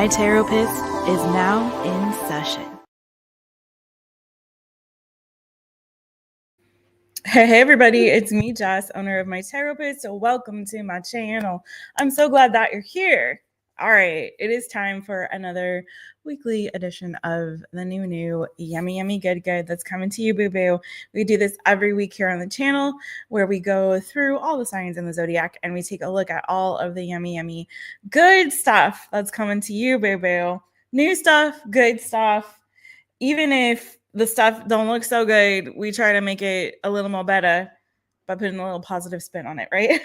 My Taropist is now in session. Hey everybody, it's me, Jess, owner of My Taropist. So welcome to my channel. I'm so glad that you're here. All right, it is time for another weekly edition of the new yummy good that's coming to you, boo-boo. We do this every week here on the channel where we go through all the signs in the zodiac and we take a look at all of the yummy good stuff that's coming to you, boo-boo. New stuff, good stuff. Even if the stuff don't look so good, we try to make it a little more better by putting a little positive spin on it, right?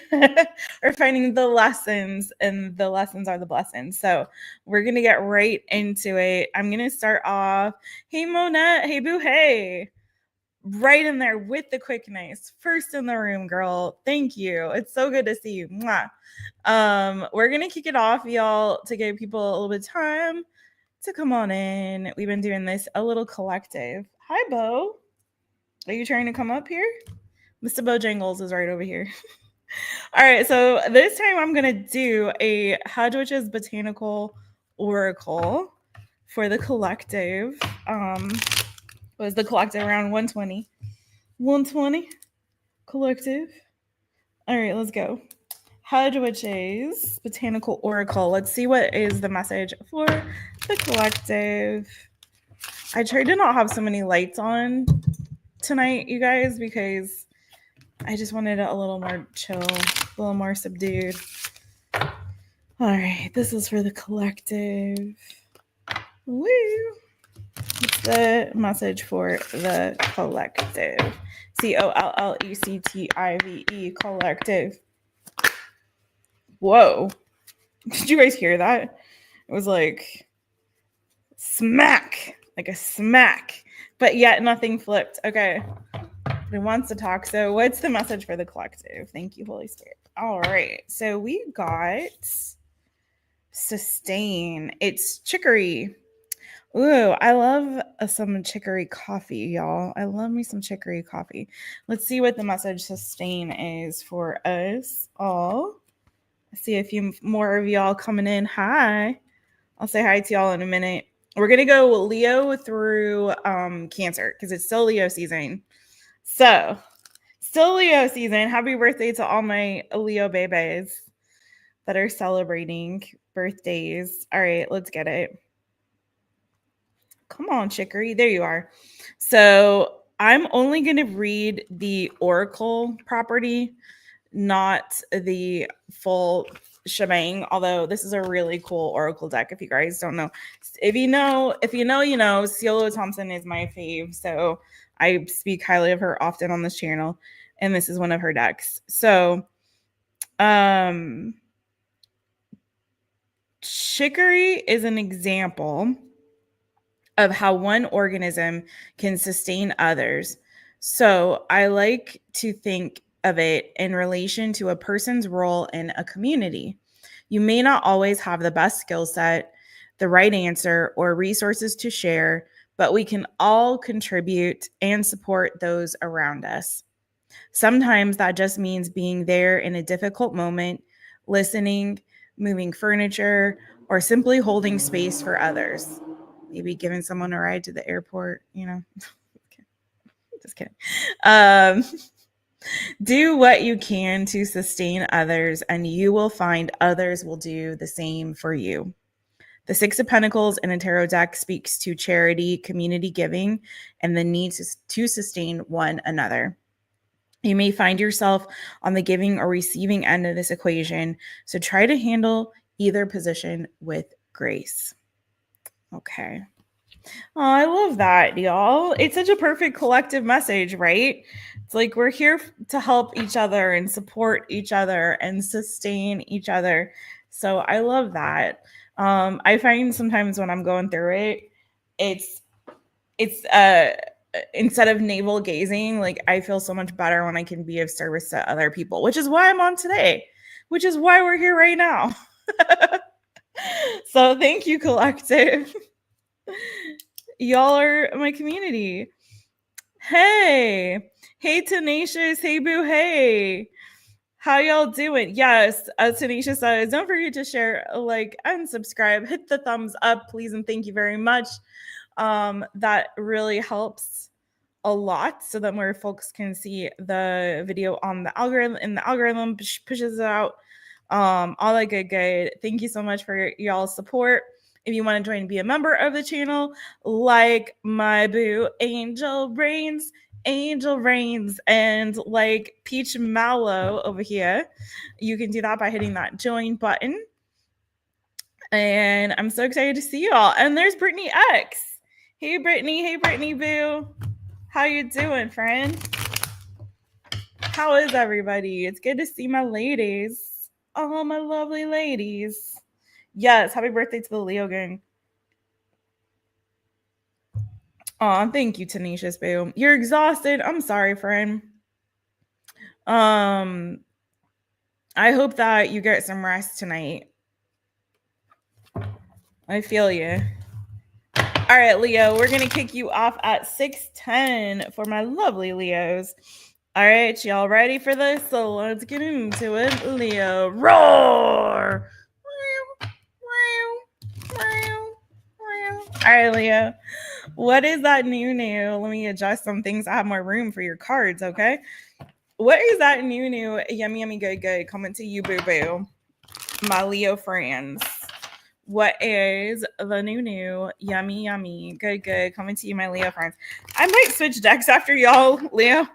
Or finding the lessons, and the lessons are the blessings. So we're going to get right into it. I'm going to start off. Hey, Monette. Hey, boo. Hey. Right in there with the quickness. First in the room, girl. Thank you. It's so good to see you. Mwah. We're going to kick it off, y'all, to give people a little bit of time to come on in. We've been doing this a little collective. Hi, Bo. Are you trying to come up here? Mr. Bojangles is right over here. All right, so this time I'm going to do a Hedwich's Botanical Oracle for the collective. Was the collective around 120? 120 collective. All right, let's go. Hedwich's Botanical Oracle. Let's see what is the message for the collective. I tried to not have so many lights on tonight, you guys, because I just wanted it a little more chill, a little more subdued. All right, this is for the collective. Woo! What's the message for the collective? COLLECTIVE, collective. Whoa. Did you guys hear that? It was like smack, like a smack, but yet nothing flipped. Okay. It wants to talk. So what's the message for the collective? Thank you, Holy Spirit. All right. So we got sustain. It's chicory. Ooh, I love some chicory coffee, y'all. I love me some chicory coffee. Let's see what the message sustain is for us all. I see a few more of y'all coming in. Hi. I'll say hi to y'all in a minute. We're going to go Leo through Cancer because it's still Leo season. So, still Leo season. Happy birthday to all my Leo babies that are celebrating birthdays. All right, let's get it. Come on, chicory. There you are. So, I'm only going to read the Oracle property, not the full shebang, although this is a really cool Oracle deck. If you guys don't know, if you know, you know. Cielo Thompson is my fave, so I speak highly of her often on this channel, and this is one of her decks. So chicory is an example of how one organism can sustain others. So I like to think of it in relation to a person's role in a community. You may not always have the best skill set, the right answer, or resources to share, but we can all contribute and support those around us. Sometimes that just means being there in a difficult moment, listening, moving furniture, or simply holding space for others. Maybe giving someone a ride to the airport, you know. Just kidding. Do what you can to sustain others, and you will find others will do the same for you. The Six of Pentacles in a tarot deck speaks to charity, community giving, and the need to sustain one another. You may find yourself on the giving or receiving end of this equation, so try to handle either position with grace. Okay. Oh, I love that, y'all. It's such a perfect collective message, right? It's like we're here to help each other and support each other and sustain each other. So I love that. I find sometimes when I'm going through it, it's instead of navel gazing, like I feel so much better when I can be of service to other people, which is why I'm on today, which is why we're here right now. So thank you, collective. Y'all are my community. Hey, tenacious. Hey, boo. Hey, How y'all doing? Yes, as Tanisha says, don't forget to share, like, and subscribe. Hit the thumbs up, please, and thank you very much. That really helps a lot, so that more folks can see the video on the algorithm, and the algorithm pushes it out. All that good. Thank you so much for y'all's support. If you want to join and be a member of the channel, like my boo Angel Reigns, and like Peach Mallow over here, you can do that by hitting that join button. And I'm so excited to see y'all. And there's Brittany X. Hey Brittany boo. How you doing, friend? How is everybody? It's good to see my ladies. Oh, my lovely ladies. Yes, happy birthday to the Leo gang. Oh, thank you, Tanisha boo. You're exhausted. I'm sorry, friend. I hope that you get some rest tonight. I feel you. All right, Leo, we're going to kick you off at 6:10 for my lovely Leos. All right, y'all ready for this? So let's get into it. Leo, roar! All right, Leo. What is that new? Let me adjust some things. I have more room for your cards, okay? What is that new? Yummy, good. Coming to you, boo-boo. My Leo friends. What is the new? Yummy, good. Coming to you, my Leo friends. I might switch decks after y'all, Leo.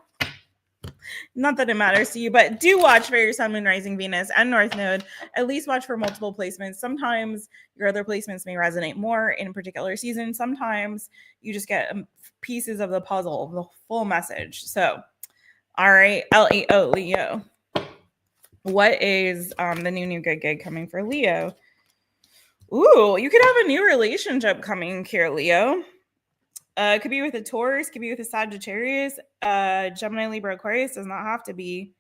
Not that it matters to you, but do watch for your Sun, Moon, Rising, Venus, and North Node. At least watch for multiple placements. Sometimes your other placements may resonate more in a particular season. Sometimes you just get pieces of the puzzle, the full message. So, all right, Leo, Leo. What is the new good coming for Leo? Ooh, you could have a new relationship coming here, Leo. It could be with a Taurus, could be with a Sagittarius, Gemini, Libra, Aquarius. Does not have to be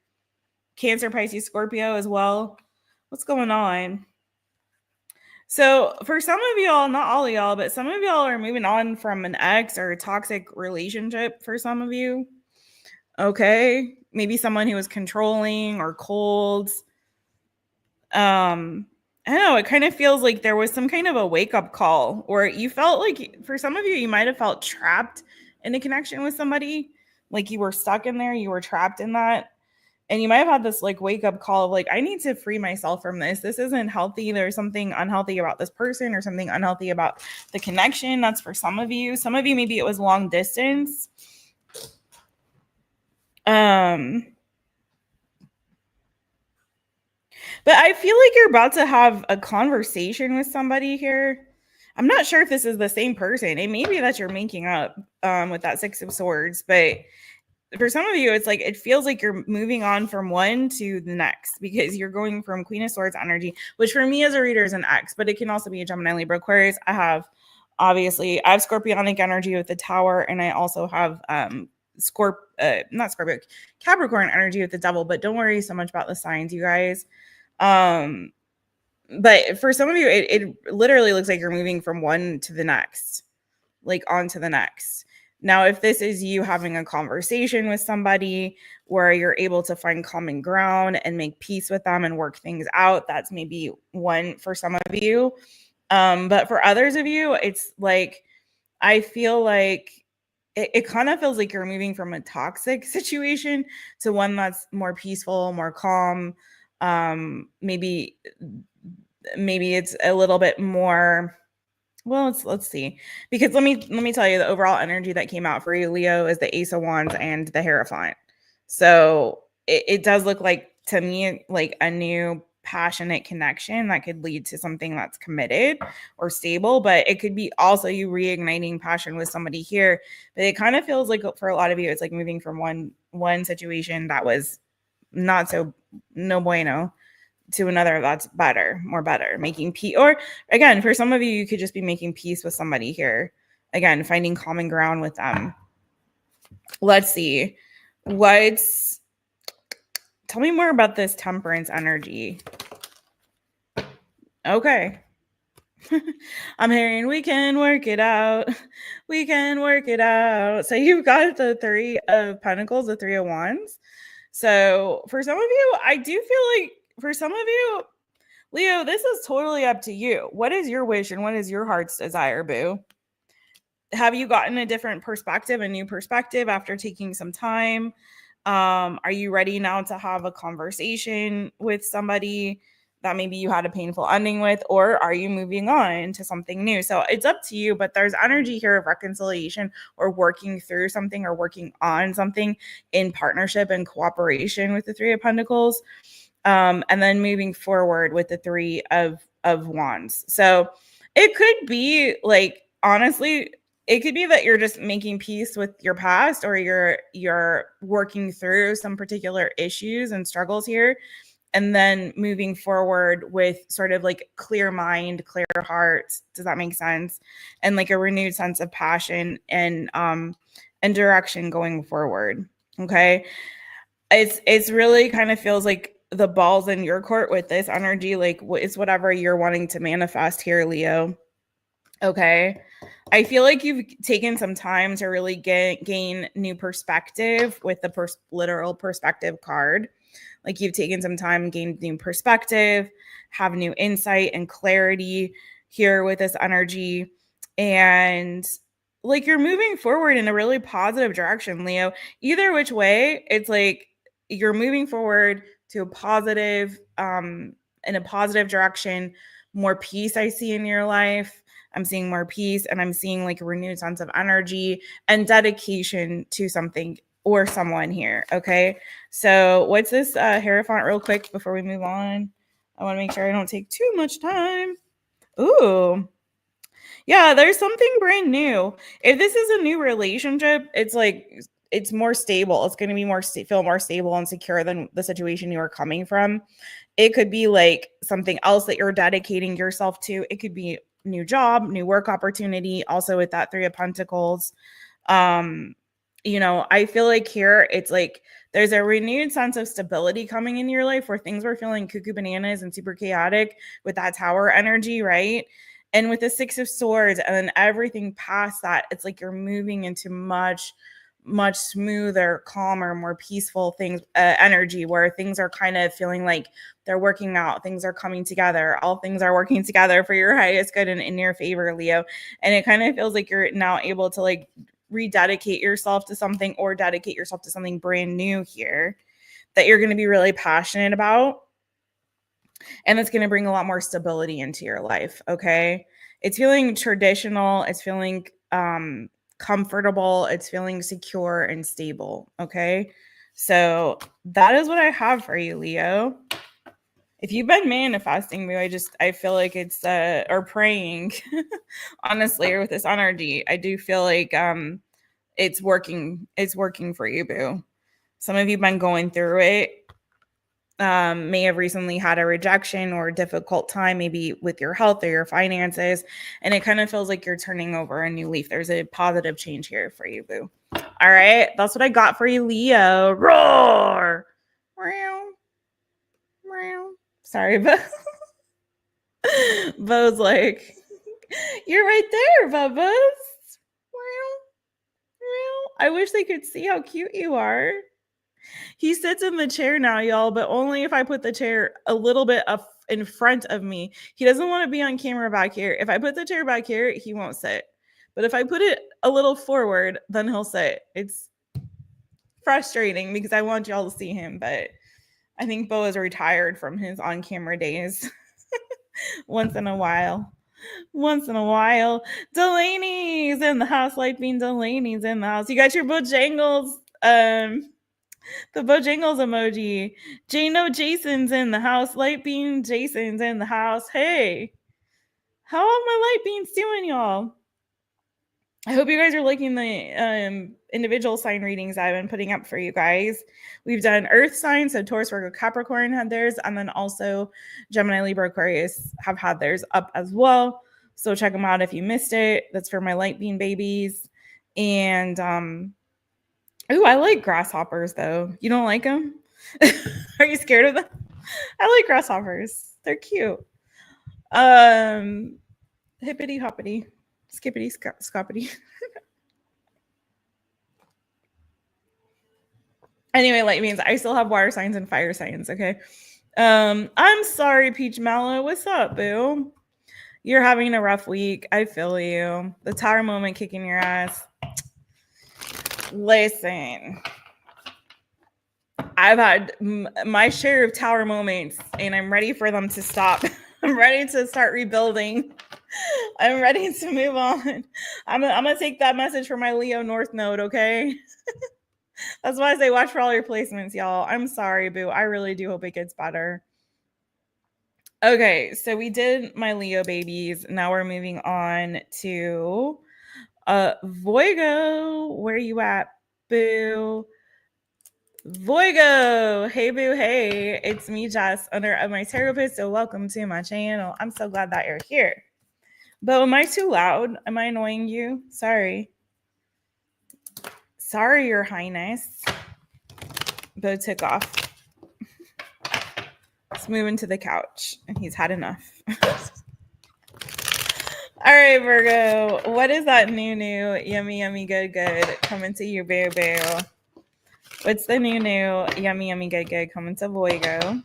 Cancer, Pisces, Scorpio as well. What's going on? So for some of y'all, not all of y'all, but some of y'all are moving on from an ex or a toxic relationship for some of you. Okay. Maybe someone who was controlling or cold. I don't know. It kind of feels like there was some kind of a wake-up call, or you felt like, for some of you might have felt trapped in a connection with somebody. Like you were stuck in there, you were trapped in that. And you might have had this like wake-up call of like, I need to free myself from this. This isn't healthy. There's something unhealthy about this person or something unhealthy about the connection. That's for some of you. Some of you, maybe it was long distance. But I feel like you're about to have a conversation with somebody here. I'm not sure if this is the same person. It may be that you're making up with that Six of Swords, but for some of you, it's like it feels like you're moving on from one to the next because you're going from Queen of Swords energy, which for me as a reader is an X, but it can also be a Gemini, Libra, Aquarius. I have Scorpionic energy with the Tower, and I also have Capricorn energy with the Devil. But don't worry so much about the signs, you guys. But for some of you, it literally looks like you're moving from one to the next, like on to the next. Now, if this is you having a conversation with somebody where you're able to find common ground and make peace with them and work things out, that's maybe one for some of you. But for others of you, it's like, I feel like it kind of feels like you're moving from a toxic situation to one that's more peaceful, more calm. Maybe it's a little bit more. Well, let's see. Because let me tell you, the overall energy that came out for you, Leo, is the Ace of Wands and the Hierophant. So it does look like, to me, like a new passionate connection that could lead to something that's committed or stable. But it could be also you reigniting passion with somebody here. But it kind of feels like for a lot of you, it's like moving from one situation that was not so no bueno to another that's more better, making peace. Or again, for some of you, you could just be making peace with somebody here. Again, finding common ground with them. Let's see. Tell me more about this Temperance energy. Okay. I'm hearing we can work it out. We can work it out. So you've got the Three of Pentacles, the Three of Wands. So for some of you, I do feel like for some of you, Leo, this is totally up to you. What is your wish and what is your heart's desire, boo? Have you gotten a different perspective, a new perspective after taking some time? Are you ready now to have a conversation with somebody that maybe you had a painful ending with, or are you moving on to something new? So it's up to you, but there's energy here of reconciliation or working through something or working on something in partnership and cooperation with the Three of Pentacles. And then moving forward with the Three of Wands. So it could be like, honestly, it could be that you're just making peace with your past, or you're working through some particular issues and struggles here, and then moving forward with sort of like clear mind, clear heart. Does that make sense? And like a renewed sense of passion and direction going forward. Okay. It's really kind of feels like the ball's in your court with this energy. Like it's whatever you're wanting to manifest here, Leo. Okay. I feel like you've taken some time to really gain new perspective with the literal perspective card. Like you've taken some time, gained new perspective, have new insight and clarity here with this energy. And like you're moving forward in a really positive direction, Leo. Either which way, it's like you're moving forward to a positive, in a positive direction. More peace I see in your life. I'm seeing more peace, and I'm seeing like a renewed sense of energy and dedication to something or someone here. Okay. So what's this Hierophant real quick before we move on? I want to make sure I don't take too much time. Ooh. Yeah, there's something brand new. If this is a new relationship, it's like it's more stable. It's going to be more feel more stable and secure than the situation you are coming from. It could be like something else that you're dedicating yourself to. It could be new job, new work opportunity, also with that Three of Pentacles. You know, I feel like here it's like there's a renewed sense of stability coming in your life where things were feeling cuckoo bananas and super chaotic with that Tower energy, right? And with the Six of Swords and then everything past that, it's like you're moving into much smoother, calmer, more peaceful things, energy where things are kind of feeling like they're working out. Things are coming together. All things are working together for your highest good and in your favor, Leo. And it kind of feels like you're now able to like rededicate yourself to something or dedicate yourself to something brand new here that you're going to be really passionate about. And it's going to bring a lot more stability into your life. Okay. It's feeling traditional. It's feeling comfortable. It's feeling secure and stable. Okay. So that is what I have for you, Leo. If you've been manifesting me, I feel like it's or praying, honestly, with this energy, I do feel like it's working for you, boo. Some of you have been going through it. May have recently had a rejection or a difficult time, maybe with your health or your finances, and it kind of feels like you're turning over a new leaf. There's a positive change here for you, boo. All right, that's what I got for you, Leo. Roar! Sorry, Bo. Bo's like, you're right there, Bubba. I wish they could see how cute you are. He sits in the chair now, y'all, but only if I put the chair a little bit up in front of me. He doesn't want to be on camera back here. If I put the chair back here, he won't sit. But if I put it a little forward, then he'll sit. It's frustrating because I want y'all to see him, but I think Bo is retired from his on-camera days. Once in a while. Delaney's in the house. Light Bean Delaney's in the house. You got your Bojangles, the Bojangles emoji. Jano Jason's in the house. Light Bean Jason's in the house. Hey, how are my light beans doing, y'all? I hope you guys are liking the individual sign readings I've been putting up for you guys. We've done Earth signs, so Taurus, Virgo, Capricorn had theirs, and then also Gemini, Libra, Aquarius have had theirs up as well. So check them out if you missed it. That's for my light bean babies. And ooh, I like grasshoppers though. You don't like them? Are you scared of them? I like grasshoppers. They're cute. Hippity hoppity, skippity scoppity. Anyway, light means I still have water signs and fire signs. Okay. I'm sorry, Peach Mallow. What's up, boo? You're having a rough week. I feel you. The Tower moment kicking your ass. Listen, I've had my share of Tower moments, and I'm ready for them to stop. I'm ready to start rebuilding. I'm ready to move on. I'm gonna take that message from my Leo North Node, okay? That's why I say watch for all your placements, y'all. I'm sorry, boo. I really do hope it gets better. Okay, so we did my Leo babies. Now we're moving on to Voigo. Where you at, boo? Voigo. Hey, boo. Hey, it's me, Jess, owner of My Taropist. So welcome to my channel. I'm so glad that you're here. But am I too loud? Am I annoying you? Sorry. Sorry, Your Highness. Bo took off. Let's move into the couch. And he's had enough. All right, Virgo. What is that new, yummy, yummy, good coming to you, boo, boo? What's the new, yummy, yummy, good coming to Voigo?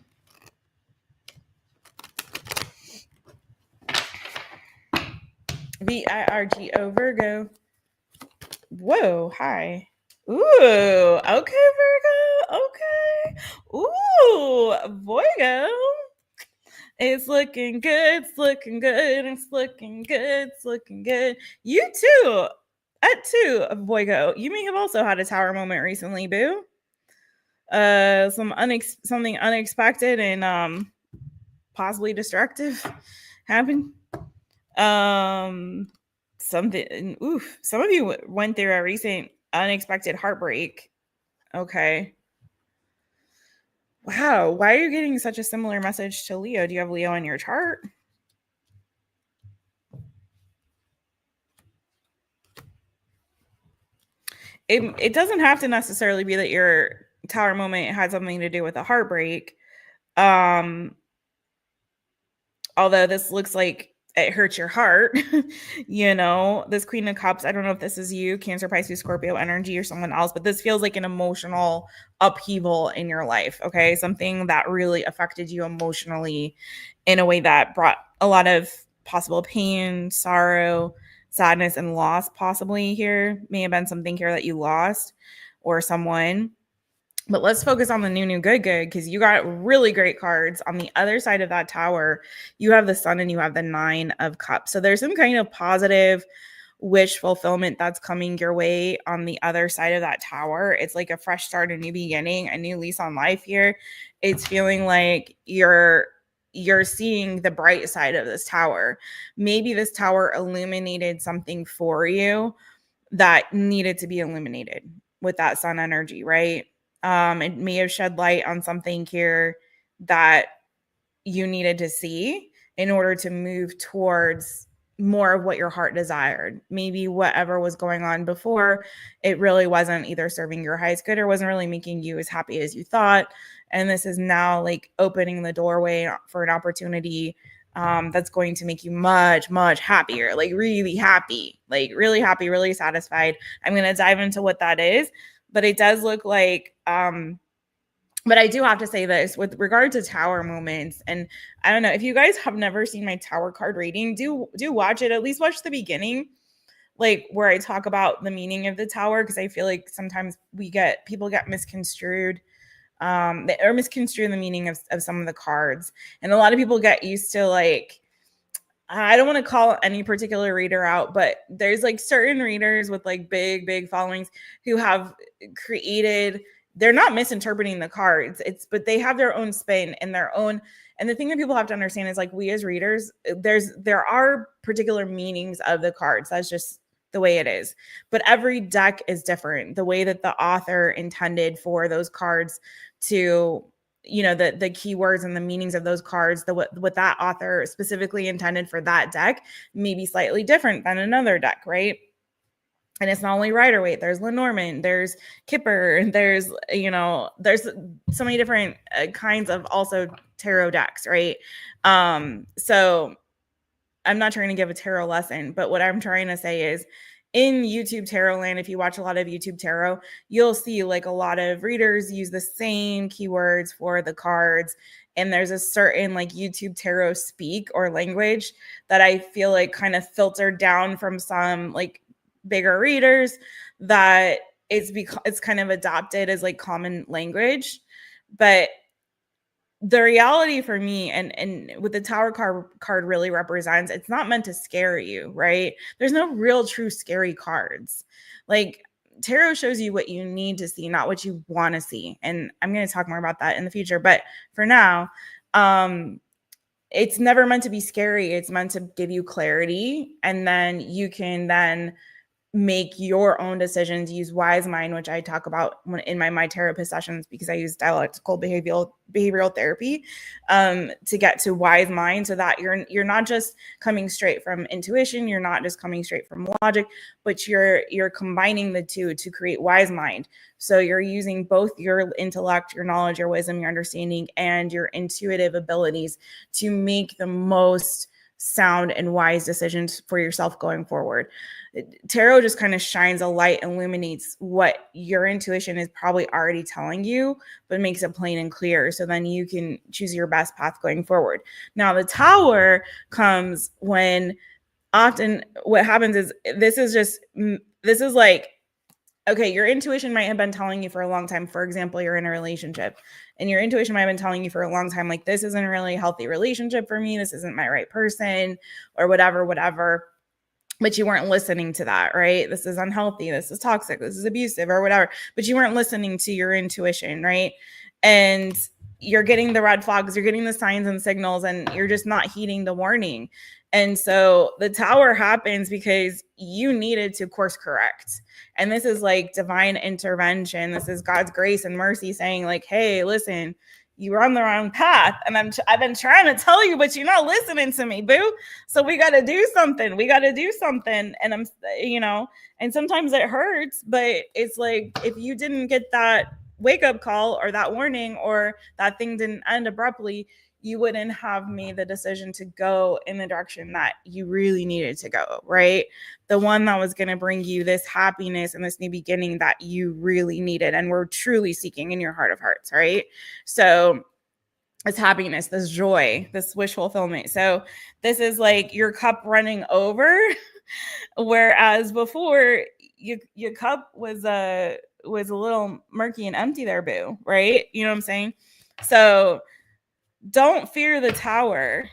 VIRGO, Virgo. Whoa, hi. Ooh, okay, Virgo. Okay. Ooh, Voigo. It's looking good. It's looking good. It's looking good. It's looking good. You too. At two, Voigo. You may have also had a tower moment recently, boo. Something unexpected and possibly destructive happened. Something. Oof. Some of you went through a recent unexpected heartbreak. Okay. Wow. Why are you getting such a similar message to Leo? Do you have Leo in your chart? It doesn't have to necessarily be that your tower moment had something to do with a heartbreak. Although this looks like it hurts your heart, this Queen of Cups. I don't know if this is you, Cancer, Pisces, Scorpio energy, or someone else, but this feels like an emotional upheaval in your life. Okay. Something that really affected you emotionally in a way that brought a lot of possible pain, sorrow, sadness, and loss. Possibly here may have been something here that you lost or someone. But let's focus on the new good because you got really great cards. On the other side of that tower, you have the Sun and you have the 9 of Cups. So there's some kind of positive wish fulfillment that's coming your way on the other side of that tower. It's like a fresh start, a new beginning, a new lease on life here. It's feeling like you're seeing the bright side of this tower. Maybe this tower illuminated something for you that needed to be illuminated with that Sun energy, right? It may have shed light on something here that you needed to see in order to move towards more of what your heart desired. Maybe whatever was going on before, it really wasn't either serving your highest good or wasn't really making you as happy as you thought. And this is now like opening the doorway for an opportunity that's going to make you much, much happier, like really happy, like really happy, really satisfied. I'm going to dive into what that is, but it does look like, but I do have to say this with regard to tower moments. And I don't know if you guys have never seen my tower card reading, do watch it, at least watch the beginning, like where I talk about the meaning of the tower. Cause I feel like sometimes people get misconstrued or misconstrue the meaning of some of the cards. And a lot of people get used to like, I don't want to call any particular reader out, but there's like certain readers with like big followings who have created, they're not misinterpreting the cards. But they have their own spin and their own. And the thing that people have to understand is like we as readers, there are particular meanings of the cards. That's just the way it is. But every deck is different. The way that the author intended for those cards to, the keywords and the meanings of those cards, what that author specifically intended for that deck may be slightly different than another deck, right? And it's not only Rider-Waite, there's Lenormand, there's Kipper, there's so many different kinds of also tarot decks, right? So I'm not trying to give a tarot lesson, but what I'm trying to say is in YouTube tarot land, if you watch a lot of YouTube tarot, you'll see like a lot of readers use the same keywords for the cards. And there's a certain like YouTube tarot speak or language that I feel like kind of filtered down from some like bigger readers that it's kind of adopted as like common language. But the reality for me and what the Tower card really represents, it's not meant to scare you, right? There's no real true scary cards. Like tarot shows you what you need to see, not what you want to see. And I'm going to talk more about that in the future, but for now, it's never meant to be scary. It's meant to give you clarity, and then you can then make your own decisions, use wise mind, which I talk about in my Taropist sessions, because I use dialectical behavioral therapy to get to wise mind, so that you're not just coming straight from intuition, you're not just coming straight from logic, but you're combining the two to create wise mind. So you're using both your intellect, your knowledge, your wisdom, your understanding, and your intuitive abilities to make the most sound and wise decisions for yourself going forward. Tarot just kind of shines a light, illuminates what your intuition is probably already telling you, but makes it plain and clear, so then you can choose your best path going forward. Now, the Tower comes when often what happens is this is like, okay, your intuition might have been telling you for a long time. For example, you're in a relationship and your intuition might have been telling you for a long time, like, this isn't a really healthy relationship for me. This isn't my right person, or whatever. But you weren't listening to that, right? This is unhealthy. This is toxic. This is abusive, or whatever. But you weren't listening to your intuition, right? And you're getting the red flags, you're getting the signs and signals, and you're just not heeding the warning. And so the Tower happens because you needed to course correct. And this is like divine intervention. This is God's grace and mercy saying like, hey, listen, you were on the wrong path. And I've been trying to tell you, but you're not listening to me, boo. So we got to do something. And and sometimes it hurts, but it's like, if you didn't get that wake up call or that warning, or that thing didn't end abruptly, you wouldn't have made the decision to go in the direction that you really needed to go, right? The one that was going to bring you this happiness and this new beginning that you really needed and were truly seeking in your heart of hearts, right? So this happiness, this joy, this wish fulfillment. So this is like your cup running over, whereas before your cup was a little murky and empty there, boo, right? You know what I'm saying? So don't fear the Tower,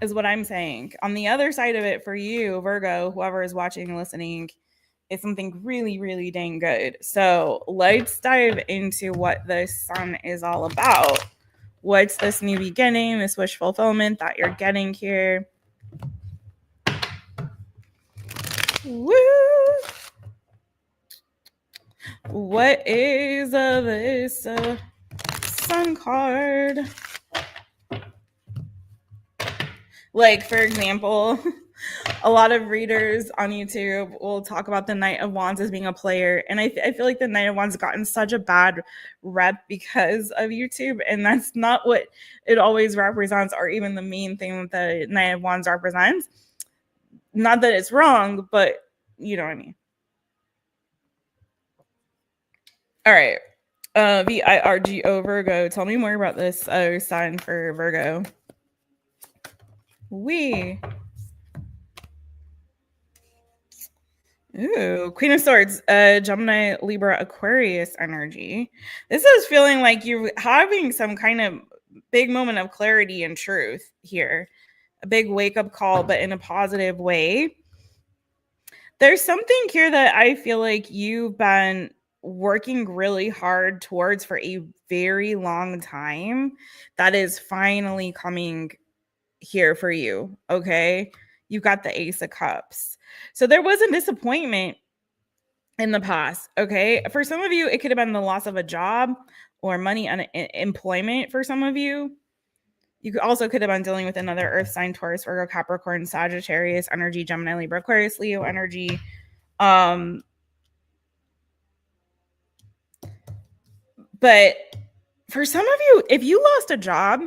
is what I'm saying. On the other side of it for you, Virgo, whoever is watching and listening, is something really, really dang good. So let's dive into what the Sun is all about. What's this new beginning, this wish fulfillment that you're getting here? Woo! What is this Sun card? Like, for example, a lot of readers on YouTube will talk about the Knight of Wands as being a player. And I feel like the Knight of Wands gotten such a bad rep because of YouTube. And that's not what it always represents, or even the main thing that the Knight of Wands represents. Not that it's wrong, but you know what I mean. All right. VIRGO Virgo. Tell me more about this sign for Virgo. Ooh, Queen of Swords, Gemini, Libra, Aquarius energy. This is feeling like you're having some kind of big moment of clarity and truth here. A big wake-up call, but in a positive way. There's something here that I feel like you've been working really hard towards for a very long time that is finally coming here for you, okay? You've got the Ace of Cups. So there was a disappointment in the past, okay? For some of you, it could have been the loss of a job or money on employment for some of you. You also could have been dealing with another earth sign, Taurus, Virgo, Capricorn, Sagittarius energy, Gemini, Libra, Aquarius, Leo energy. But for some of you, if you lost a job,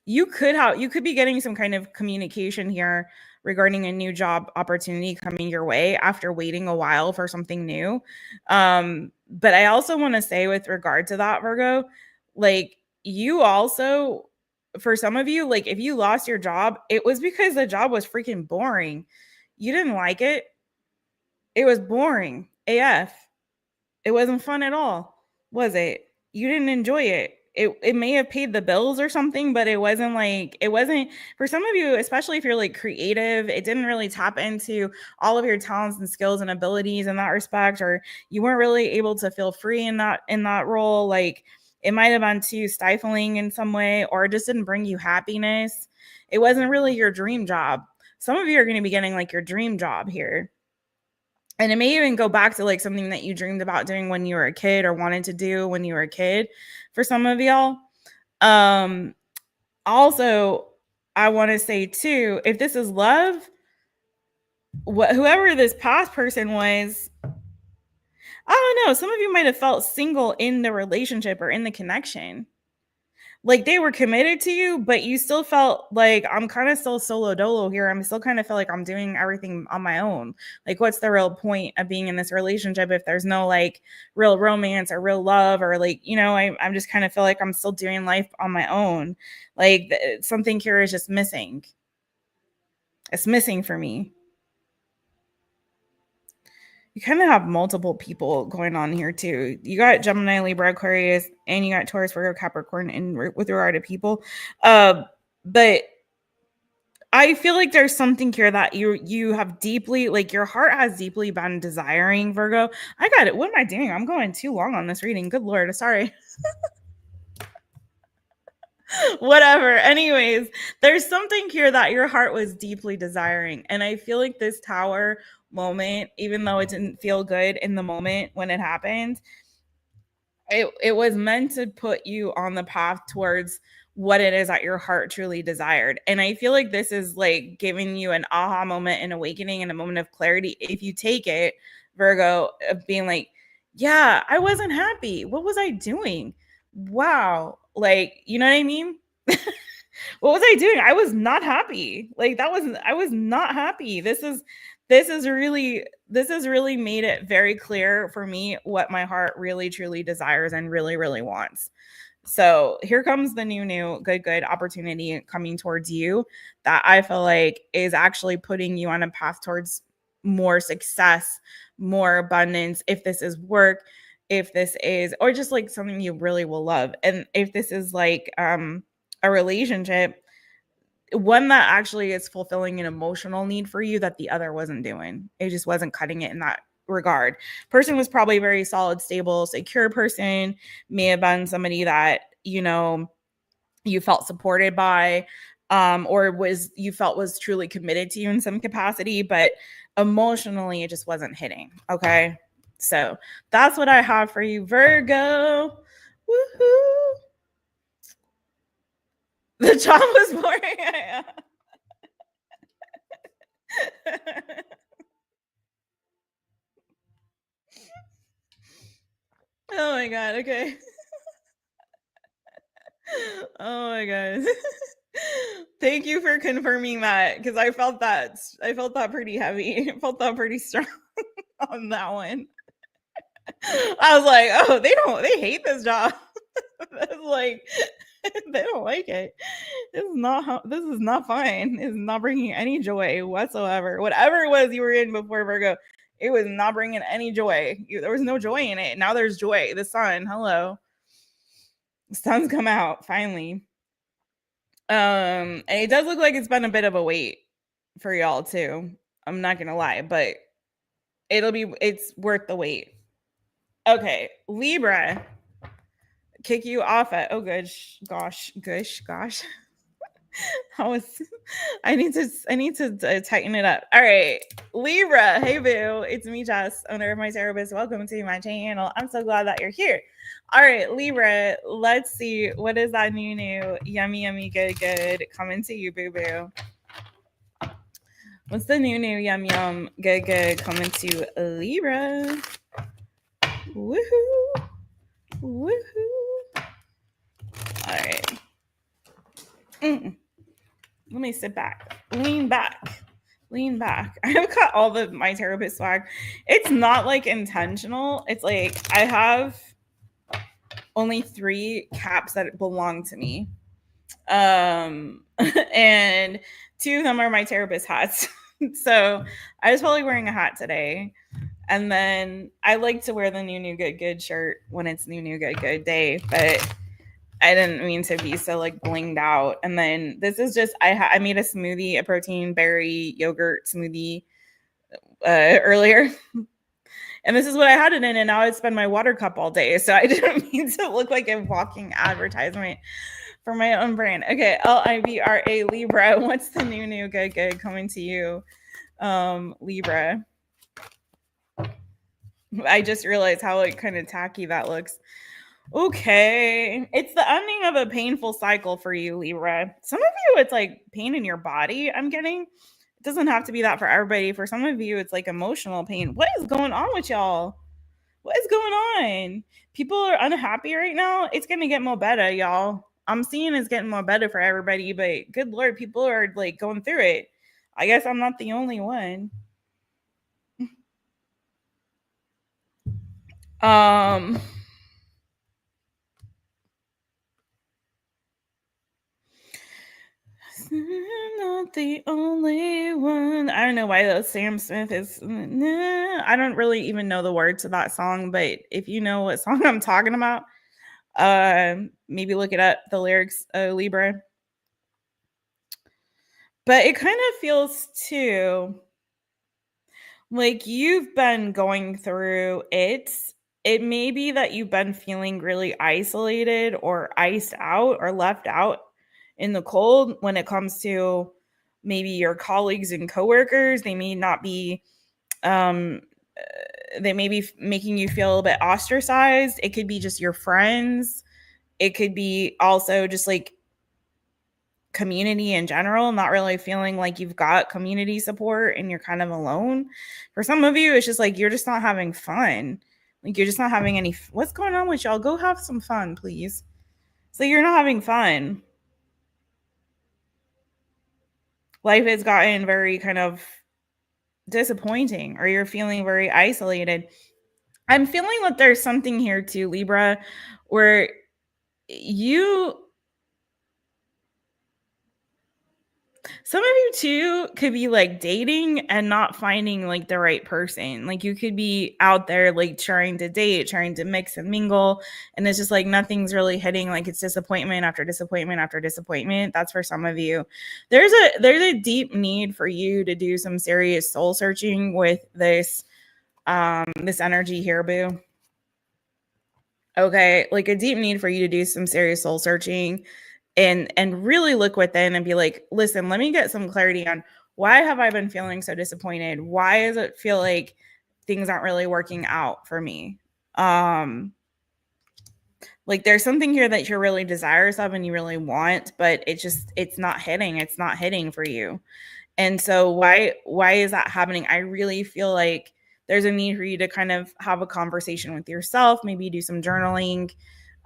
you could be getting some kind of communication here regarding a new job opportunity coming your way after waiting a while for something new. But I also want to say with regard to that, Virgo, like you also, for some of you, like if you lost your job, it was because the job was freaking boring. You didn't like it. It was boring AF. It wasn't fun at all, was it? You didn't enjoy it. It may have paid the bills or something, but it wasn't like it wasn't for some of you, especially if you're like creative, it didn't really tap into all of your talents and skills and abilities in that respect, or you weren't really able to feel free in that role. Like it might have been too stifling in some way, or it just didn't bring you happiness. It wasn't really your dream job. Some of you are going to be getting like your dream job here, and it may even go back to like something that you dreamed about doing when you were a kid or wanted to do when you were a kid for some of y'all. Also, I want to say too, if this is love, whoever this past person was, I don't know, some of you might have felt single in the relationship or in the connection. Like they were committed to you, but you still felt like I'm kind of still solo dolo here. I'm still kind of feel like I'm doing everything on my own. Like, what's the real point of being in this relationship if there's no like real romance or real love, or like, you know, I'm just kind of feel like I'm still doing life on my own. Like something here is just missing. It's missing for me. You kind of have multiple people going on here too. You got Gemini, Libra, Aquarius, and you got Taurus, Virgo, Capricorn, and with regard to people. But I feel like there's something here that you have deeply, like your heart has deeply been desiring, Virgo. I got it. What am I doing? I'm going too long on this reading. Good Lord. Sorry. Whatever. Anyways, there's something here that your heart was deeply desiring. And I feel like this tower moment, even though it didn't feel good in the moment when it happened, it was meant to put you on the path towards what it is that your heart truly desired. And I feel like this is like giving you an aha moment, an awakening, and a moment of clarity. If you take it, Virgo, of being like, yeah, I wasn't happy. What was I doing? Wow. Like, you know what I mean? What was I doing? I was not happy. Like I was not happy. This has really made it very clear for me what my heart really truly desires and really really wants. So here comes the new good opportunity coming towards you that I feel like is actually putting you on a path towards more success, more abundance. If this is work, if this is, or just like something you really will love, and if this is like a relationship, one that actually is fulfilling an emotional need for you that the other wasn't doing. It just wasn't cutting it in that regard. Person was probably a very solid, stable, secure person, may have been somebody that, you know, you felt supported by, or was you felt was truly committed to you in some capacity, but emotionally it just wasn't hitting. Okay. So that's what I have for you, Virgo. Woohoo. The job was boring. Oh my god, okay. Oh my god. Thank you for confirming that, because I felt that pretty heavy. I felt that pretty strong on that one. I was like, oh, they hate this job. Like they don't like it. This is not fine. It's not bringing any joy whatsoever. Whatever it was you were in before, Virgo, it was not bringing any joy. There was no joy in it. Now there's joy. The sun, hello. The sun's come out finally. And it does look like it's been a bit of a wait for y'all too. I'm not gonna lie, but it's worth the wait. Okay, Libra, kick you off at gosh. I need to tighten it up. All right, Libra, hey boo, it's me, Jess, owner of My Taropist. Welcome to my channel. I'm so glad that you're here. All right, Libra, let's see what is that new yummy good coming to you, boo boo. What's the new yum good coming to Libra? Woohoo! All right. Let me sit back, lean back, lean back. I've got all the My Taropist swag. It's not like intentional. It's like I have only 3 caps that belong to me. And 2 of them are My Taropist hats. So I was probably wearing a hat today. And then I like to wear the new good shirt when it's new good day, but I didn't mean to be so like blinged out. And then this is just I made a smoothie, a protein berry yogurt smoothie earlier. And this is what I had it in, and now I spend my water cup all day. So I didn't mean to look like a walking advertisement for my own brand. Okay, LIBRA Libra. What's the new good coming to you, Libra? I just realized how like kind of tacky that looks. Okay, it's the ending of a painful cycle for you, Libra. Some of you, it's like pain in your body. I'm getting. It doesn't have to be that for everybody. For some of you, it's like emotional pain. What is going on with y'all? What is going on? People are unhappy right now. It's gonna get more better, y'all. I'm seeing it's getting more better for everybody, but good Lord, people are like going through it. I guess I'm not the only one. Not the only one. I don't know why though. Sam Smith is. I don't really even know the words to that song, but if you know what song I'm talking about, maybe look it up. The lyrics, Libra. But it kind of feels too like you've been going through it. It may be that you've been feeling really isolated or iced out or left out in the cold when it comes to maybe your colleagues and coworkers. They may not be, they may be making you feel a bit ostracized. It could be just your friends. It could be also just like community in general, not really feeling like you've got community support and you're kind of alone. For some of you, it's just like you're just not having fun. Like you're just not having any. What's going on with y'all? Go have some fun, please. So you're not having fun. Life has gotten very kind of disappointing, or you're feeling very isolated. I'm feeling that there's something here too, Libra, where some of you too could be like dating and not finding like the right person. Like you could be out there like trying to date, trying to mix and mingle, and it's just like nothing's really hitting. Like it's disappointment after disappointment after disappointment. That's for some of you. There's a deep need for you to do some serious soul searching with this this energy here, boo. Okay, like a deep need for you to do some serious soul searching and really look within and be like, listen, let me get some clarity on why have I been feeling so disappointed? Why does it feel like things aren't really working out for me? Like there's something here that you're really desirous of and you really want, but it's not hitting for you. And so why is that happening? I really feel like there's a need for you to kind of have a conversation with yourself, maybe do some journaling.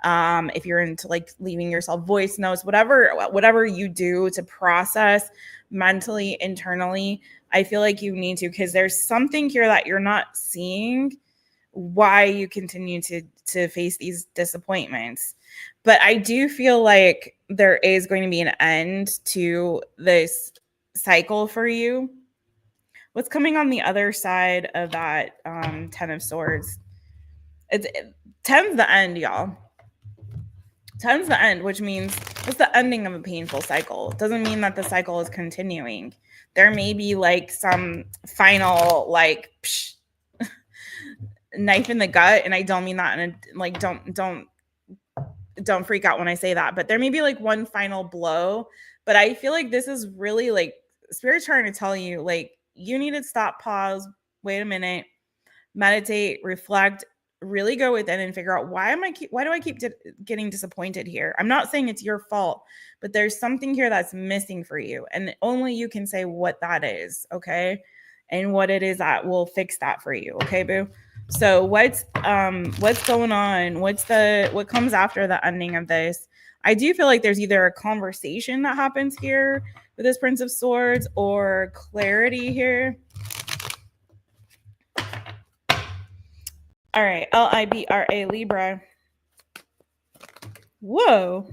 If you're into like leaving yourself voice notes, whatever you do to process mentally, internally, I feel like you need to, because there's something here that you're not seeing why you continue to face these disappointments. But I do feel like there is going to be an end to this cycle for you. What's coming on the other side of that 10 of Swords? It's 10's the end, y'all. 10's the end, which means it's the ending of a painful cycle. It doesn't mean that the cycle is continuing. There may be like some final like knife in the gut, and I don't mean that in a, like don't freak out when I say that, but there may be like one final blow. But I feel like this is really like Spirit's trying to tell you, like, you need to stop, pause, wait a minute, meditate, reflect, really go within and figure out why do I keep getting disappointed here? I'm not saying it's your fault, but there's something here that's missing for you, and only you can say what that is, okay? And what it is that will fix that for you, okay, boo? So what's going on? What comes after the ending of this? I do feel like there's either a conversation that happens here with this Prince of Swords, or clarity here? All right, LIBRA, Libra. Whoa.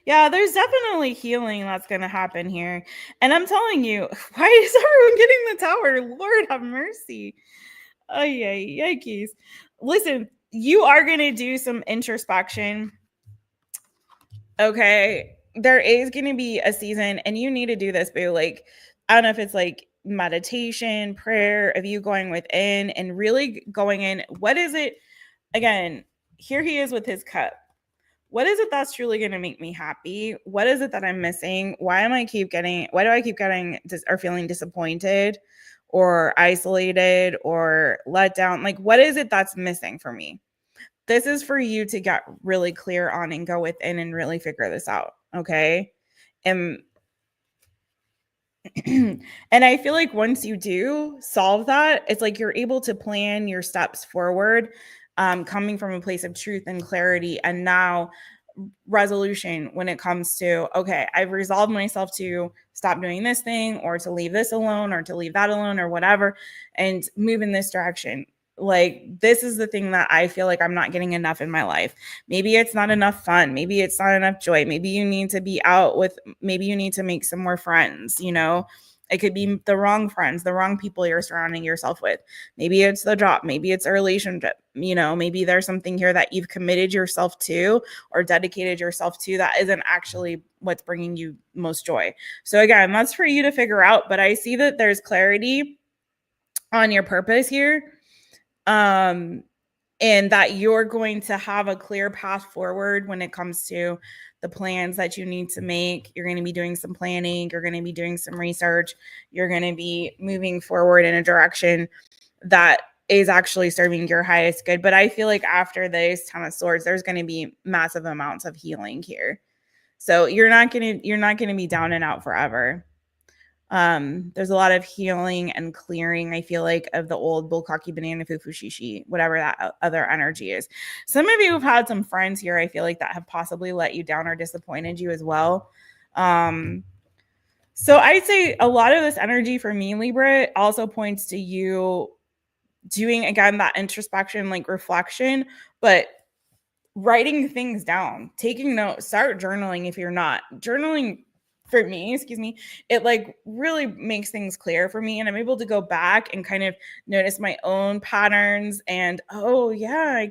Yeah, there's definitely healing that's going to happen here. And I'm telling you, why is everyone getting the Tower? Lord have mercy. Oh, yeah, yikes. Listen, you are going to do some introspection. Okay. There is going to be a season, and you need to do this, boo. Like, I don't know if it's like meditation, prayer, of you going within and really going in. What is it? Again, here he is with his cup. What is it that's truly going to make me happy? What is it that I'm missing? Why do I keep getting or feeling disappointed or isolated or let down? Like, what is it that's missing for me? This is for you to get really clear on and go within and really figure this out. Okay. And and I feel like once you do solve that, it's like you're able to plan your steps forward, coming from a place of truth and clarity. And now resolution when it comes to, okay, I've resolved myself to stop doing this thing, or to leave this alone, or to leave that alone, or whatever, and move in this direction. Like, this is the thing that I feel like I'm not getting enough in my life. Maybe it's not enough fun. Maybe it's not enough joy. Maybe you need to be out with, maybe you need to make some more friends, you know? It could be the wrong friends, the wrong people you're surrounding yourself with. Maybe it's the job. Maybe it's a relationship. You know, maybe there's something here that you've committed yourself to or dedicated yourself to that isn't actually what's bringing you most joy. So again, that's for you to figure out. But I see that there's clarity on your purpose here. And that you're going to have a clear path forward when it comes to the plans that you need to make. You're going to be doing some planning. You're going to be doing some research. You're going to be moving forward in a direction that is actually serving your highest good. But I feel like after this Ten of Swords, there's going to be massive amounts of healing here. So you're not going to be down and out forever. There's a lot of healing and clearing, I feel like, of the old bullcocky banana fufu shishi, whatever that other energy is. Some of you have had some friends here, I feel like, that have possibly let you down or disappointed you as well. So I'd say a lot of this energy for me, Libra, also points to you doing, again, that introspection, like reflection, but writing things down, taking notes, start journaling. If you're not journaling, for me, it like really makes things clear for me, and I'm able to go back and kind of notice my own patterns. And oh yeah,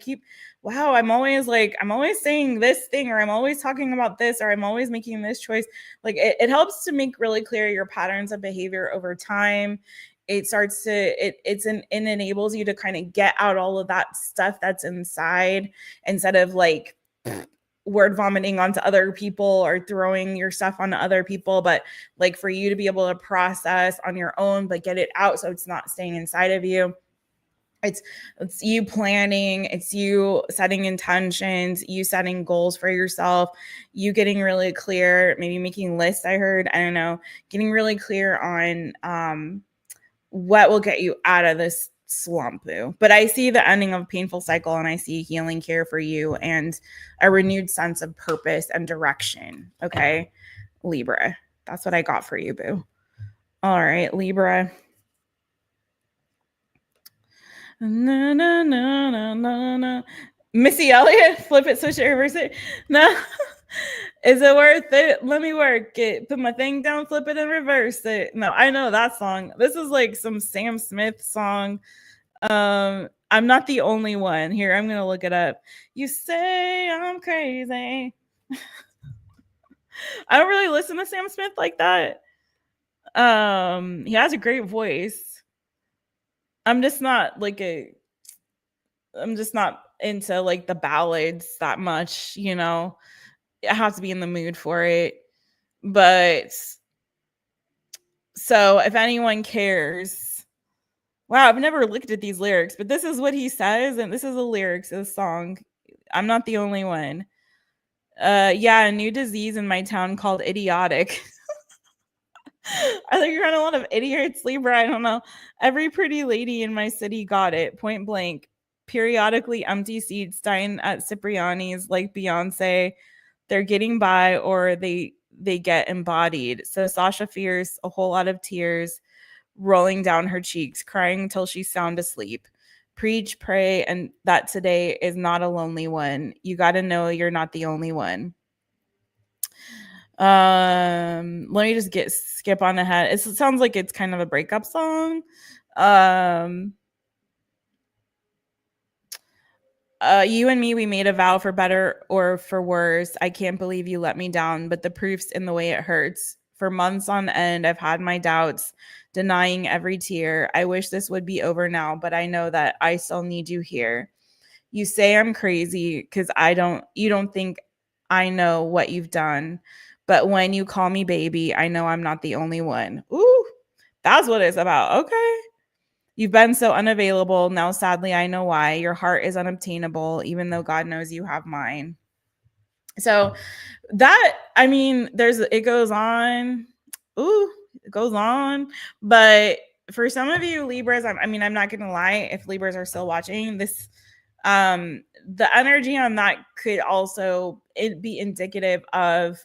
I'm always saying this thing, or I'm always talking about this, or I'm always making this choice. Like, it helps to make really clear your patterns of behavior over time. It starts to, it enables you to kind of get out all of that stuff that's inside, instead of like word vomiting onto other people or throwing your stuff onto other people, but like for you to be able to process on your own, but get it out so it's not staying inside of you. It's you planning, it's you setting intentions, you setting goals for yourself, you getting really clear, maybe making lists. I don't know, getting really clear on what will get you out of this slump. But I see the ending of a painful cycle, and I see healing care for you and a renewed sense of purpose and direction. Okay, Libra, that's what I got for you, boo. All right, Libra. No, no, no, no, no, no. Missy Elliott, flip it, switch it, reverse it. No. Is it worth it? Let me work it. Put my thing down, flip it, and reverse it. No, I know that song. This is like some Sam Smith song. I'm not the only one. Here, I'm gonna look it up. You say I'm crazy. I don't really listen to Sam Smith like that. He has a great voice. I'm just not into like the ballads that much, you know. I have to be in the mood for it. But so if anyone cares, wow, I've never looked at these lyrics, but this is what he says, and this is the lyrics of the song. I'm not the only one. Yeah, a new disease in my town called idiotic. I think you're on a lot of idiots, Libra. I don't know. Every pretty lady in my city got it, point blank. Periodically empty seats, dying at Cipriani's like Beyonce. They're getting by, or they get embodied. So Sasha fears a whole lot of tears rolling down her cheeks, crying until she's sound asleep. Preach, pray, and that today is not a lonely one. You got to know you're not the only one. Let me just skip on ahead. It sounds like it's kind of a breakup song. You and me, we made a vow for better or for worse. I can't believe you let me down, but the proof's in the way it hurts. For months on end, I've had my doubts, denying every tear. I wish this would be over now, but I know that I still need you here. You say I'm crazy because you don't think I know what you've done. But when you call me baby, I know I'm not the only one. Ooh, that's what it's about. Okay. You've been so unavailable. Now, sadly, I know why. Your heart is unobtainable, even though God knows you have mine. So that, I mean, it goes on. Ooh, it goes on. But for some of you Libras, I'm not going to lie, if Libras are still watching this, the energy on that could also be indicative of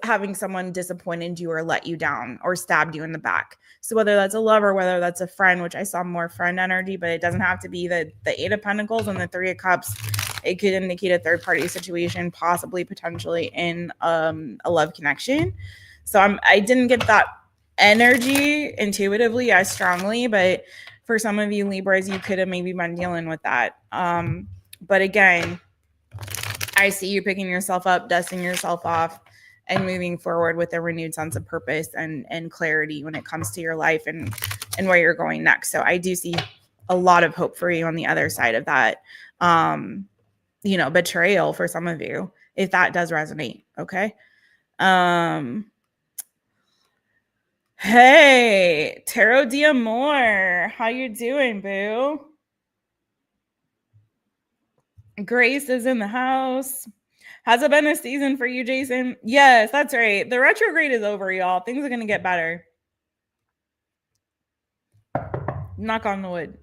having someone disappointed you or let you down or stabbed you in the back. So whether that's a lover, whether that's a friend, which I saw more friend energy, but it doesn't have to be the Eight of Pentacles and the Three of Cups. It could indicate a third party situation, possibly potentially in a love connection. So I didn't get that energy intuitively as strongly, but for some of you Libras, you could have maybe been dealing with that. But again, I see you picking yourself up, dusting yourself off, and moving forward with a renewed sense of purpose and clarity when it comes to your life and where you're going next. So I do see a lot of hope for you on the other side of that, betrayal for some of you, if that does resonate. Okay. Hey, Tarot D'Amore, how you doing, boo? Grace is in the house. Has it been a season for you, Jason? Yes, that's right. The retrograde is over, y'all. Things are going to get better. Knock on the wood.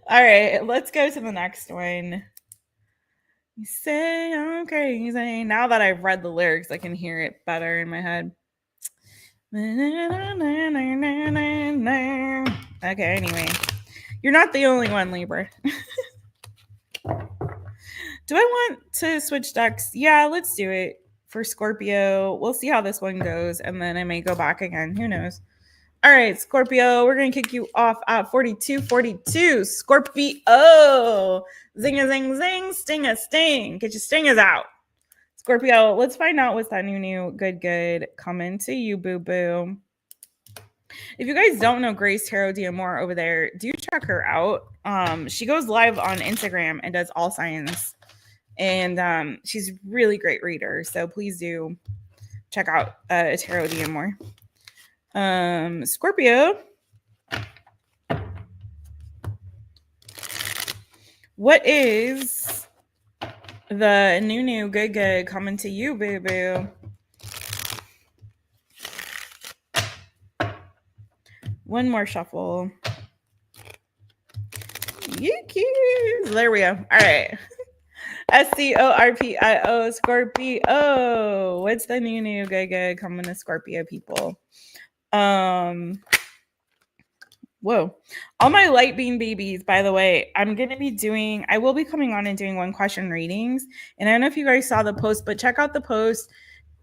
All right, let's go to the next one. You say I'm crazy. Now that I've read the lyrics, I can hear it better in my head. Okay, anyway. You're not the only one, Libra. Do I want to switch decks? Yeah, let's do it for Scorpio. We'll see how this one goes, and then I may go back again. Who knows? All right, Scorpio, we're going to kick you off at 4242. Scorpio. Zing a zing zing, sting a sting. Get your stingers out. Scorpio, let's find out what's that new good coming to you, boo-boo. If you guys don't know Grace Tarot D'Amore over there, do check her out. She goes live on Instagram and does all signs. And she's a really great reader. So please do check out Tarot D'Amore. Scorpio. What is the new good coming to you, boo-boo? One more shuffle. Yikes. There we go. All right. SCORPIO, Scorpio. What's the new good coming to Scorpio people? Whoa. All my light beam babies, by the way, I will be coming on and doing one question readings. And I don't know if you guys saw the post, but check out the post.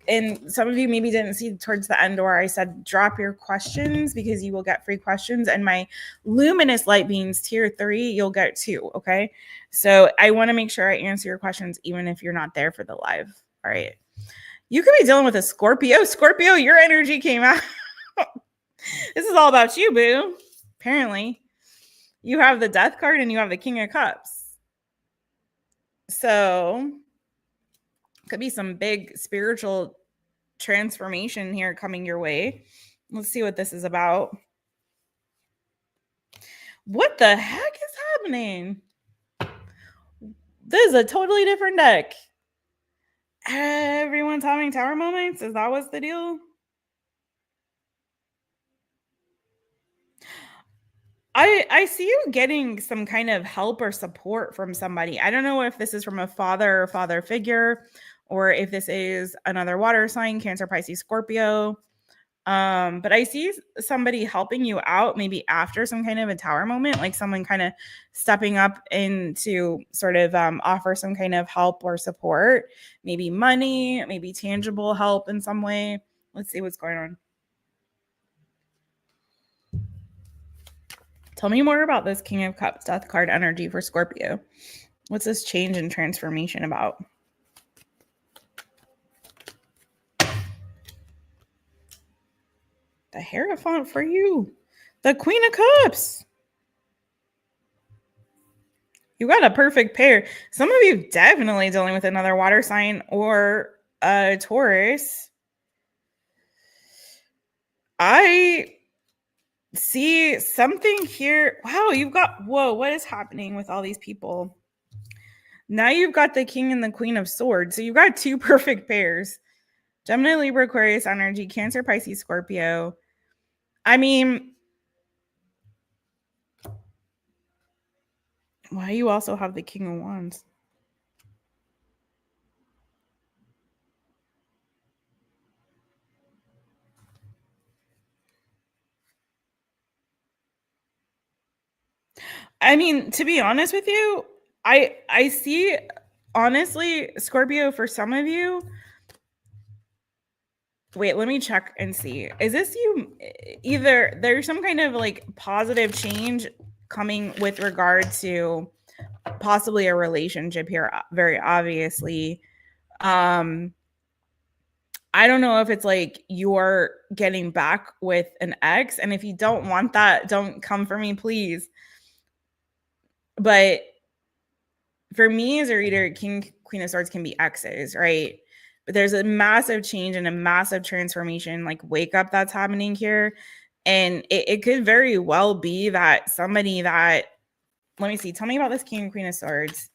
And some of you maybe didn't see towards the end where I said drop your questions because you will get free questions. And my luminous light beams tier 3, you'll get 2. Okay. So I want to make sure I answer your questions even if you're not there for the live. All right. You could be dealing with a Scorpio. Scorpio, your energy came out. This is all about you, boo. Apparently. You have the Death card and you have the King of Cups. So could be some big spiritual transformation here coming your way. Let's see what this is about. What the heck is happening? This is a totally different deck. Everyone's having tower moments? Is that what's the deal? I see you getting some kind of help or support from somebody. I don't know if this is from a father or father figure, or if this is another water sign, Cancer, Pisces, Scorpio. But I see somebody helping you out maybe after some kind of a tower moment, like someone kind of stepping up into sort of offer some kind of help or support, maybe money, maybe tangible help in some way. Let's see what's going on. Tell me more about this King of Cups death card energy for Scorpio. What's this change and transformation about? The Hierophant for you. The Queen of Cups. You got a perfect pair. Some of you definitely dealing with another water sign or a Taurus. I see something here. Wow, you've got, whoa, what is happening with all these people? Now you've got the King and the Queen of Swords. So you've got two perfect pairs. Gemini, Libra, Aquarius energy, Cancer, Pisces, Scorpio. I mean, why you also have the King of Wands? I mean, to be honest with you, I see, honestly, Scorpio, for some of you. Wait, let me check and see. Is this you? Either there's some kind of like positive change coming with regard to possibly a relationship here, very obviously. I don't know if it's like you're getting back with an ex, and if you don't want that, don't come for me, please. But for me as a reader, King, Queen of Swords can be exes, right? But there's a massive change and a massive transformation, like wake up that's happening here. And it could very well be that somebody that, let me see, tell me about this King and Queen of Swords.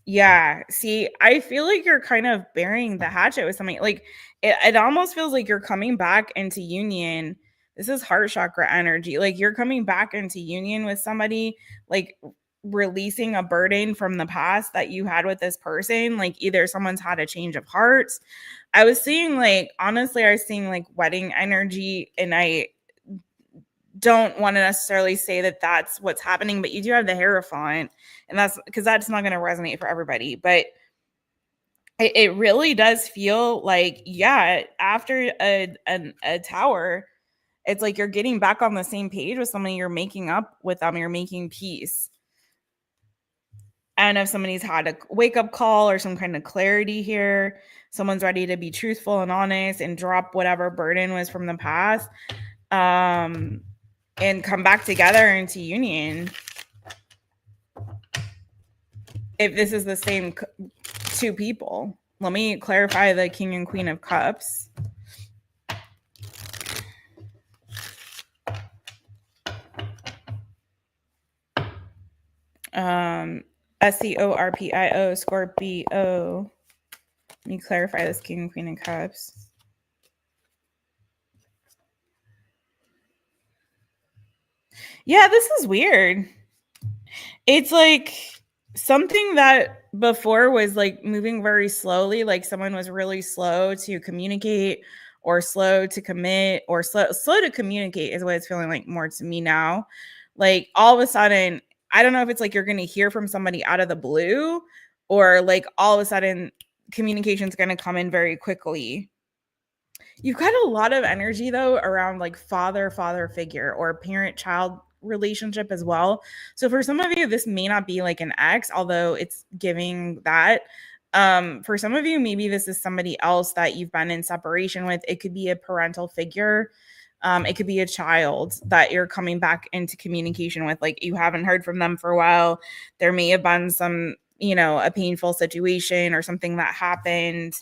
Yeah, see, I feel like you're kind of burying the hatchet with something. Like it almost feels like you're coming back into union. This is heart chakra energy. Like you're coming back into union with somebody, like releasing a burden from the past that you had with this person. Like either someone's had a change of hearts. I was seeing, like, honestly, I was seeing like wedding energy, and I don't want to necessarily say that that's what's happening, but you do have the Hierophant, and that's because that's not going to resonate for everybody. But it really does feel like, yeah, after a tower, it's like you're getting back on the same page with somebody, you're making up with them, you're making peace. And if somebody's had a wake up call or some kind of clarity here, someone's ready to be truthful and honest and drop whatever burden was from the past. And come back together into union. If this is the same two people, let me clarify the King and Queen of Cups. SCORPIO, Scorpio. Let me clarify this King and Queen of Cups. Yeah, this is weird. It's like something that before was like moving very slowly, like someone was really slow to communicate or slow to commit or slow to communicate is what it's feeling like more to me now. Like all of a sudden, I don't know if it's like you're going to hear from somebody out of the blue, or like all of a sudden communication is going to come in very quickly. You've got a lot of energy though around like father figure or parent child relationship as well. So for some of you, this may not be like an ex, although it's giving that. For some of you, maybe this is somebody else that you've been in separation with. It could be a parental figure. It could be a child that you're coming back into communication with. Like you haven't heard from them for a while. There may have been some, a painful situation or something that happened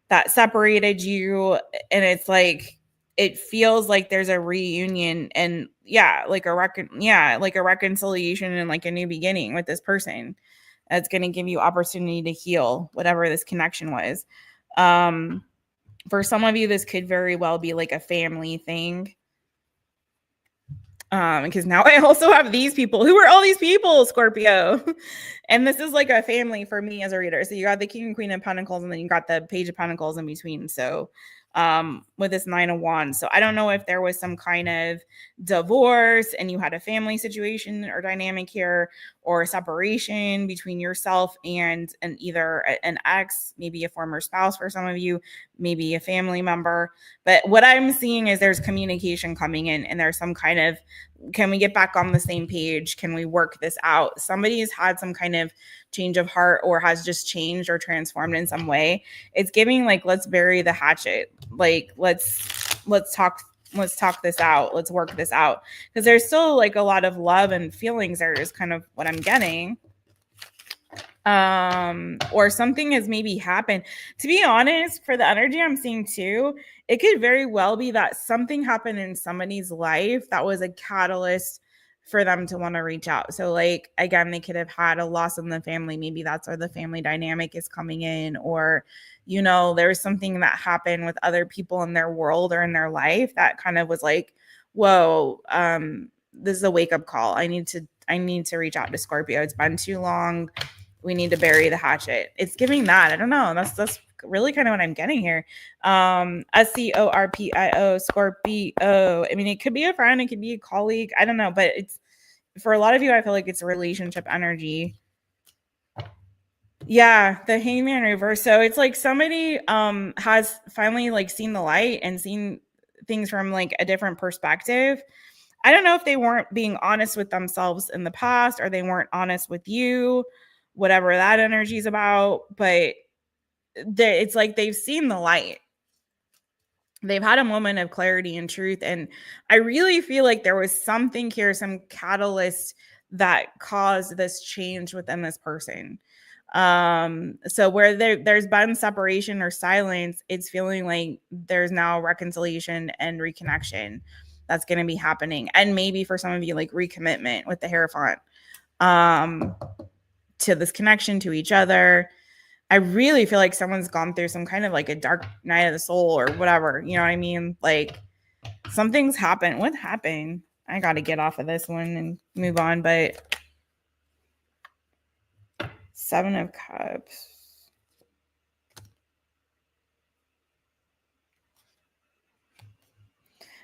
that separated you, and it's like it feels like there's a reunion and like a reconciliation and like a new beginning with this person that's going to give you opportunity to heal whatever this connection was. For some of you, this could very well be like a family thing. Because now I also have these people. Who are all these people, Scorpio? And this is like a family for me as a reader. So you got the King and Queen of Pentacles, and then you got the Page of Pentacles in between. So with this Nine of Wands. So I don't know if there was some kind of divorce and you had a family situation or dynamic here, or separation between yourself and either an ex, maybe a former spouse for some of you, maybe a family member. But what I'm seeing is there's communication coming in, and there's some kind of, can we get back on the same page? Can we work this out? Somebody's had some kind of change of heart, or has just changed or transformed in some way. It's giving like, let's bury the hatchet. Like, let's talk this out. Let's work this out. Because there's still like a lot of love and feelings there is kind of what I'm getting. Or something has maybe happened. To be honest, for the energy I'm seeing too, it could very well be that something happened in somebody's life that was a catalyst for them to want to reach out. So like, again, they could have had a loss in the family. Maybe that's where the family dynamic is coming in, or, you know, there's something that happened with other people in their world or in their life that kind of was like, whoa, this is a wake-up call. I need to reach out to Scorpio. It's been too long. We need to bury the hatchet. It's giving that. I don't know. That's really kind of what I'm getting here. SCORPIO, Scorpio. I mean, it could be a friend, it could be a colleague. I don't know, but it's, for a lot of you, I feel like it's a relationship energy. Yeah, the Hangman reverse. So it's like somebody has finally like seen the light and seen things from like a different perspective. I don't know if they weren't being honest with themselves in the past, or they weren't honest with you, whatever that energy is about, but it's like they've seen the light. They've had a moment of clarity and truth. And I really feel like there was something here, some catalyst that caused this change within this person. So where there's been separation or silence, it's feeling like there's now reconciliation and reconnection that's going to be happening. And maybe for some of you, like recommitment with the Hierophant, to this connection to each other. I really feel like someone's gone through some kind of like a dark night of the soul or whatever. You know what I mean? Like something's happened. What happened? I got to get off of this one and move on. But Seven of Cups.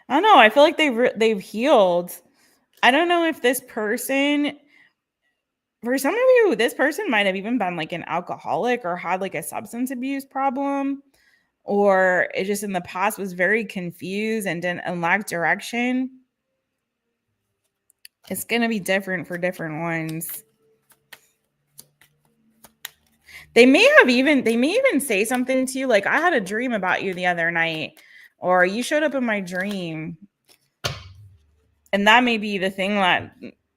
I don't know. I feel like they've healed. I don't know if this person, for some of you, this person might have even been like an alcoholic or had like a substance abuse problem, or it just in the past was very confused and lacked direction. It's going to be different for different ones. They may even say something to you like, I had a dream about you the other night, or you showed up in my dream. And that may be the thing that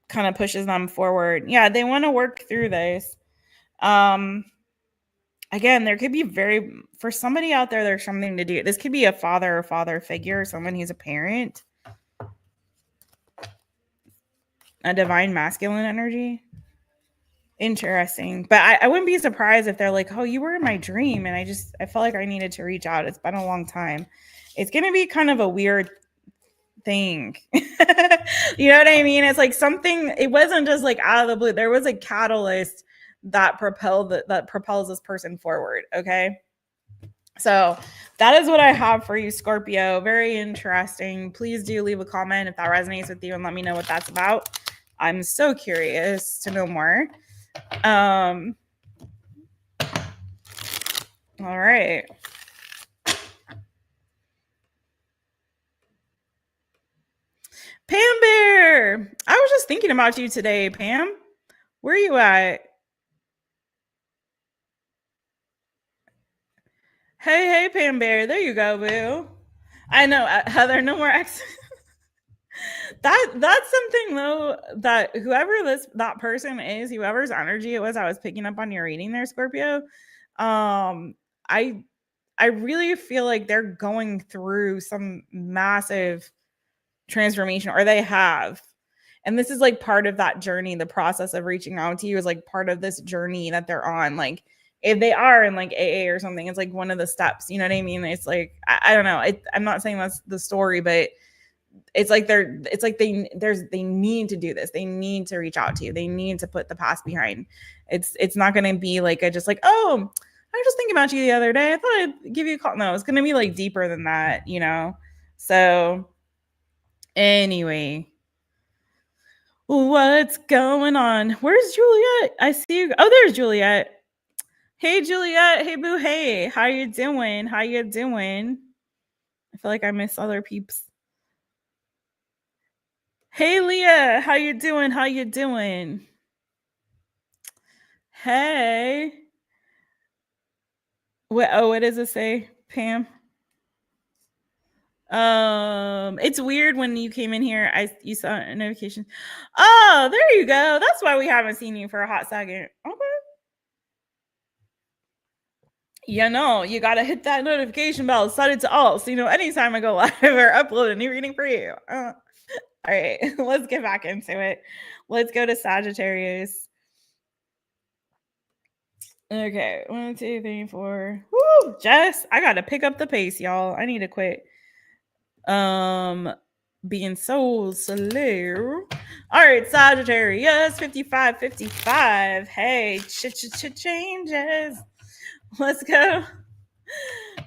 kind of pushes them forward. Yeah, they want to work through this. Again, there could be for somebody out there, there's something to do. This could be a father figure, someone who's a parent. A divine masculine energy. Interesting. But I wouldn't be surprised if they're like, oh, you were in my dream, and I felt like I needed to reach out. It's been a long time. It's going to be kind of a weird thing. You know what I mean? It's like something, it wasn't just like out of the blue. There was a catalyst that propels this person forward. Okay. So that is what I have for you, Scorpio. Very interesting. Please do leave a comment if that resonates with you and let me know what that's about. I'm so curious to know more. All right. Pam Bear. I was just thinking about you today, Pam. Where are you at? Hey, Pam Bear. There you go, boo. I know, Heather, no more X. That's something though, that whoever that person is, whoever's energy it was, I was picking up on your reading there, Scorpio. I really feel like they're going through some massive transformation, or they have. And this is like part of that journey. The process of reaching out to you is like part of this journey that they're on. Like if they are in like AA or something, it's like one of the steps. You know what I mean? It's like, I don't know. I'm not saying that's the story, but it's like they need to do this. They need to reach out to you. They need to put the past behind. It's not going to be like just like, oh, I was just thinking about you the other day. I thought I'd give you a call. No, it's going to be like deeper than that, you know? So anyway, what's going on? Where's Juliet? I see you. Oh, there's Juliet. Hey, Juliet. Hey, boo. Hey, how you doing? How you doing? I feel like I miss other peeps. Hey, Leah. How you doing? How you doing? Hey. What does it say, Pam? It's weird when you came in here. You saw a notification. Oh, there you go. That's why we haven't seen you for a hot second. Okay. You know, you gotta hit that notification bell, set it to all, so you know anytime I go live or upload a new reading for you. All right, let's get back into it. Let's go to Sagittarius. Okay, 1, 2, 3, 4. Woo, Jess, I gotta pick up the pace, y'all. I need to quit being so slow. All right, Sagittarius, 55. Hey, changes. Let's go.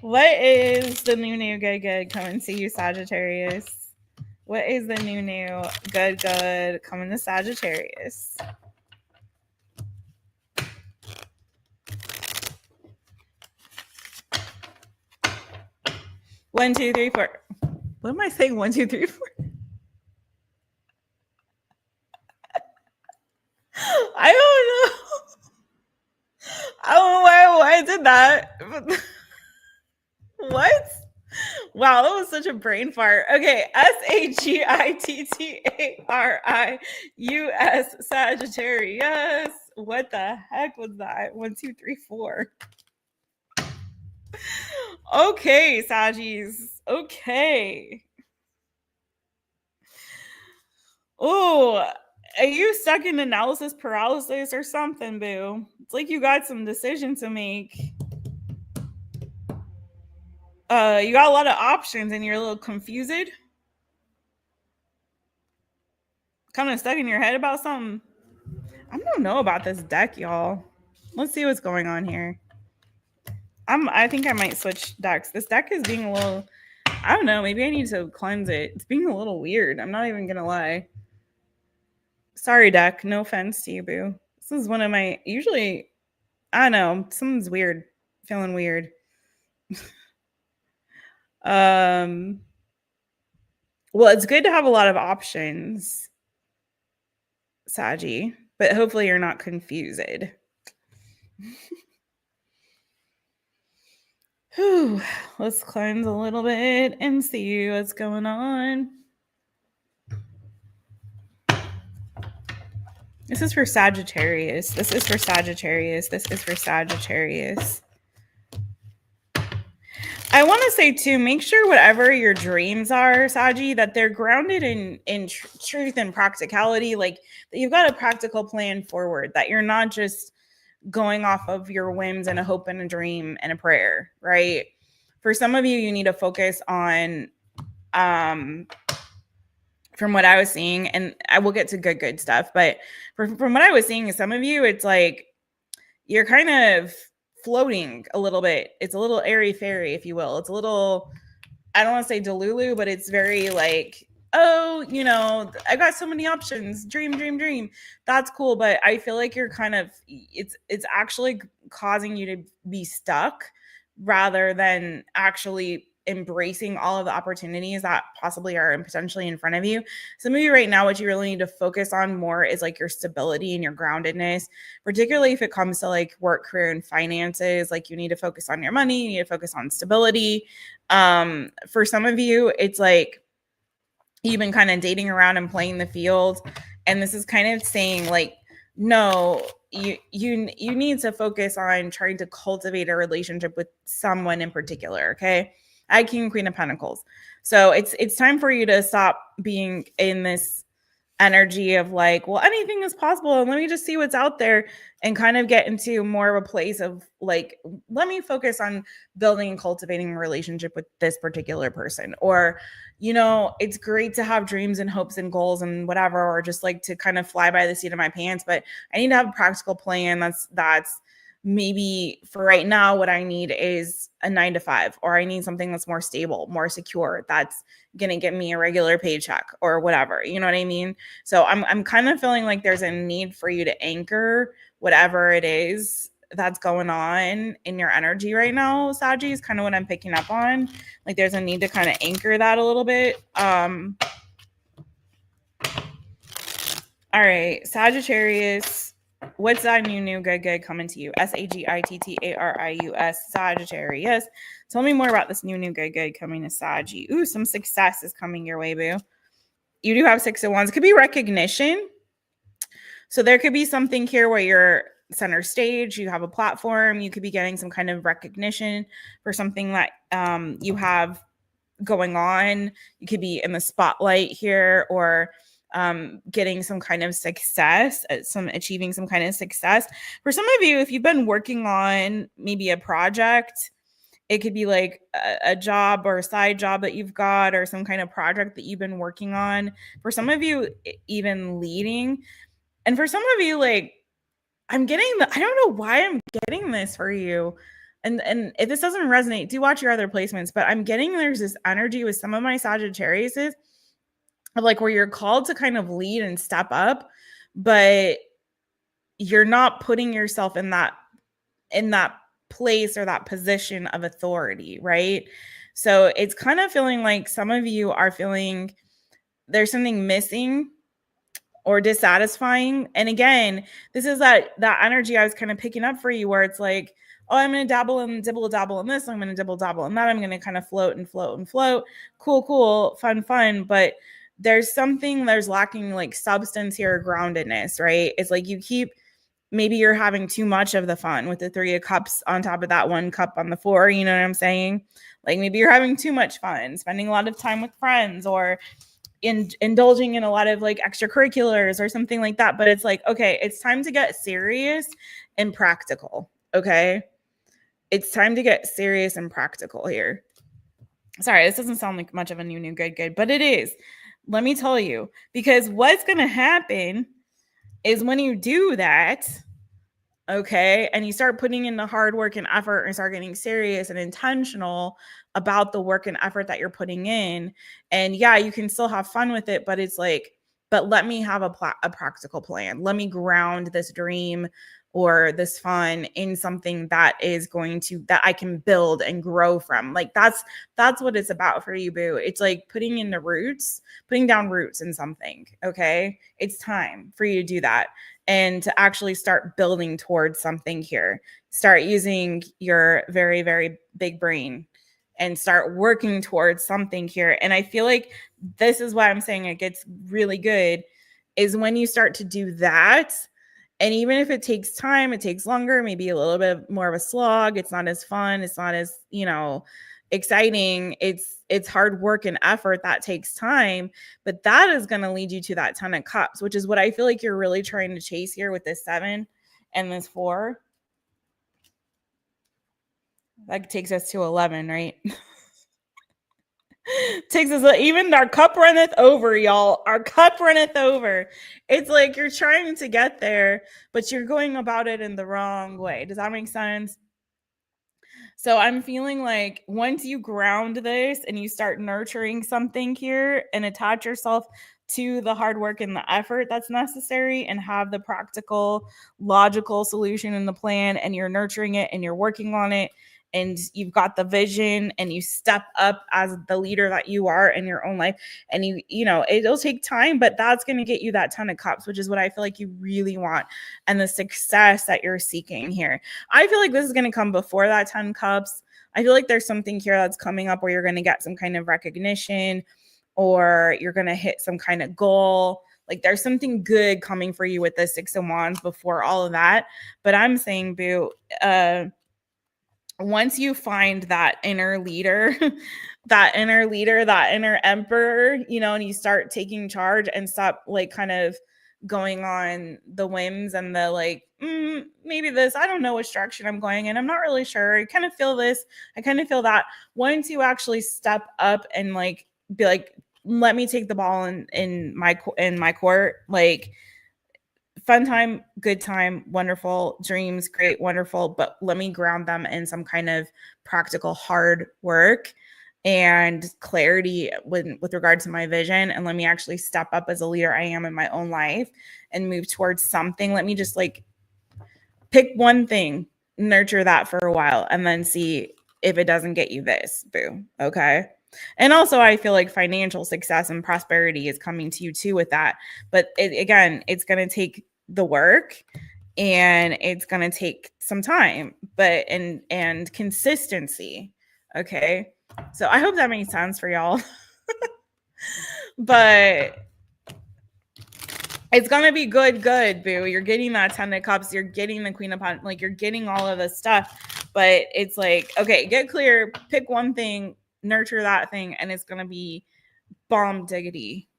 What is the new good coming to you, Sagittarius? What is the new good coming to Sagittarius? One, two, three, four. What am I saying? 1, 2, 3, 4. I don't know. I don't know why I did that. What? Wow, that was such a brain fart. Okay, SAGITTARIUS, Sagittarius. What the heck was that? 1, 2, 3, 4. Okay, Saggies. Okay. Oh, are you stuck in analysis paralysis or something, boo? It's like you got some decision to make. You got a lot of options and you're a little confused. Kind of stuck in your head about something. I don't know about this deck, y'all. Let's see what's going on here. I think I might switch decks. This deck is being a little, I don't know, maybe I need to cleanse it. It's being a little weird. I'm not even gonna lie. Sorry, deck. No offense to you, boo. This is one of my, usually, I don't know, something's weird. Feeling weird. Well, it's good to have a lot of options, Saggy, but hopefully you're not confused. Whew. Let's cleanse a little bit and see what's going on. This is for Sagittarius. This is for Sagittarius. This is for Sagittarius. I want to say too, make sure whatever your dreams are, Saji, that they're grounded in truth and practicality. Like that you've got a practical plan forward. That you're not just going off of your whims and a hope and a dream and a prayer, right? For some of you, you need to focus on, from what I was seeing, and I will get to good stuff, but from what I was seeing, some of you, it's like you're kind of floating a little bit. It's a little airy-fairy, if you will. It's a little, I don't want to say delulu, but it's very like, oh, you know, I got so many options. Dream. That's cool, but I feel like you're kind of, it's actually causing you to be stuck rather than actually embracing all of the opportunities that possibly are potentially in front of you. Some of you right now, what you really need to focus on more is like your stability and your groundedness, particularly if it comes to like work, career, and finances. Like you need to focus on your money, you need to focus on stability. For some of you, it's like you've been kind of dating around and playing the field, and this is kind of saying like, no, you need to focus on trying to cultivate a relationship with someone in particular. Okay. I King, Queen of Pentacles. So it's time for you to stop being in this energy of like, well, anything is possible and let me just see what's out there, and kind of get into more of a place of like, let me focus on building and cultivating a relationship with this particular person. Or, it's great to have dreams and hopes and goals and whatever, or just like to kind of fly by the seat of my pants, but I need to have a practical plan. That's maybe for right now, what I need is a 9 to 5, or I need something that's more stable, more secure, that's gonna give me a regular paycheck or whatever. You know what I mean? So I'm kind of feeling like there's a need for you to anchor whatever it is that's going on in your energy right now, Saji, is kind of what I'm picking up on. Like there's a need to kind of anchor that a little bit. All right, Sagittarius, what's that new good coming to you? SAGITTARIUS, Sagittarius. Tell me more about this new good coming to Saggy. Ooh, some success is coming your way, boo. You do have 6 of Wands. It could be recognition. So there could be something here where you're center stage, you have a platform, you could be getting some kind of recognition for something that you have going on. You could be in the spotlight here, or getting some kind of success, achieving some kind of success. For some of you, if you've been working on maybe a project, it could be like a job or a side job that you've got, or some kind of project that you've been working on. For some of you, even leading. And for some of you, like, I don't know why I'm getting this for you. And if this doesn't resonate, do watch your other placements. But I'm getting there's this energy with some of my Sagittariuses of like where you're called to kind of lead and step up, but you're not putting yourself in that place or that position of authority, right? So it's kind of feeling like some of you are feeling there's something missing or dissatisfying. And again, this is that energy I was kind of picking up for you, where it's like, oh, I'm going to dabble in this, I'm going to dibble dabble in that, I'm going to kind of float and float and float. Cool, fun. But there's lacking like substance here, groundedness, right? It's like maybe you're having too much of the fun with the 3 of Cups on top of that 1 cup on the 4. You know what I'm saying? Like maybe you're having too much fun, spending a lot of time with friends, or indulging in a lot of like extracurriculars or something like that. But it's like, okay, it's time to get serious and practical. Okay. It's time to get serious and practical here. Sorry, this doesn't sound like much of a new good, but it is. Let me tell you, because what's going to happen is when you do that, okay, and you start putting in the hard work and effort and start getting serious and intentional about the work and effort that you're putting in. And yeah, you can still have fun with it, but it's like, but let me have a practical plan. Let me ground this dream or this fun in something that I can build and grow from. Like that's what it's about for you, boo. It's like putting down roots in something. Okay. It's time for you to do that and to actually start building towards something here. Start using your very, very big brain and start working towards something here. And I feel like this is why I'm saying it gets really good, is when you start to do that. And even if it takes time, it takes longer, maybe a little bit more of a slog, it's not as fun, it's not as, exciting. It's hard work and effort that takes time, but that is going to lead you to that 10 of Cups, which is what I feel like you're really trying to chase here with this 7 and this 4. That takes us to 11, right? Takes us, even our cup runneth over, y'all. Our cup runneth over. It's like you're trying to get there, but you're going about it in the wrong way. Does that make sense? So I'm feeling like once you ground this and you start nurturing something here and attach yourself to the hard work and the effort that's necessary and have the practical, logical solution in the plan, and you're nurturing it and you're working on it, and you've got the vision and you step up as the leader that you are in your own life, and it'll take time, but that's going to get you that 10 of Cups, which is what I feel like you really want, and the success that you're seeking here. I feel like this is going to come before that 10 Cups. I feel like there's something here that's coming up where you're going to get some kind of recognition, or you're going to hit some kind of goal. Like there's something good coming for you with the 6 of Wands before all of that. But I'm saying, boo, once you find that inner leader that inner leader, that inner emperor, you know, and you start taking charge and stop like kind of going on the whims and the like, maybe this, I don't know which direction I'm going in. I'm not really sure. I kind of feel this. I kind of feel that. Once you actually step up and like be like, let me take the ball in my court, like fun time, good time, wonderful dreams, great, wonderful, but let me ground them in some kind of practical hard work and clarity with regard to my vision, and let me actually step up as a leader I am in my own life and move towards something. Let me just like pick one thing, nurture that for a while, and then see if it doesn't get you this. Boo. Okay. And also, I feel like financial success and prosperity is coming to you too with that. But again, it's going to take the work and it's going to take some time, but and consistency. Okay. So I hope that makes sense for y'all. But it's gonna be good, boo. You're getting that 10 of cups, you're getting the queen of pentacles, like you're getting all of this stuff. But it's like, okay, get clear, pick one thing, nurture that thing, and it's gonna be bomb diggity.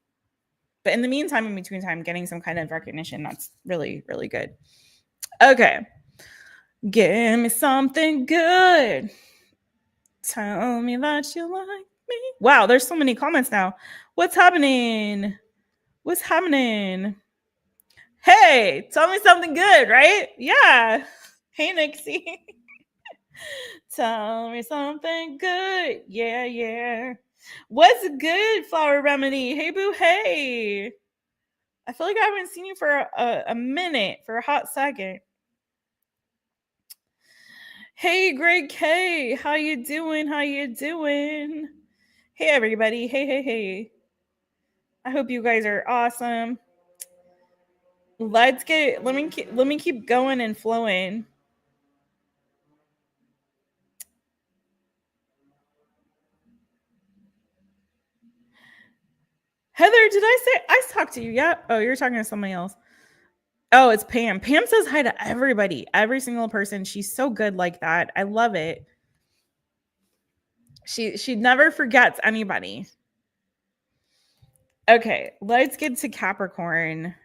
But in the meantime, in between time, getting some kind of recognition, that's really, really good. Okay. Give me something good. Tell me that you like me. Wow, there's so many comments now. What's happening? What's happening? Hey, tell me something good, right? Yeah. Hey, Nixie. Tell me something good. Yeah, yeah. What's good, Flower Remedy? Hey, boo, hey. I feel like I haven't seen you for a minute, for a hot second. Hey, Greg K. How you doing? How you doing? Hey, everybody. Hey, hey, hey. I hope you guys are awesome. Let me keep going and flowing. Heather, did I talked to you yet? Oh, you're talking to somebody else. Oh, it's Pam. Pam says hi to everybody, every single person. She's so good like that. I love it. She never forgets anybody. Okay, let's get to Capricorn.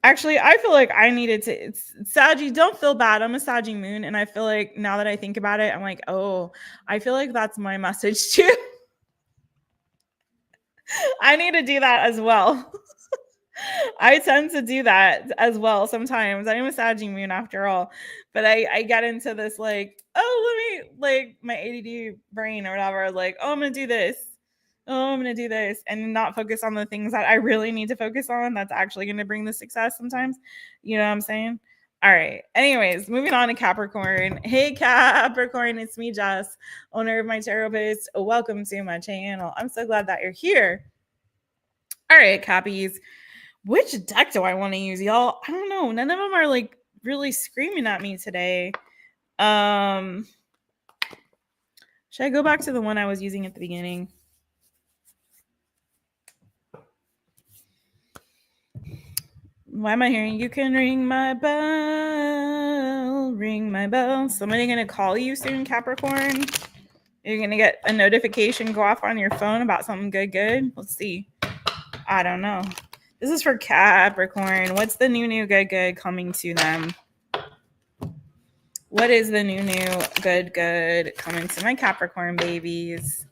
Actually, I feel like I needed to. It's Saggy. Don't feel bad. I'm a Saggy moon, and I feel like now that I think about it, I'm like, oh, I feel like that's my message too. I need to do that as well. I tend to do that as well sometimes. I'm a Saggy moon after all, but I get into this like, oh, let me like my ADD brain or whatever. Like, oh, I'm gonna do this. Oh, I'm gonna do this, and not focus on the things that I really need to focus on. That's actually gonna bring the success sometimes. You know what I'm saying? All right. Anyways, moving on to Capricorn. Hey, Capricorn, it's me, Jess, owner of My Taropist. Welcome to my channel. I'm so glad that you're here. All right, Cappies. Which deck do I want to use, y'all? I don't know. None of them are like really screaming at me today. Should I go back to the one I was using at the beginning? Why am I hearing you can ring my bell, ring my bell? Somebody gonna call you soon, Capricorn? You're gonna get a notification go off on your phone about something good? Let's see. I don't know. This is for Capricorn. What's the new good coming to them? What is the new good coming to my Capricorn babies?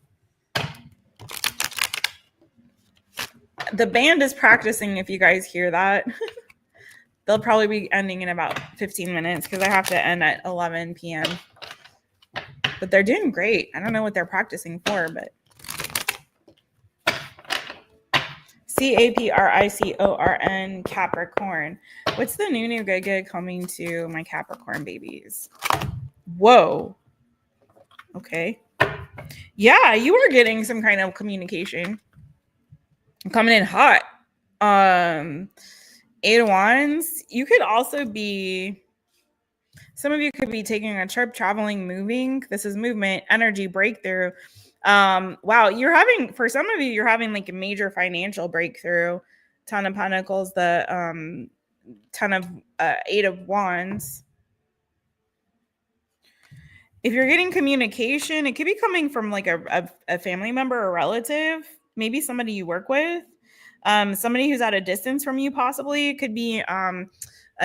The band is practicing, if you guys hear that. They'll probably be ending in about 15 minutes because I have to end at 11 p.m. But they're doing great. I don't know what they're practicing for, but CAPRICORN, Capricorn. What's the new good coming to my Capricorn babies? Whoa. Okay. Yeah, you are getting some kind of communication. Coming in hot. 8 of Wands. You could also be, some of you could be taking a trip, traveling, moving. This is movement, energy, breakthrough. Wow, you're having, for some of you, you're having like a major financial breakthrough. Ton of Pentacles, the ton of 8 of Wands. If you're getting communication, it could be coming from like a family member or relative, maybe somebody you work with, somebody who's at a distance from you, possibly. It could be a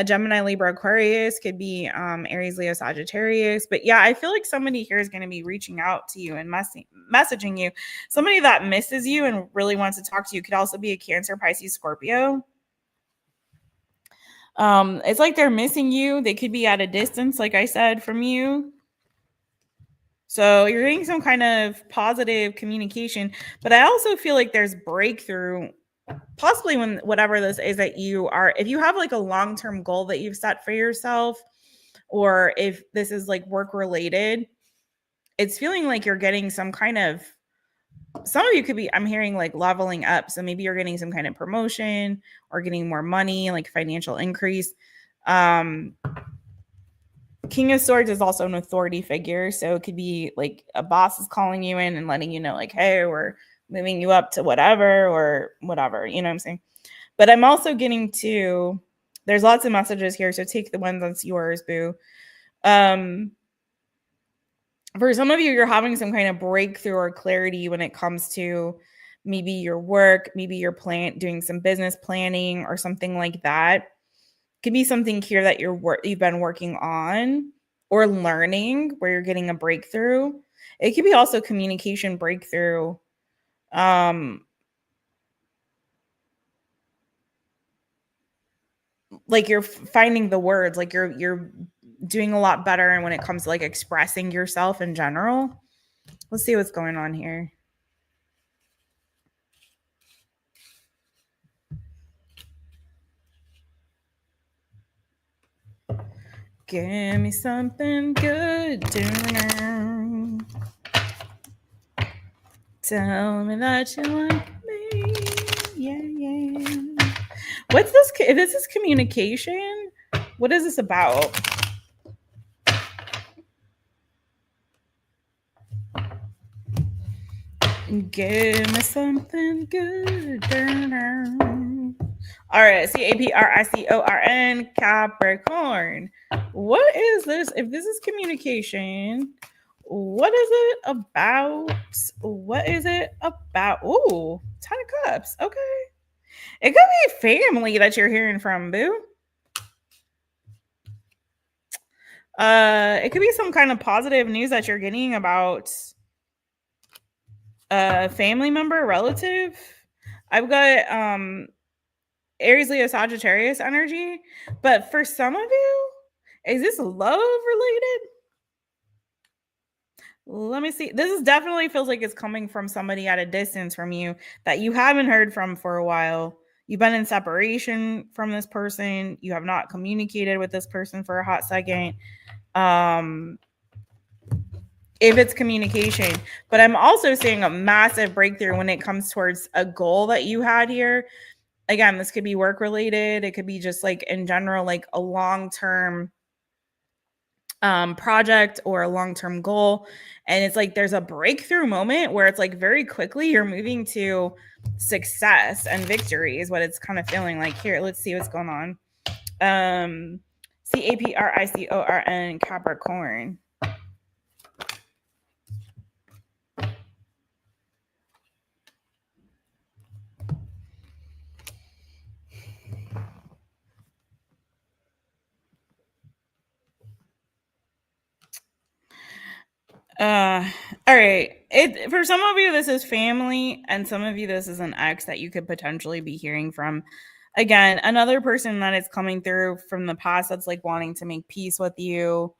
Gemini, Libra, Aquarius, could be Aries, Leo, Sagittarius. But yeah, I feel like somebody here is going to be reaching out to you and messaging you. Somebody that misses you and really wants to talk to you. Could also be a Cancer, Pisces, Scorpio. It's like they're missing you. They could be at a distance, like I said, from you. So you're getting some kind of positive communication, but I also feel like there's breakthrough, possibly when whatever this is that you are, if you have like a long-term goal that you've set for yourself, or if this is like work related, it's feeling like you're getting some kind of, some of you could be, I'm hearing like leveling up. So maybe you're getting some kind of promotion or getting more money, like financial increase. King of Swords is also an authority figure. So it could be like a boss is calling you in and letting you know, like, hey, we're moving you up to whatever or whatever. You know what I'm saying? But I'm also getting to, there's lots of messages here. So take the one that's yours, boo. For some of you, you're having some kind of breakthrough or clarity when it comes to maybe your work, maybe you're doing some business planning or something like that. Could be something here that you've been working on or learning where you're getting a breakthrough. It could be also communication breakthrough. Like you're finding the words, like you're doing a lot better. And when it comes to like expressing yourself in general, let's see what's going on here. Give me something good. Tell me that you like me. Yeah. What's this? If this is communication, what is this about? Give me something good. All right, CAPRICORN, Capricorn. What is this? If this is communication, what is it about? What is it about? Ooh, 10 of Cups. Okay. It could be family that you're hearing from, boo. It could be some kind of positive news that you're getting about a family member, relative. I've got Aries, Leo, Sagittarius energy, but for some of you, is this love related? Let me see. This is definitely feels like it's coming from somebody at a distance from you that you haven't heard from for a while. You've been in separation from this person. You have not communicated with this person for a hot second. If it's communication, but I'm also seeing a massive breakthrough when it comes towards a goal that you had here. Again, this could be work related. It could be just like in general, like a long-term project or a long-term goal. And it's like there's a breakthrough moment where it's like very quickly you're moving to success and victory is what it's kind of feeling like. Here, let's see what's going on. CAPRICORN, Capricorn. All right. For some of you, this is family, and some of you, this is an ex that you could potentially be hearing from. Again, another person that is coming through from the past that's like wanting to make peace with you.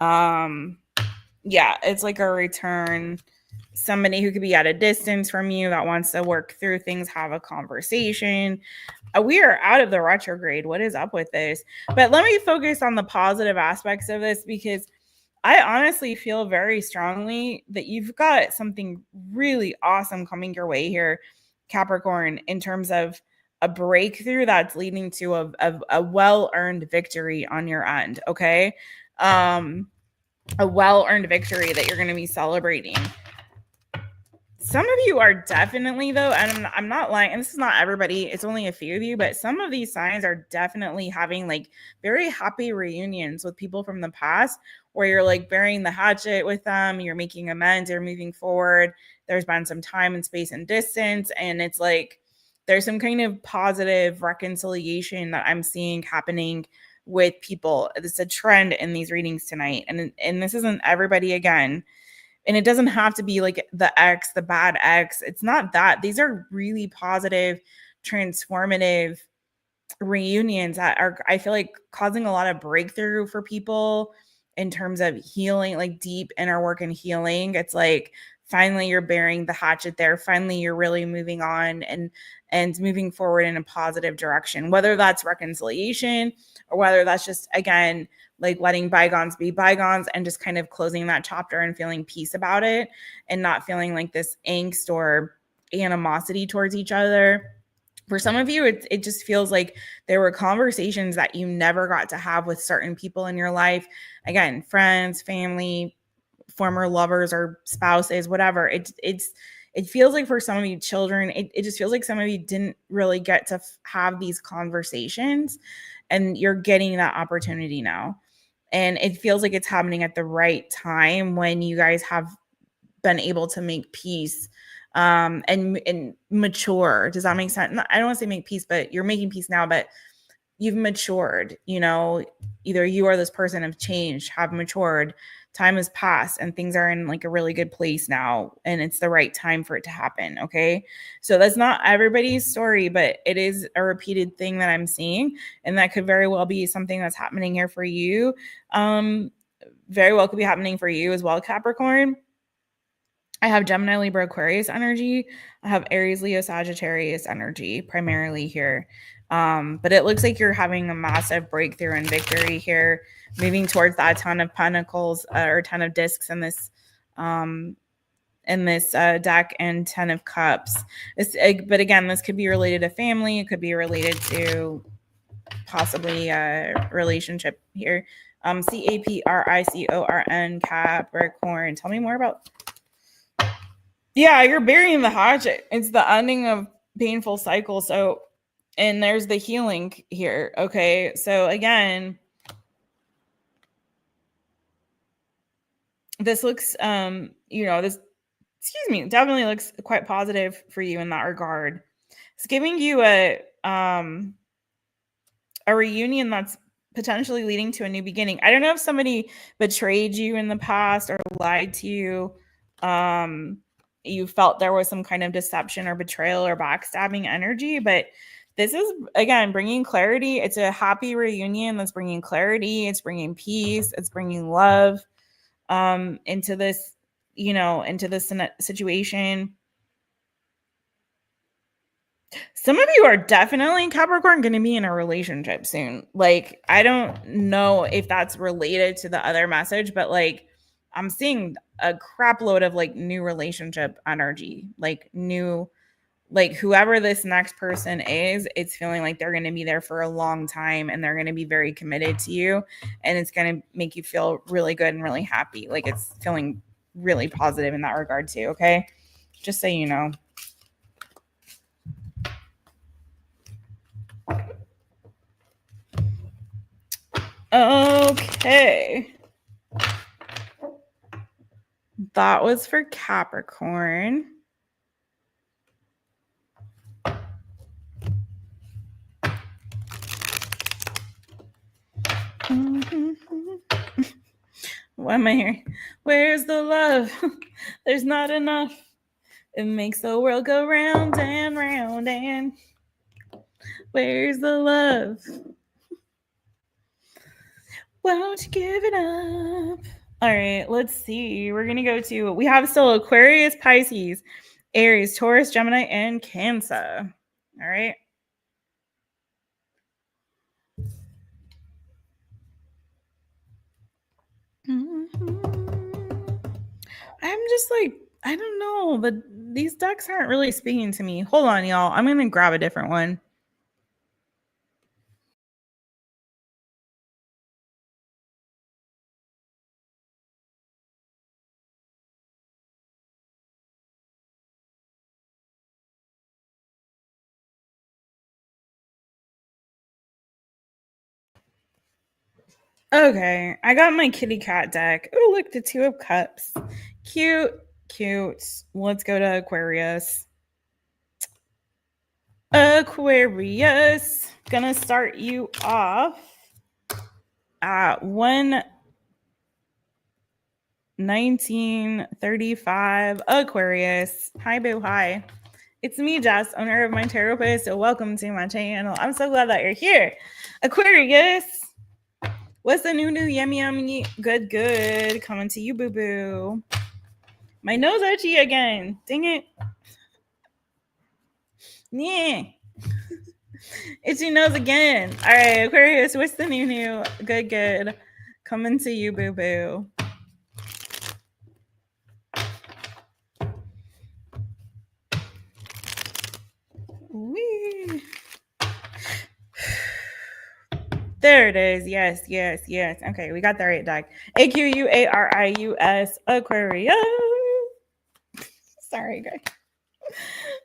Yeah, it's like a return. Somebody who could be at a distance from you that wants to work through things, have a conversation. We are out of the retrograde. What is up with this? But let me focus on the positive aspects of this, because I honestly feel very strongly that you've got something really awesome coming your way here, Capricorn, in terms of a breakthrough that's leading to a well-earned victory on your end, okay? A well-earned victory that you're going to be celebrating. Some of you are definitely, though, and I'm not lying, and this is not everybody, it's only a few of you, but some of these signs are definitely having like very happy reunions with people from the past where you're like burying the hatchet with them, you're making amends, you're moving forward. There's been some time and space and distance, and it's like there's some kind of positive reconciliation that I'm seeing happening with people. It's a trend in these readings tonight, and this isn't everybody again. And it doesn't have to be like the ex, the bad ex. It's not that. These are really positive, transformative reunions that are, I feel like, causing a lot of breakthrough for people in terms of healing, like deep inner work and healing. It's like finally you're bearing the hatchet there. Finally you're really moving on and moving forward in a positive direction, whether that's reconciliation or whether that's just, again, like letting bygones be bygones and just kind of closing that chapter and feeling peace about it and not feeling like this angst or animosity towards each other. For some of you, it just feels like there were conversations that you never got to have with certain people in your life. Again, friends, family, former lovers or spouses, whatever. It feels like for some of you children, it just feels like some of you didn't really get to have these conversations, and you're getting that opportunity now. And it feels like it's happening at the right time when you guys have been able to make peace and mature. Does that make sense? I don't want to say make peace, but you're making peace now, but you've matured, you know, either you or this person have changed, have matured, time has passed, and things are in like a really good place now, and it's the right time for it to happen. Okay. So that's not everybody's story, but it is a repeated thing that I'm seeing, and that could very well be something that's happening here for you. Very well could be happening for you as well, Capricorn. I have Gemini, Libra, Aquarius energy. I have Aries, Leo, Sagittarius energy primarily here. But it looks like you're having a massive breakthrough and victory here, moving towards that Ton of Pentacles or Ton of Discs in this deck, and Ten of Cups. But again, this could be related to family. It could be related to possibly a relationship here. CAPRICORN, Capricorn. Tell me more about. Yeah, you're burying the hatchet. It's the ending of painful cycle. So, and there's the healing here. Okay. So again, this looks this, excuse me, definitely looks quite positive for you in that regard. It's giving you a reunion that's potentially leading to a new beginning. I don't know if somebody betrayed you in the past or lied to you. You felt there was some kind of deception or betrayal or backstabbing energy, but this is, again, bringing clarity. It's a happy reunion that's bringing clarity. It's bringing peace. It's bringing love into this, into this situation. Some of you are definitely, Capricorn, going to be in a relationship soon. Like, I don't know if that's related to the other message, but like, I'm seeing a crap load of like new relationship energy, like new, like whoever this next person is, it's feeling like they're going to be there for a long time and they're going to be very committed to you. And it's going to make you feel really good and really happy. Like, it's feeling really positive in that regard too. Okay. Just so you know. Okay. That was for Capricorn. What am I hearing? Where's the love? There's not enough. It makes the world go round and round, and where's the love? Won't you give it up? All right, let's see. We're gonna go to, we have still Aquarius, Pisces, Aries, Taurus, Gemini, and Cancer. All right. I'm just like, I don't know, but these decks aren't really speaking to me. Hold on, y'all. I'm gonna grab a different one. Okay, I got my kitty cat deck. Oh, look, the Two of Cups. Cute, cute. Let's go to Aquarius. Aquarius. Gonna start you off at 1935. Aquarius. Hi, boo. Hi. It's me, Jess, owner of My Taropist. Welcome to my channel. I'm so glad that you're here. Aquarius. What's the new yummy yummy good good coming to you, boo boo? My nose itchy again. Dang it. Yeah. Itchy nose again. All right, Aquarius. What's the new good good coming to you, boo boo? Wee. There it is. Yes, yes, yes. Okay, we got the right deck. AQUARIUS Aquarius. Sorry, guys.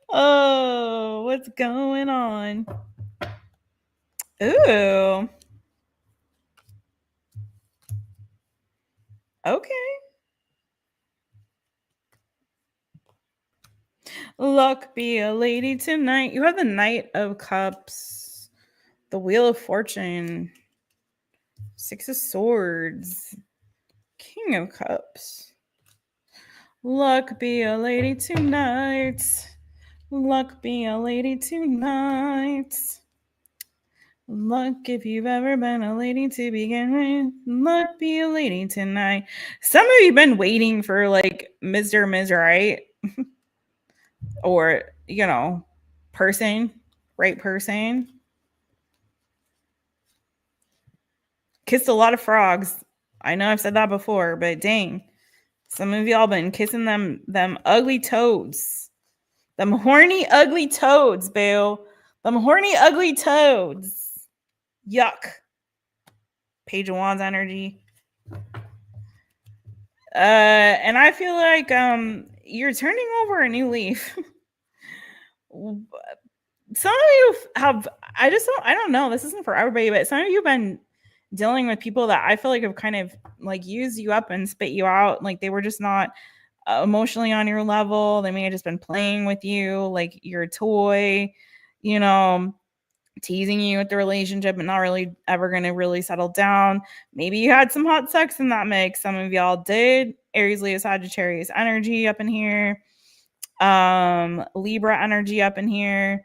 Oh, what's going on? Ooh. Okay. Luck be a lady tonight. You have the Knight of Cups, the Wheel of Fortune, Six of Swords, King of Cups. Luck be a lady tonight. Luck be a lady tonight. Luck if you've ever been a lady to begin with. Luck be a lady tonight. Some of you been waiting for like Mr. Ms. Right? Or, you know, person, right person. Kissed a lot of frogs. I know I've said that before, but dang. Some of y'all been kissing them ugly toads. Them horny, ugly toads, boo. Them horny, ugly toads. Yuck. Page of Wands energy. And I feel like you're turning over a new leaf. Some of you have, I don't know, this isn't for everybody, but some of you have been dealing with people that I feel like have kind of like used you up and spit you out. Like they were just not emotionally on your level. They may have just been playing with you like you're a toy, you know, teasing you with the relationship and not really ever going to really settle down. Maybe you had some hot sex in that mix. Some of y'all did. Aries, Leo, Sagittarius energy up in here. Libra energy up in here.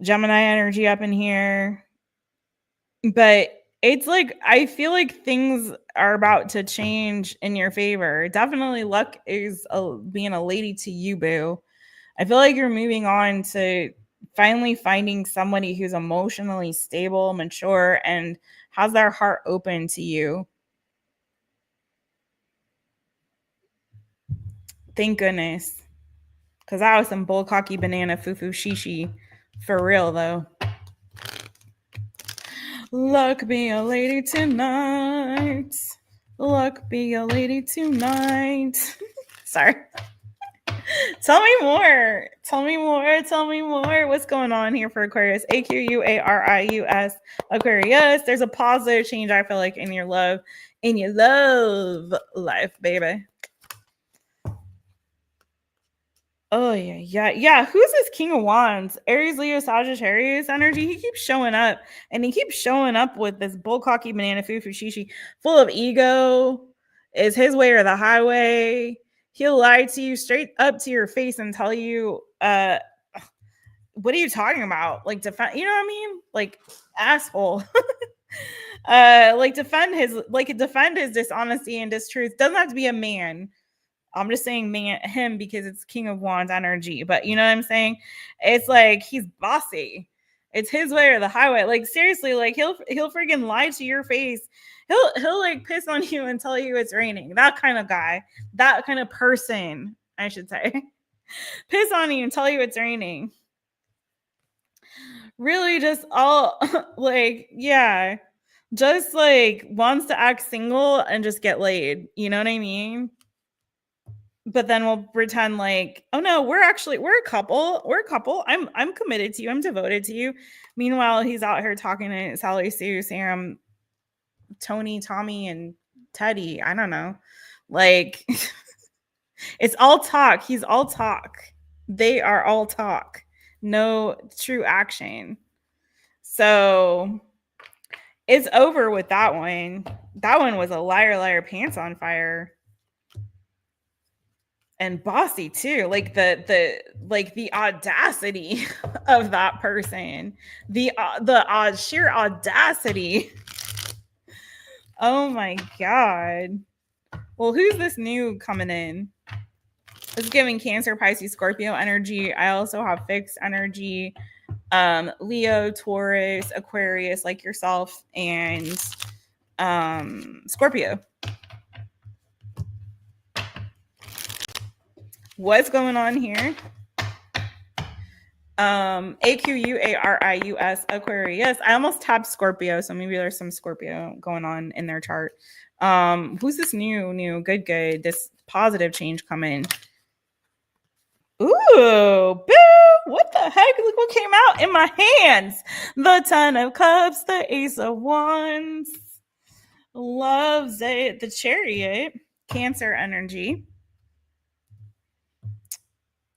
Gemini energy up in here. But it's like, I feel like things are about to change in your favor. Definitely luck is being a lady to you, boo. I feel like you're moving on to finally finding somebody who's emotionally stable, mature, and has their heart open to you. Thank goodness. Because that was some bull cocky banana foo-foo shishi. For real, though. Luck be a lady tonight. Luck be a lady tonight. Sorry. Tell me more. Tell me more. Tell me more. What's going on here for Aquarius? AQUARIUS Aquarius. There's a positive change, I feel like, in your love life, baby. Oh, yeah. Who's this King of Wands? Aries, Leo, Sagittarius energy. He keeps showing up, and he keeps showing up with this bull cocky banana foo-foo shishi, full of ego. Is his way or the highway? He'll lie to you straight up to your face and tell you, what are you talking about? Like, defend, you know what I mean? Like, asshole. Defend his dishonesty and distruth. Doesn't have to be a man. I'm just saying him because it's King of Wands energy. But you know what I'm saying? It's like he's bossy. It's his way or the highway. Like seriously, like he'll freaking lie to your face. He'll like piss on you and tell you it's raining. That kind of guy. That kind of person, I should say. Piss on you and tell you it's raining. Really just all like, yeah. Just like wants to act single and just get laid. You know what I mean? But then we'll pretend like, oh no, we're a couple. I'm committed to you. I'm devoted to you. Meanwhile, he's out here talking to Sally Sue, Sam, Tony, Tommy, and Teddy. I don't know. Like, it's all talk. He's all talk. They are all talk. No true action. So it's over with that one. That one was a liar, liar, pants on fire. And bossy too, like the audacity of that person, the sheer audacity. Oh my god. Well, who's this new coming in? It's giving Cancer, Pisces, Scorpio energy. I also have fixed energy, Leo, Taurus, Aquarius, like yourself, and Scorpio. What's going on here? AQUARIUS, Aquarius. I almost tapped Scorpio, so maybe there's some Scorpio going on in their chart. Who's this new good this positive change coming? Ooh, boo! What the heck? Look what came out in my hands. The Ten of Cups, the Ace of Wands. Loves it. The Chariot, Cancer energy.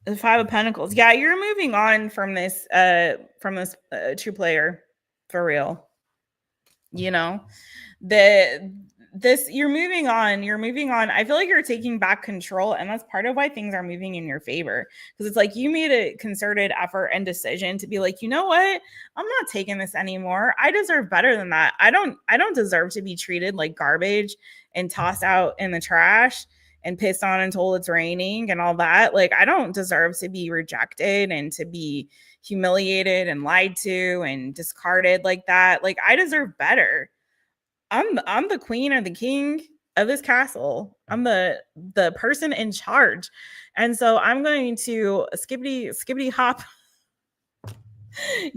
The Five of Pentacles. Yeah, you're moving on from this true player, for real. You know, you're moving on. I feel like you're taking back control, and that's part of why things are moving in your favor. Because it's like you made a concerted effort and decision to be like, you know what? I'm not taking this anymore. I deserve better than that. I don't deserve to be treated like garbage and tossed out in the trash and pissed on until it's raining and all that. Like, I don't deserve to be rejected and to be humiliated and lied to and discarded like that. Like, I deserve better. I'm the queen or the king of this castle. I'm the person in charge. And so I'm going to skippity hop,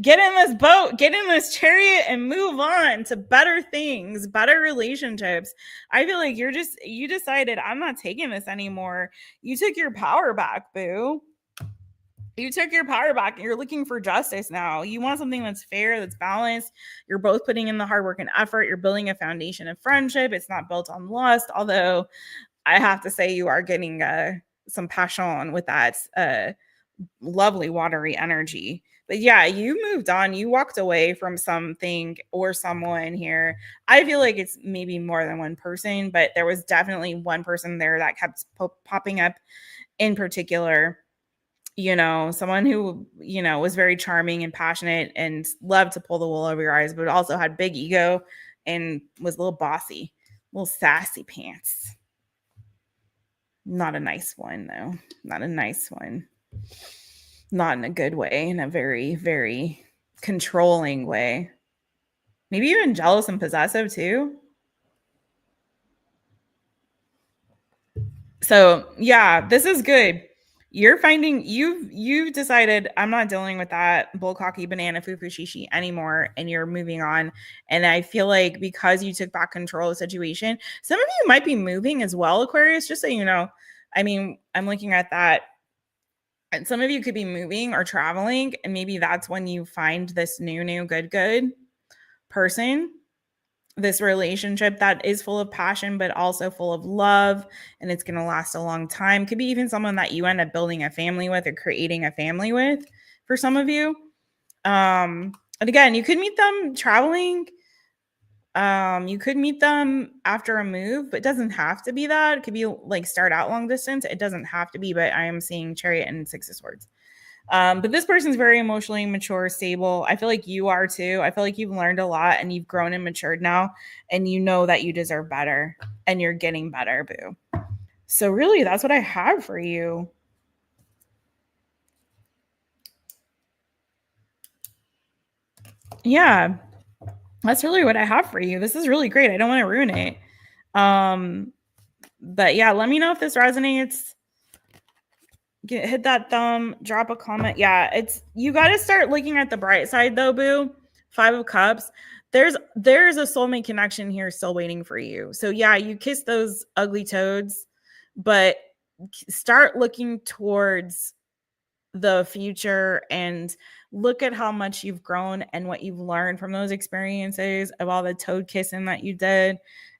get in this boat, get in this chariot, and move on to better things, better relationships. I feel like you decided, I'm not taking this anymore. You took your power back, boo. You took your power back and you're looking for justice now. You want something that's fair, that's balanced. You're both putting in the hard work and effort. You're building a foundation of friendship. It's not built on lust, although I have to say you are getting some passion with that lovely watery energy. But yeah, you moved on. You walked away from something or someone here. I feel like it's maybe more than one person, but there was definitely one person there that kept popping up in particular. You know, someone who, you know, was very charming and passionate and loved to pull the wool over your eyes, but also had big ego and was a little bossy, little sassy pants. Not a nice one, though. Not a nice one. Not in a good way, in a very, very controlling way. Maybe even jealous and possessive too. So yeah, this is good. You're finding you've decided, I'm not dealing with that bullcocky banana foo shishi anymore, and you're moving on. And I feel like because you took back control of the situation, some of you might be moving as well, Aquarius, just so you know. I mean, I'm looking at that. And some of you could be moving or traveling, and maybe that's when you find this new good person, this relationship that is full of passion, but also full of love, and it's going to last a long time. Could be even someone that you end up building a family with or creating a family with for some of you. And again, you could meet them traveling. You could meet them after a move, but it doesn't have to be that. It could be like start out long distance. It doesn't have to be, but I am seeing Chariot and Six of Swords. But this person's very emotionally mature, stable. I feel like you are too. I feel like you've learned a lot and you've grown and matured now, and you know that you deserve better and you're getting better, boo. So really, that's what I have for you. Yeah, that's really what I have for you. This is really great. I don't want to ruin it. But yeah, let me know if this resonates. Hit that thumb, drop a comment. Yeah, it's, you got to start looking at the bright side though, boo. Five of Cups. There's a soulmate connection here still waiting for you. So yeah, you kiss those ugly toads, but start looking towards the future and look at how much you've grown and what you've learned from those experiences of all the toad kissing that you did